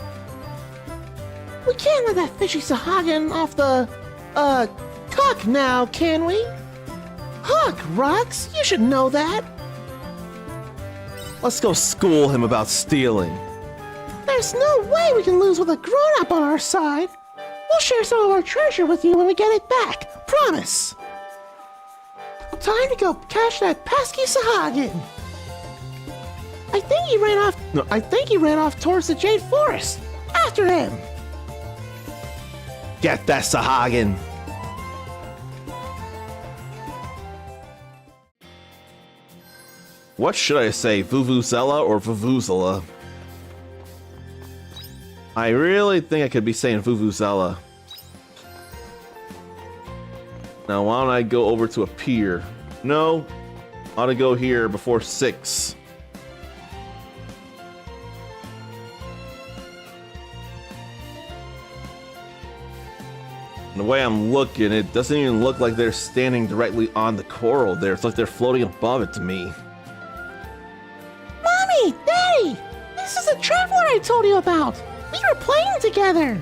[SPEAKER 9] We can't let that fishy Sahagan off the, hook now, can we? Hook, Rux, you should know that.
[SPEAKER 7] Let's go school him about stealing.
[SPEAKER 9] There's no way we can lose with a grown-up on our side. We'll share some of our treasure with you when we get it back. Promise. Time to go catch that pesky Sahagan. I think he ran off. No, I think he ran off towards the Jade Forest. After him.
[SPEAKER 7] Get that Sahagan. What should I say, Vuvuzela or Vuvuzela? I really think I could be saying Vuvuzela. Now, why don't I go over to a pier? No, I ought to go here before 6. And the way I'm looking, it doesn't even look like they're standing directly on the coral there. It's like they're floating above it to me.
[SPEAKER 9] Mommy, Daddy, this is the trampoline I told you about. We were playing together.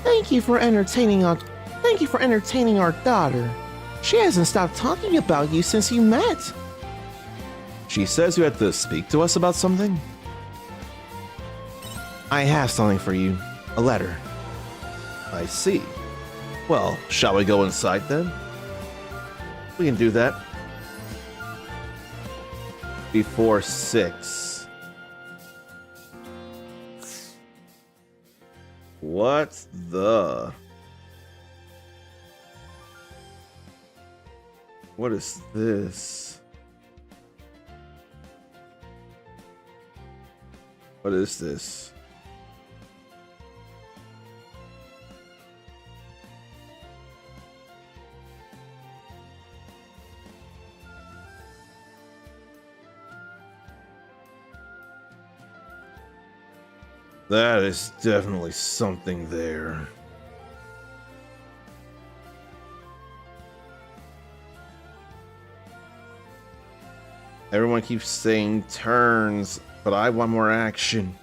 [SPEAKER 9] Thank you for entertaining our daughter. She hasn't stopped talking about you since you met.
[SPEAKER 7] She says you had to speak to us about something? I have something for you. A letter. I see. Well, shall we go inside then? We can do that. Before 6. What the? What is this? What is this? That is definitely something there. Everyone keeps saying turns, but I want more action.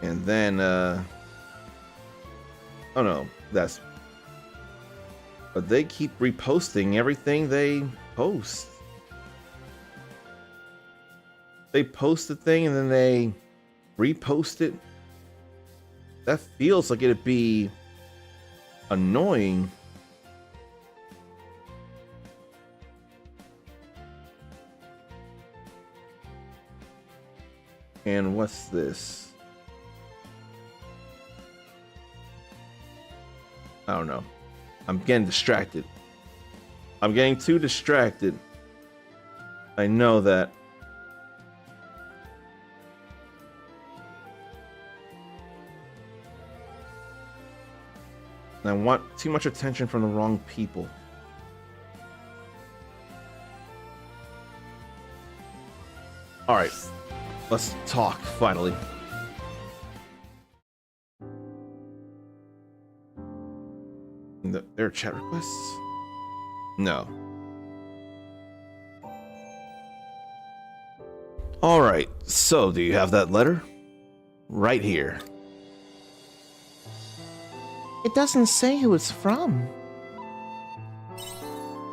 [SPEAKER 7] And then, oh no, that's... But they keep reposting everything they post. They post the thing and then they repost it. That feels like it'd be annoying. And what's this? I don't know. I'm getting distracted. I'm getting too distracted. I know that. And I want too much attention from the wrong people. Alright, let's talk, finally. There are chat requests? No.
[SPEAKER 2] All right, so do you have that letter? Right here.
[SPEAKER 9] It doesn't say who it's from.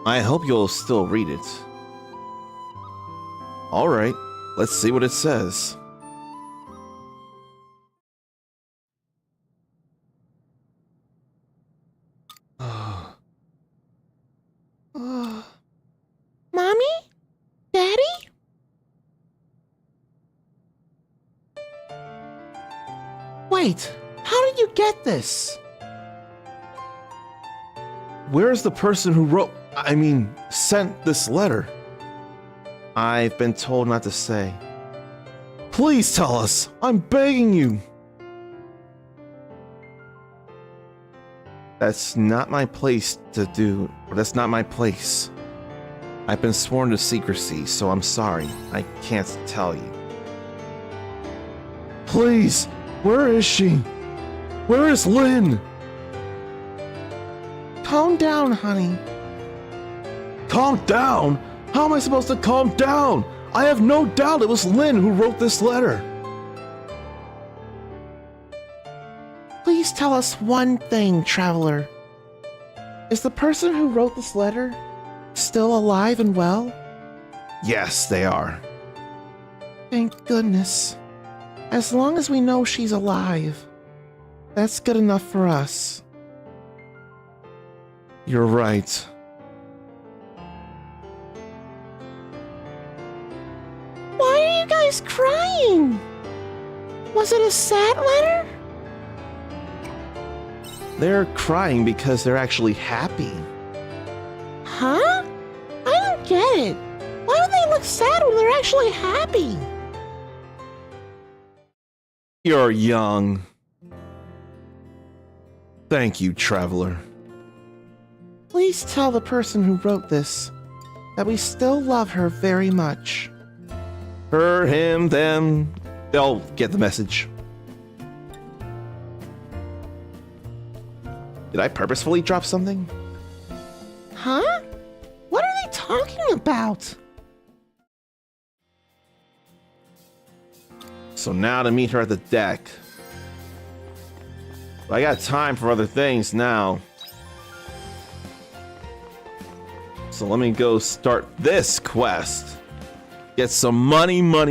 [SPEAKER 2] I hope you'll still read it. All right, let's see what it says.
[SPEAKER 9] Mommy? Daddy? Wait, how did you get this?
[SPEAKER 2] Where's the person who sent this letter? I've been told not to say. Please tell us. I'm begging you. That's not my place to do. That's not my place. I've been sworn to secrecy, so I'm sorry. I can't tell you. Please, where is she? Where is Lynn?
[SPEAKER 9] Calm down, honey.
[SPEAKER 2] Calm down? How am I supposed to calm down? I have no doubt it was Lynn who wrote this letter.
[SPEAKER 9] Please tell us one thing, traveler. Is the person who wrote this letter still alive and well?
[SPEAKER 2] Yes, they are.
[SPEAKER 9] Thank goodness. As long as we know she's alive, that's good enough for us.
[SPEAKER 2] You're right.
[SPEAKER 9] Why are you guys crying? Was it a sad letter?
[SPEAKER 2] They're crying because they're actually happy.
[SPEAKER 9] Huh? I don't get it. Why would they look sad when they're actually happy?
[SPEAKER 2] You're young. Thank you, traveler.
[SPEAKER 9] Please tell the person who wrote this that we still love her very much.
[SPEAKER 2] Her, him, them, they'll get the message. Did I purposefully drop something?
[SPEAKER 9] Huh? What are they talking about?
[SPEAKER 2] So now to meet her at the deck. I got time for other things now. So let me go start this quest. Get some money. No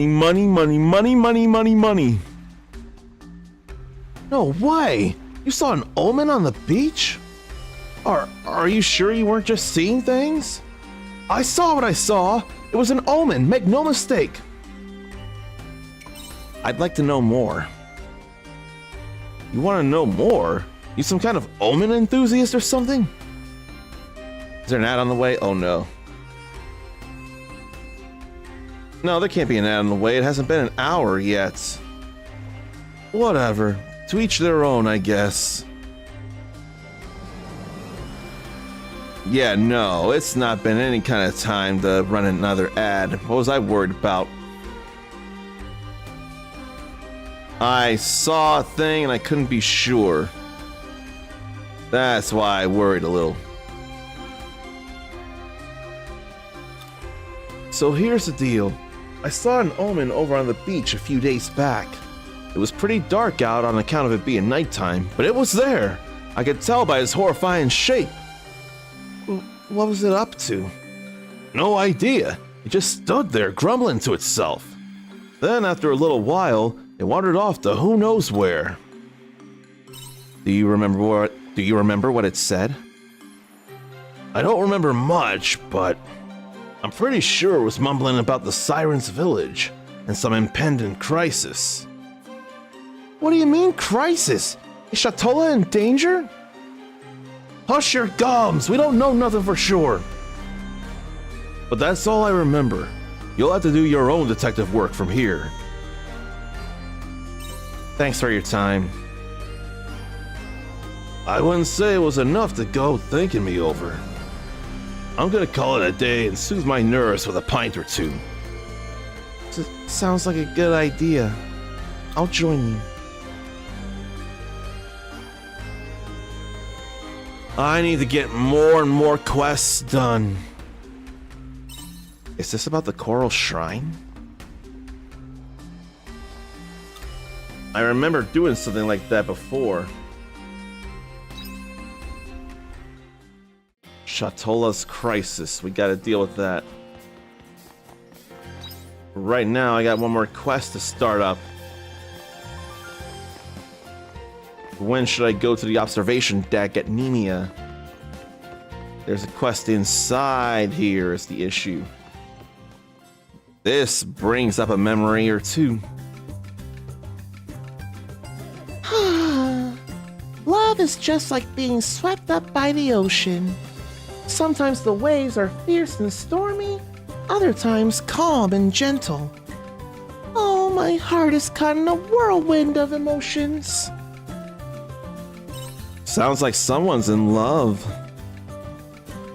[SPEAKER 2] way! You saw an omen on the beach? Are you sure you weren't just seeing things? I saw what I saw. It was an omen, make no mistake. I'd like to know more. You want to know more? You some kind of omen enthusiast or something? Is there an ad on the way? Oh no. No, there can't be an ad on the way. It hasn't been an hour yet. Whatever. To each their own, I guess. Yeah, no, it's not been any kind of time to run another ad. What was I worried about? I saw a thing and I couldn't be sure. That's why I worried a little. So here's the deal. I saw an omen over on the beach a few days back. It was pretty dark out on account of it being nighttime, but it was there. I could tell by its horrifying shape. What was it up to? No idea. It just stood there grumbling to itself. Then after a little while, it wandered off to who knows where. Do you remember what it said? I don't remember much, but I'm pretty sure it was mumbling about the Sirens' village and some impending crisis. What do you mean, crisis? Is Shatola in danger? Hush your gums! We don't know nothing for sure. But that's all I remember. You'll have to do your own detective work from here. Thanks for your time. I wouldn't say it was enough to go thinking me over. I'm gonna call it a day and soothe my nerves with a pint or two.
[SPEAKER 9] Sounds like a good idea. I'll join you.
[SPEAKER 2] I need to get more and more quests done. Is this about the Coral Shrine? I remember doing something like that before. Shatola's crisis. We gotta deal with that. Right now, I got one more quest to start up. When should I go to the observation deck at Nemea? There's a quest inside here is the issue. This brings up a memory or two.
[SPEAKER 9] Love is just like being swept up by the ocean. Sometimes the waves are fierce and stormy, other times calm and gentle. Oh, my heart is caught in a whirlwind of emotions.
[SPEAKER 2] Sounds like someone's in love.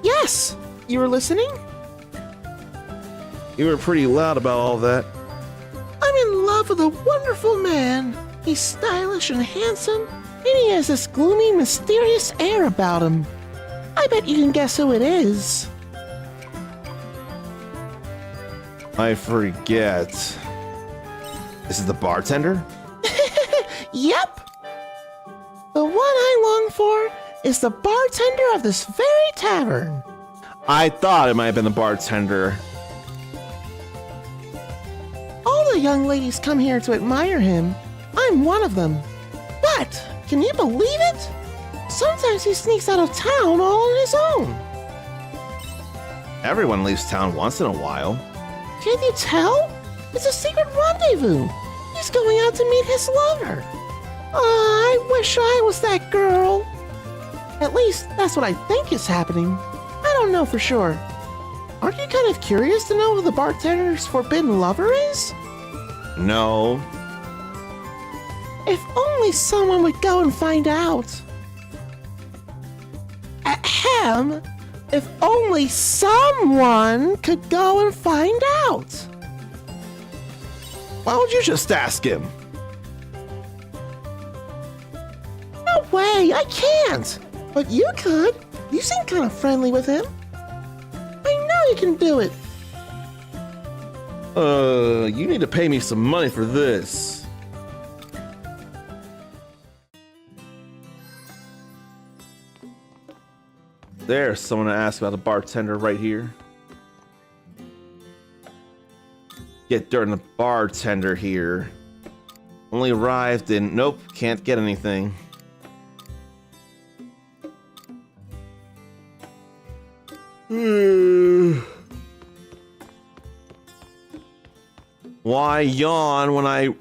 [SPEAKER 9] Yes, you were listening?
[SPEAKER 2] You were pretty loud about all that.
[SPEAKER 9] I'm in love with a wonderful man. He's stylish and handsome, and he has this gloomy, mysterious air about him. I bet you can guess who it is.
[SPEAKER 2] I forget. This is the bartender?
[SPEAKER 9] Yep. The one I long for is the bartender of this very tavern.
[SPEAKER 2] I thought it might have been the bartender.
[SPEAKER 9] All the young ladies come here to admire him. I'm one of them. But, can you believe it? Sometimes he sneaks out of town all on his own.
[SPEAKER 2] Everyone leaves town once in a while.
[SPEAKER 9] Can't you tell? It's a secret rendezvous. He's going out to meet his lover. I wish I was that girl. At least, that's what I think is happening. I don't know for sure. Aren't you kind of curious to know who the bartender's forbidden lover is?
[SPEAKER 2] No.
[SPEAKER 9] If only someone would go and find out. Ahem. If only someone could go and find out.
[SPEAKER 2] Why don't you just ask him?
[SPEAKER 9] No way, I can't. But you could. You seem kind of friendly with him. I know you can do it.
[SPEAKER 2] You need to pay me some money for this. There's someone to ask about the bartender right here. Get dirt on the bartender here. Only arrived and nope, can't get anything. Why yawn when I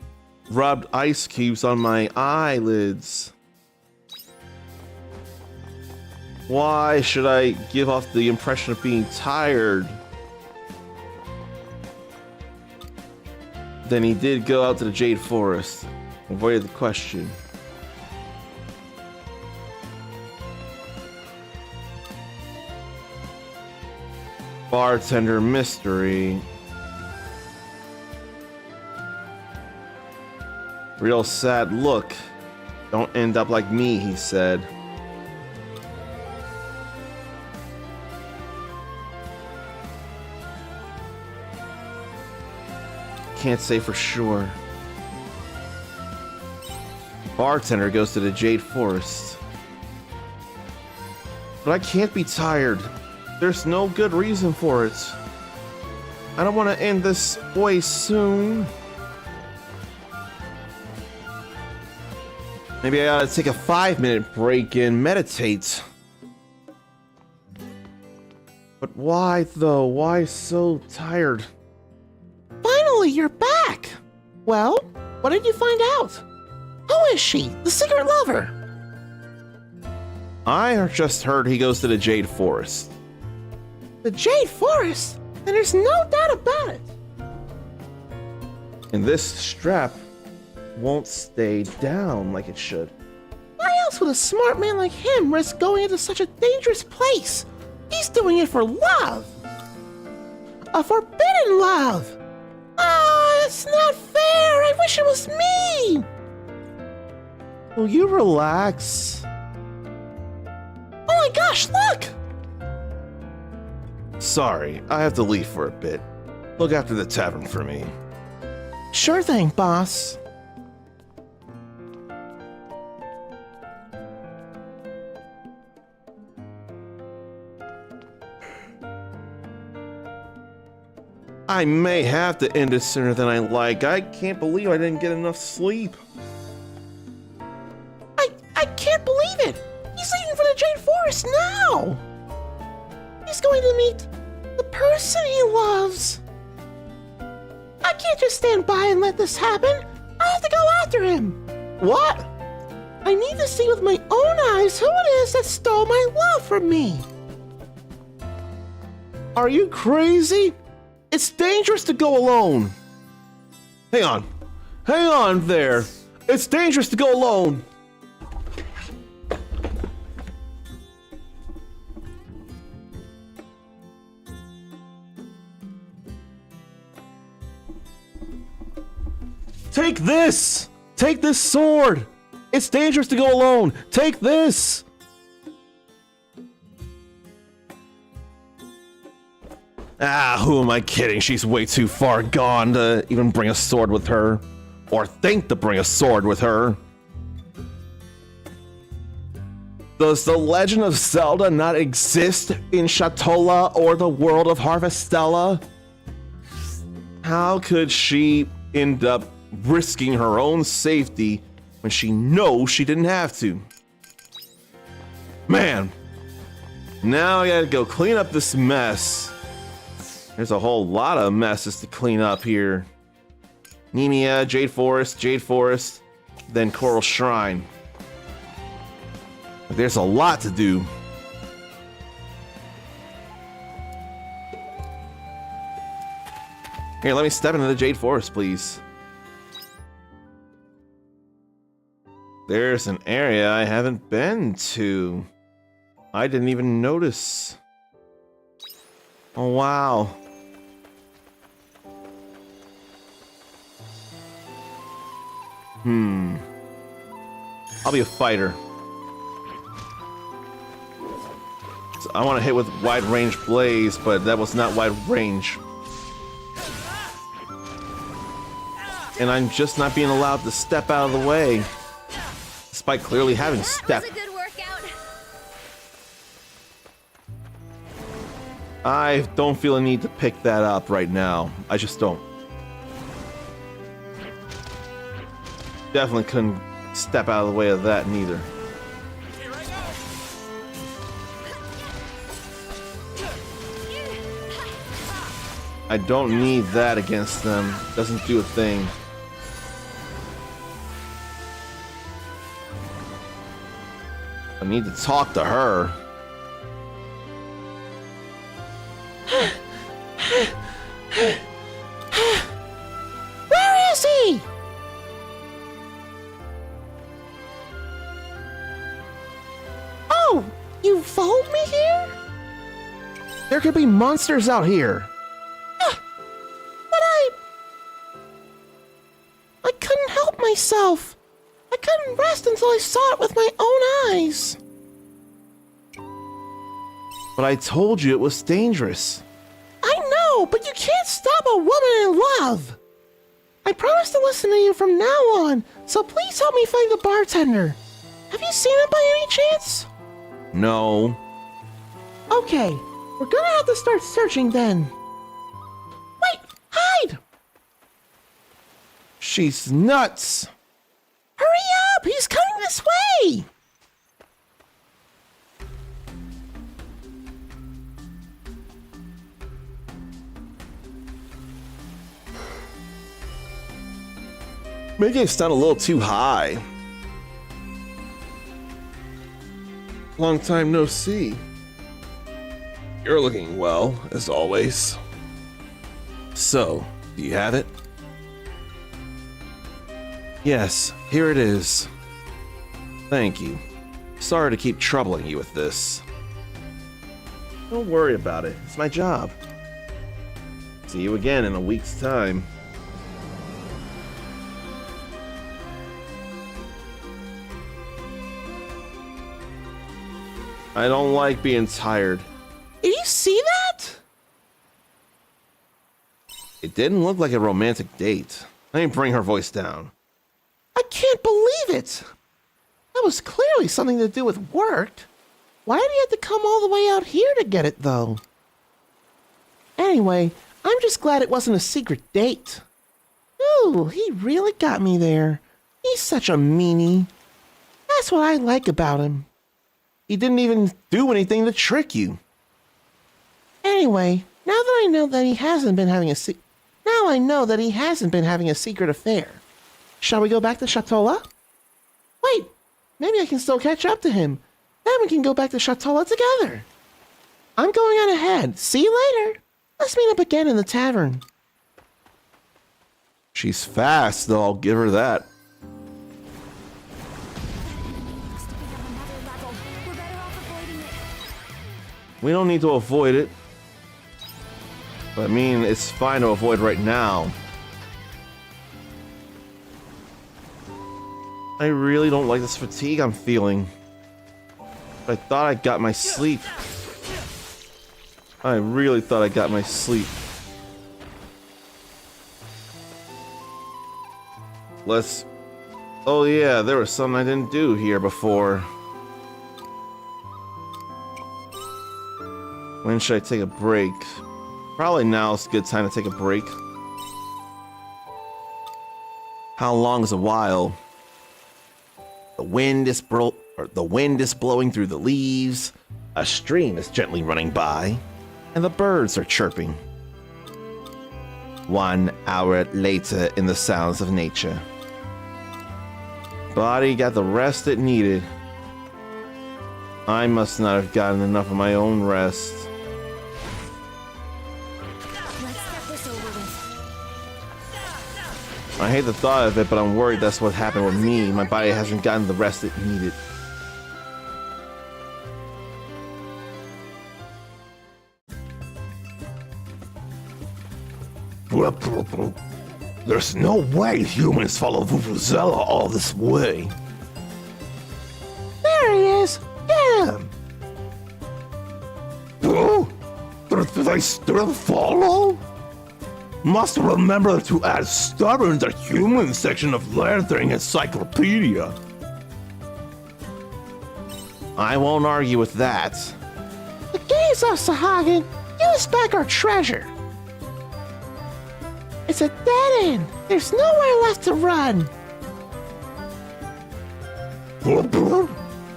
[SPEAKER 2] rubbed ice cubes on my eyelids? Why should I give off the impression of being tired? Then he did go out to the Jade Forest. Avoided the question. Bartender mystery. Real sad look. Don't end up like me, he said. Can't say for sure. Bartender goes to the Jade Forest. But I can't be tired. There's no good reason for it. I don't want to end this way soon. Maybe I ought to take a 5-minute break and meditate. But why though? Why so tired?
[SPEAKER 9] Finally, you're back! Well, what did you find out? Who is she? The secret lover?
[SPEAKER 2] I just heard he goes to the Jade Forest.
[SPEAKER 9] The Jade Forest? And there's no doubt about it.
[SPEAKER 2] And this strap won't stay down like it should.
[SPEAKER 9] Why else would a smart man like him risk going into such a dangerous place? He's doing it for love. A forbidden love. Ah, it's not fair. I wish it was me.
[SPEAKER 2] Will you relax?
[SPEAKER 9] Oh my gosh, look!
[SPEAKER 2] Sorry, I have to leave for a bit. Look after the tavern for me.
[SPEAKER 9] Sure thing, boss.
[SPEAKER 2] I may have to end it sooner than I like. I can't believe I didn't get enough sleep.
[SPEAKER 9] I can't believe it! He's leaving for the Jade Forest now! He's going to meet the person he loves. I can't just stand by and let this happen. I have to go after him.
[SPEAKER 2] What?
[SPEAKER 9] I need to see with my own eyes who it is that stole my love from me.
[SPEAKER 2] Are you crazy? It's dangerous to go alone. Hang on. Hang on there. It's dangerous to go alone. Take this! Take this sword! It's dangerous to go alone! Take this! Ah, who am I kidding? She's way too far gone to even bring a sword with her. Or think to bring a sword with her. Does the Legend of Zelda not exist in Shatola or the world of Harvestella? How could she end up risking her own safety when she knows she didn't have to? Man, now I gotta go clean up this mess. There's a whole lot of messes to clean up here. Nemia, Jade Forest, then Coral Shrine. There's a lot to do. Here, let me step into the Jade Forest, please. There's an area I haven't been to. I didn't even notice. Oh, wow. I'll be a fighter. So I want to hit with wide range blaze, but that was not wide range. And I'm just not being allowed to step out of the way. Despite clearly having step.
[SPEAKER 10] That was a good workout.
[SPEAKER 2] I don't feel a need to pick that up right now. I just don't. Definitely couldn't step out of the way of that neither.
[SPEAKER 10] Here I go.
[SPEAKER 2] I don't need that against them. Doesn't do a thing. I need to talk to her.
[SPEAKER 9] Where is he? Oh, you followed me here?
[SPEAKER 2] There could be monsters out here.
[SPEAKER 9] But I couldn't help myself. I couldn't rest until I saw it with my own eyes.
[SPEAKER 2] But I told you it was dangerous.
[SPEAKER 9] I know, but you can't stop a woman in love. I promise to listen to you from now on, so please help me find the bartender. Have you seen him by any chance?
[SPEAKER 2] No.
[SPEAKER 9] Okay, we're gonna have to start searching then. Wait, hide!
[SPEAKER 2] She's nuts.
[SPEAKER 9] Hurry up, he's coming this way!
[SPEAKER 2] Maybe I sound a little too high. Long time no see. You're looking well, as always. So, do you have it? Yes, here it is. Thank you. Sorry to keep troubling you with this. Don't worry about it. It's my job. See you again in a week's time. I don't like being tired.
[SPEAKER 9] Did you see that?
[SPEAKER 2] It didn't look like a romantic date. Let me bring her voice down.
[SPEAKER 9] I can't believe it. That was clearly something to do with work. Why did he have to come all the way out here to get it, though? Anyway, I'm just glad it wasn't a secret date. Ooh, he really got me there. He's such a meanie. That's what I like about him.
[SPEAKER 2] He didn't even do anything to trick you.
[SPEAKER 9] Anyway, now that I know that he hasn't been having a secret affair, shall we go back to Shatola? Wait, maybe I can still catch up to him. Then we can go back to Shatola together. I'm going on ahead. See you later. Let's meet up again in the tavern.
[SPEAKER 2] She's fast, though, I'll give her that.
[SPEAKER 10] Looks to be on another level. We're better off avoiding it.
[SPEAKER 2] We don't need to avoid it. But I mean, it's fine to avoid right now. I really don't like this fatigue I'm feeling. I thought I got my sleep. I really thought I got my sleep. Let's... Oh yeah, there was something I didn't do here before. When should I take a break? Probably now is a good time to take a break. How long is a while? The wind is blowing through the leaves. A stream is gently running by, and the birds are chirping. 1 hour later in the sounds of nature. Body got the rest it needed. I must not have gotten enough of my own rest.
[SPEAKER 10] Let's get this over with.
[SPEAKER 2] I hate the thought of it, but I'm worried that's what happened with me. My body hasn't gotten the rest it needed.
[SPEAKER 3] There's no way humans follow Vuvuzela all this way.
[SPEAKER 9] There he is. Get him.
[SPEAKER 3] Oh, do they still follow? Must remember to add stubborn the human section of Learning Encyclopedia.
[SPEAKER 2] I won't argue with that.
[SPEAKER 9] The gates of Sahagin. Give us back our treasure. It's a dead end. There's nowhere left to run.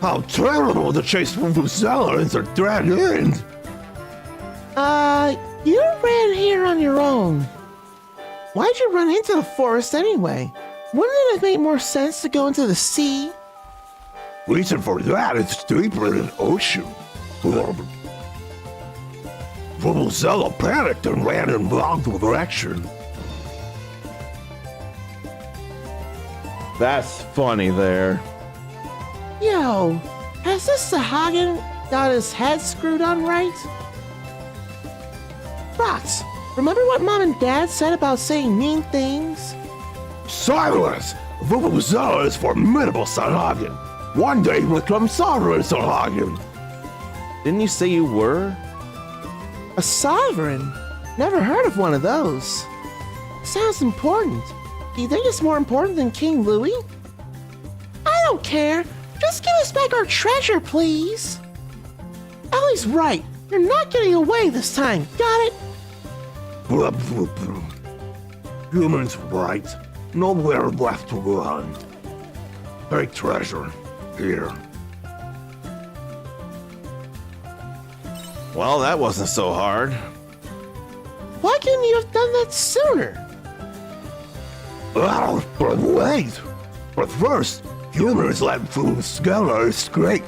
[SPEAKER 3] How terrible to chase Vuvuzela into a dead end.
[SPEAKER 9] You ran here on your own. Why'd you run into the forest anyway? Wouldn't it have made more sense to go into the sea?
[SPEAKER 3] Reason for that is deeper than ocean. Vuvuzela panicked and ran in wrong direction.
[SPEAKER 2] That's funny there.
[SPEAKER 9] Yo, has this Sahagin got his head screwed on right? Fox, remember what Mom and Dad said about saying mean things?
[SPEAKER 3] Silence! Vuvuzela is formidable, Sahagin. One day he will become sovereign, Sahagin.
[SPEAKER 2] Didn't you say you were?
[SPEAKER 9] A sovereign? Never heard of one of those. Sounds important. Do you think it's more important than King Louis? I don't care. Just give us back our treasure, please. Ellie's right. You're not getting away this time. Got it?
[SPEAKER 3] Humans right. Nowhere left to run. Take treasure. Here.
[SPEAKER 2] Well, that wasn't so hard.
[SPEAKER 9] Why couldn't you have done that sooner?
[SPEAKER 3] Oh, but wait! But first, humans let Vuvuzela escape.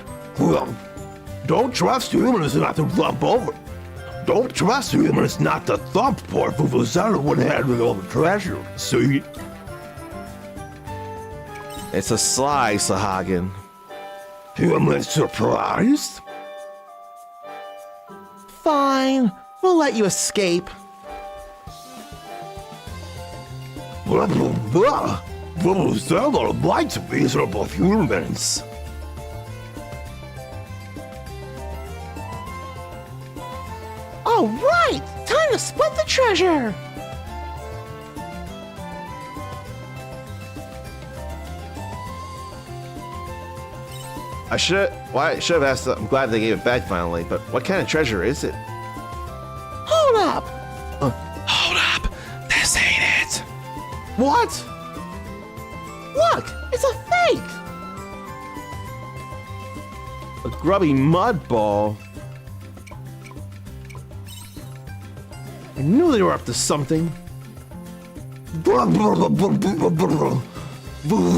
[SPEAKER 3] Don't trust humans not to thump over. Don't trust humans not to thump poor Vuvuzela when handling all the treasure, see?
[SPEAKER 2] It's a sly, Sahagin.
[SPEAKER 3] Humans surprised?
[SPEAKER 9] Fine. We'll let you escape.
[SPEAKER 3] Vuvuzela likes miserable humans.
[SPEAKER 9] All right. Time to split the treasure.
[SPEAKER 2] I should have asked. I'm glad they gave it back finally, but what kind of treasure is it?
[SPEAKER 9] Hold up.
[SPEAKER 3] What? Look, it's a fake!
[SPEAKER 7] A grubby mud ball.
[SPEAKER 3] I knew they were up to something.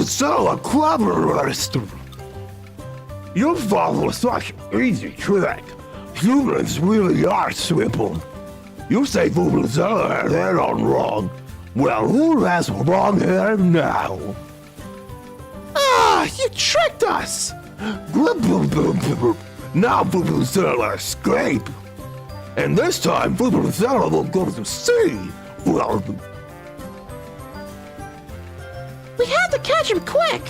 [SPEAKER 3] So clever. Your father was such an easy trick. Humans really are simple. You say Vuvuzela had hair on wrong. Well, who has wrong hair now? Ah, you tricked us! Now Vuvuzela escape. And this time Vuvuzela will go to sea. Well,
[SPEAKER 9] We have to catch him quick!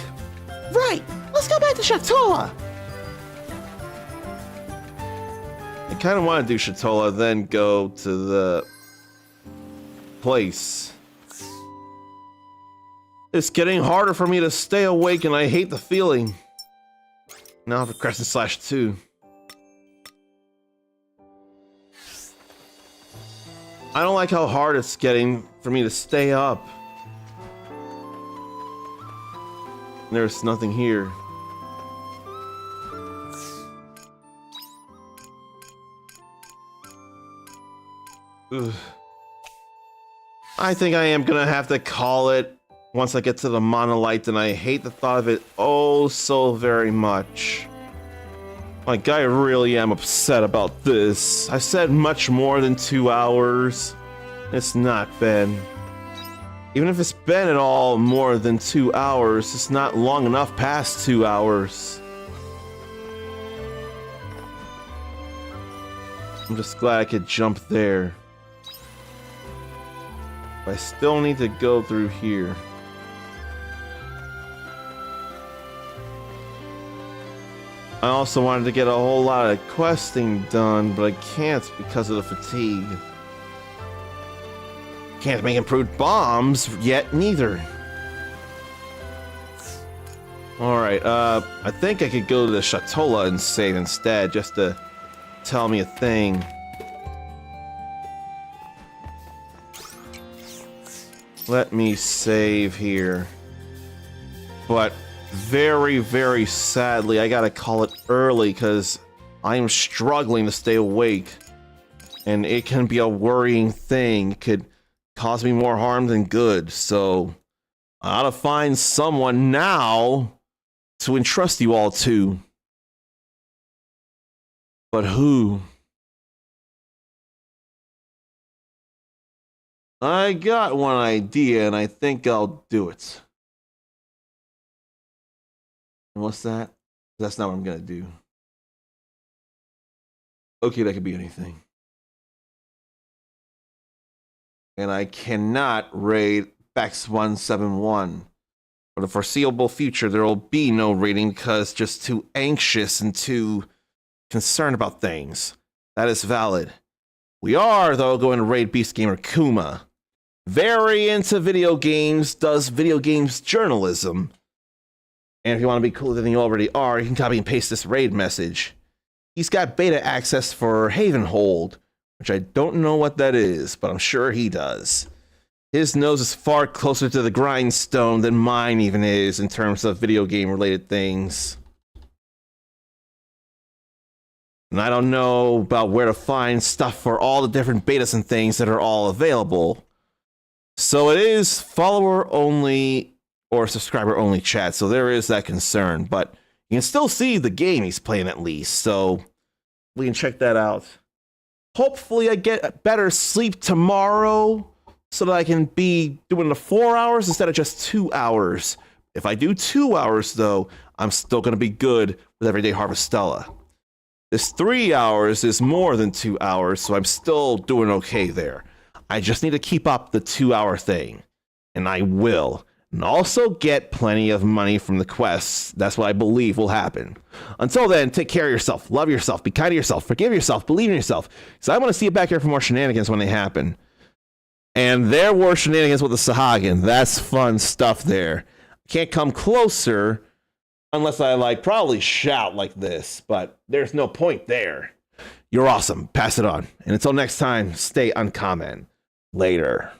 [SPEAKER 9] Right, let's go back to Shatola.
[SPEAKER 7] I kind of want to do Shatola, then go to the place. It's getting harder for me to stay awake, and I hate the feeling. Now for Crescent/2. I don't like how hard it's getting for me to stay up. There's nothing here. Ugh. I think I am gonna have to call it once I get to the monolith, and I hate the thought of it oh so very much. Like, I really am upset about this. I said much more than 2 hours. It's not been. Even if it's been at all more than 2 hours, it's not long enough past 2 hours. I'm just glad I could jump there. But I still need to go through here. I also wanted to get a whole lot of questing done, but I can't because of the fatigue. Can't make improved bombs yet, neither. Alright, I think I could go to the Shatola and save instead, just to tell me a thing. Let me save here. But very, very sadly, I gotta call it early because I am struggling to stay awake. And it can be a worrying thing. It could cause me more harm than good. So I ought to find someone now to entrust you all to. But who? I got one idea, and I think I'll do it. And what's that? That's not what I'm gonna do. Okay, that could be anything. And I cannot raid Bex 171. For the foreseeable future, there will be no raiding because just too anxious and too concerned about things. That is valid. We are, though, going to raid Beast Gamer Kuma. Very into video games, does video games journalism. And if you want to be cooler than you already are, you can copy and paste this raid message. He's got beta access for Havenhold, which I don't know what that is, but I'm sure he does. His nose is far closer to the grindstone than mine even is in terms of video game related things. And I don't know about where to find stuff for all the different betas and things that are all available. So it is follower only or subscriber only chat, so there is that concern, but you can still see the game he's playing at least, so we can check that out. Hopefully I get better sleep tomorrow so that I can be doing the 4 hours instead of just 2 hours. If I do 2 hours though, I'm still going to be good with Everyday Harvestella. This 3 hours is more than 2 hours, so I'm still doing okay there. I just need to keep up the 2 hour thing, and I will. And also get plenty of money from the quests. That's what I believe will happen. Until then, take care of yourself, love yourself, be kind to yourself, forgive yourself, believe in yourself. Because I want to see you back here for more shenanigans when they happen. And there were shenanigans with the Sahagin. That's fun stuff there. Can't come closer unless I probably shout like this, but there's no point there. You're awesome. Pass it on. And until next time, stay uncommon. Later.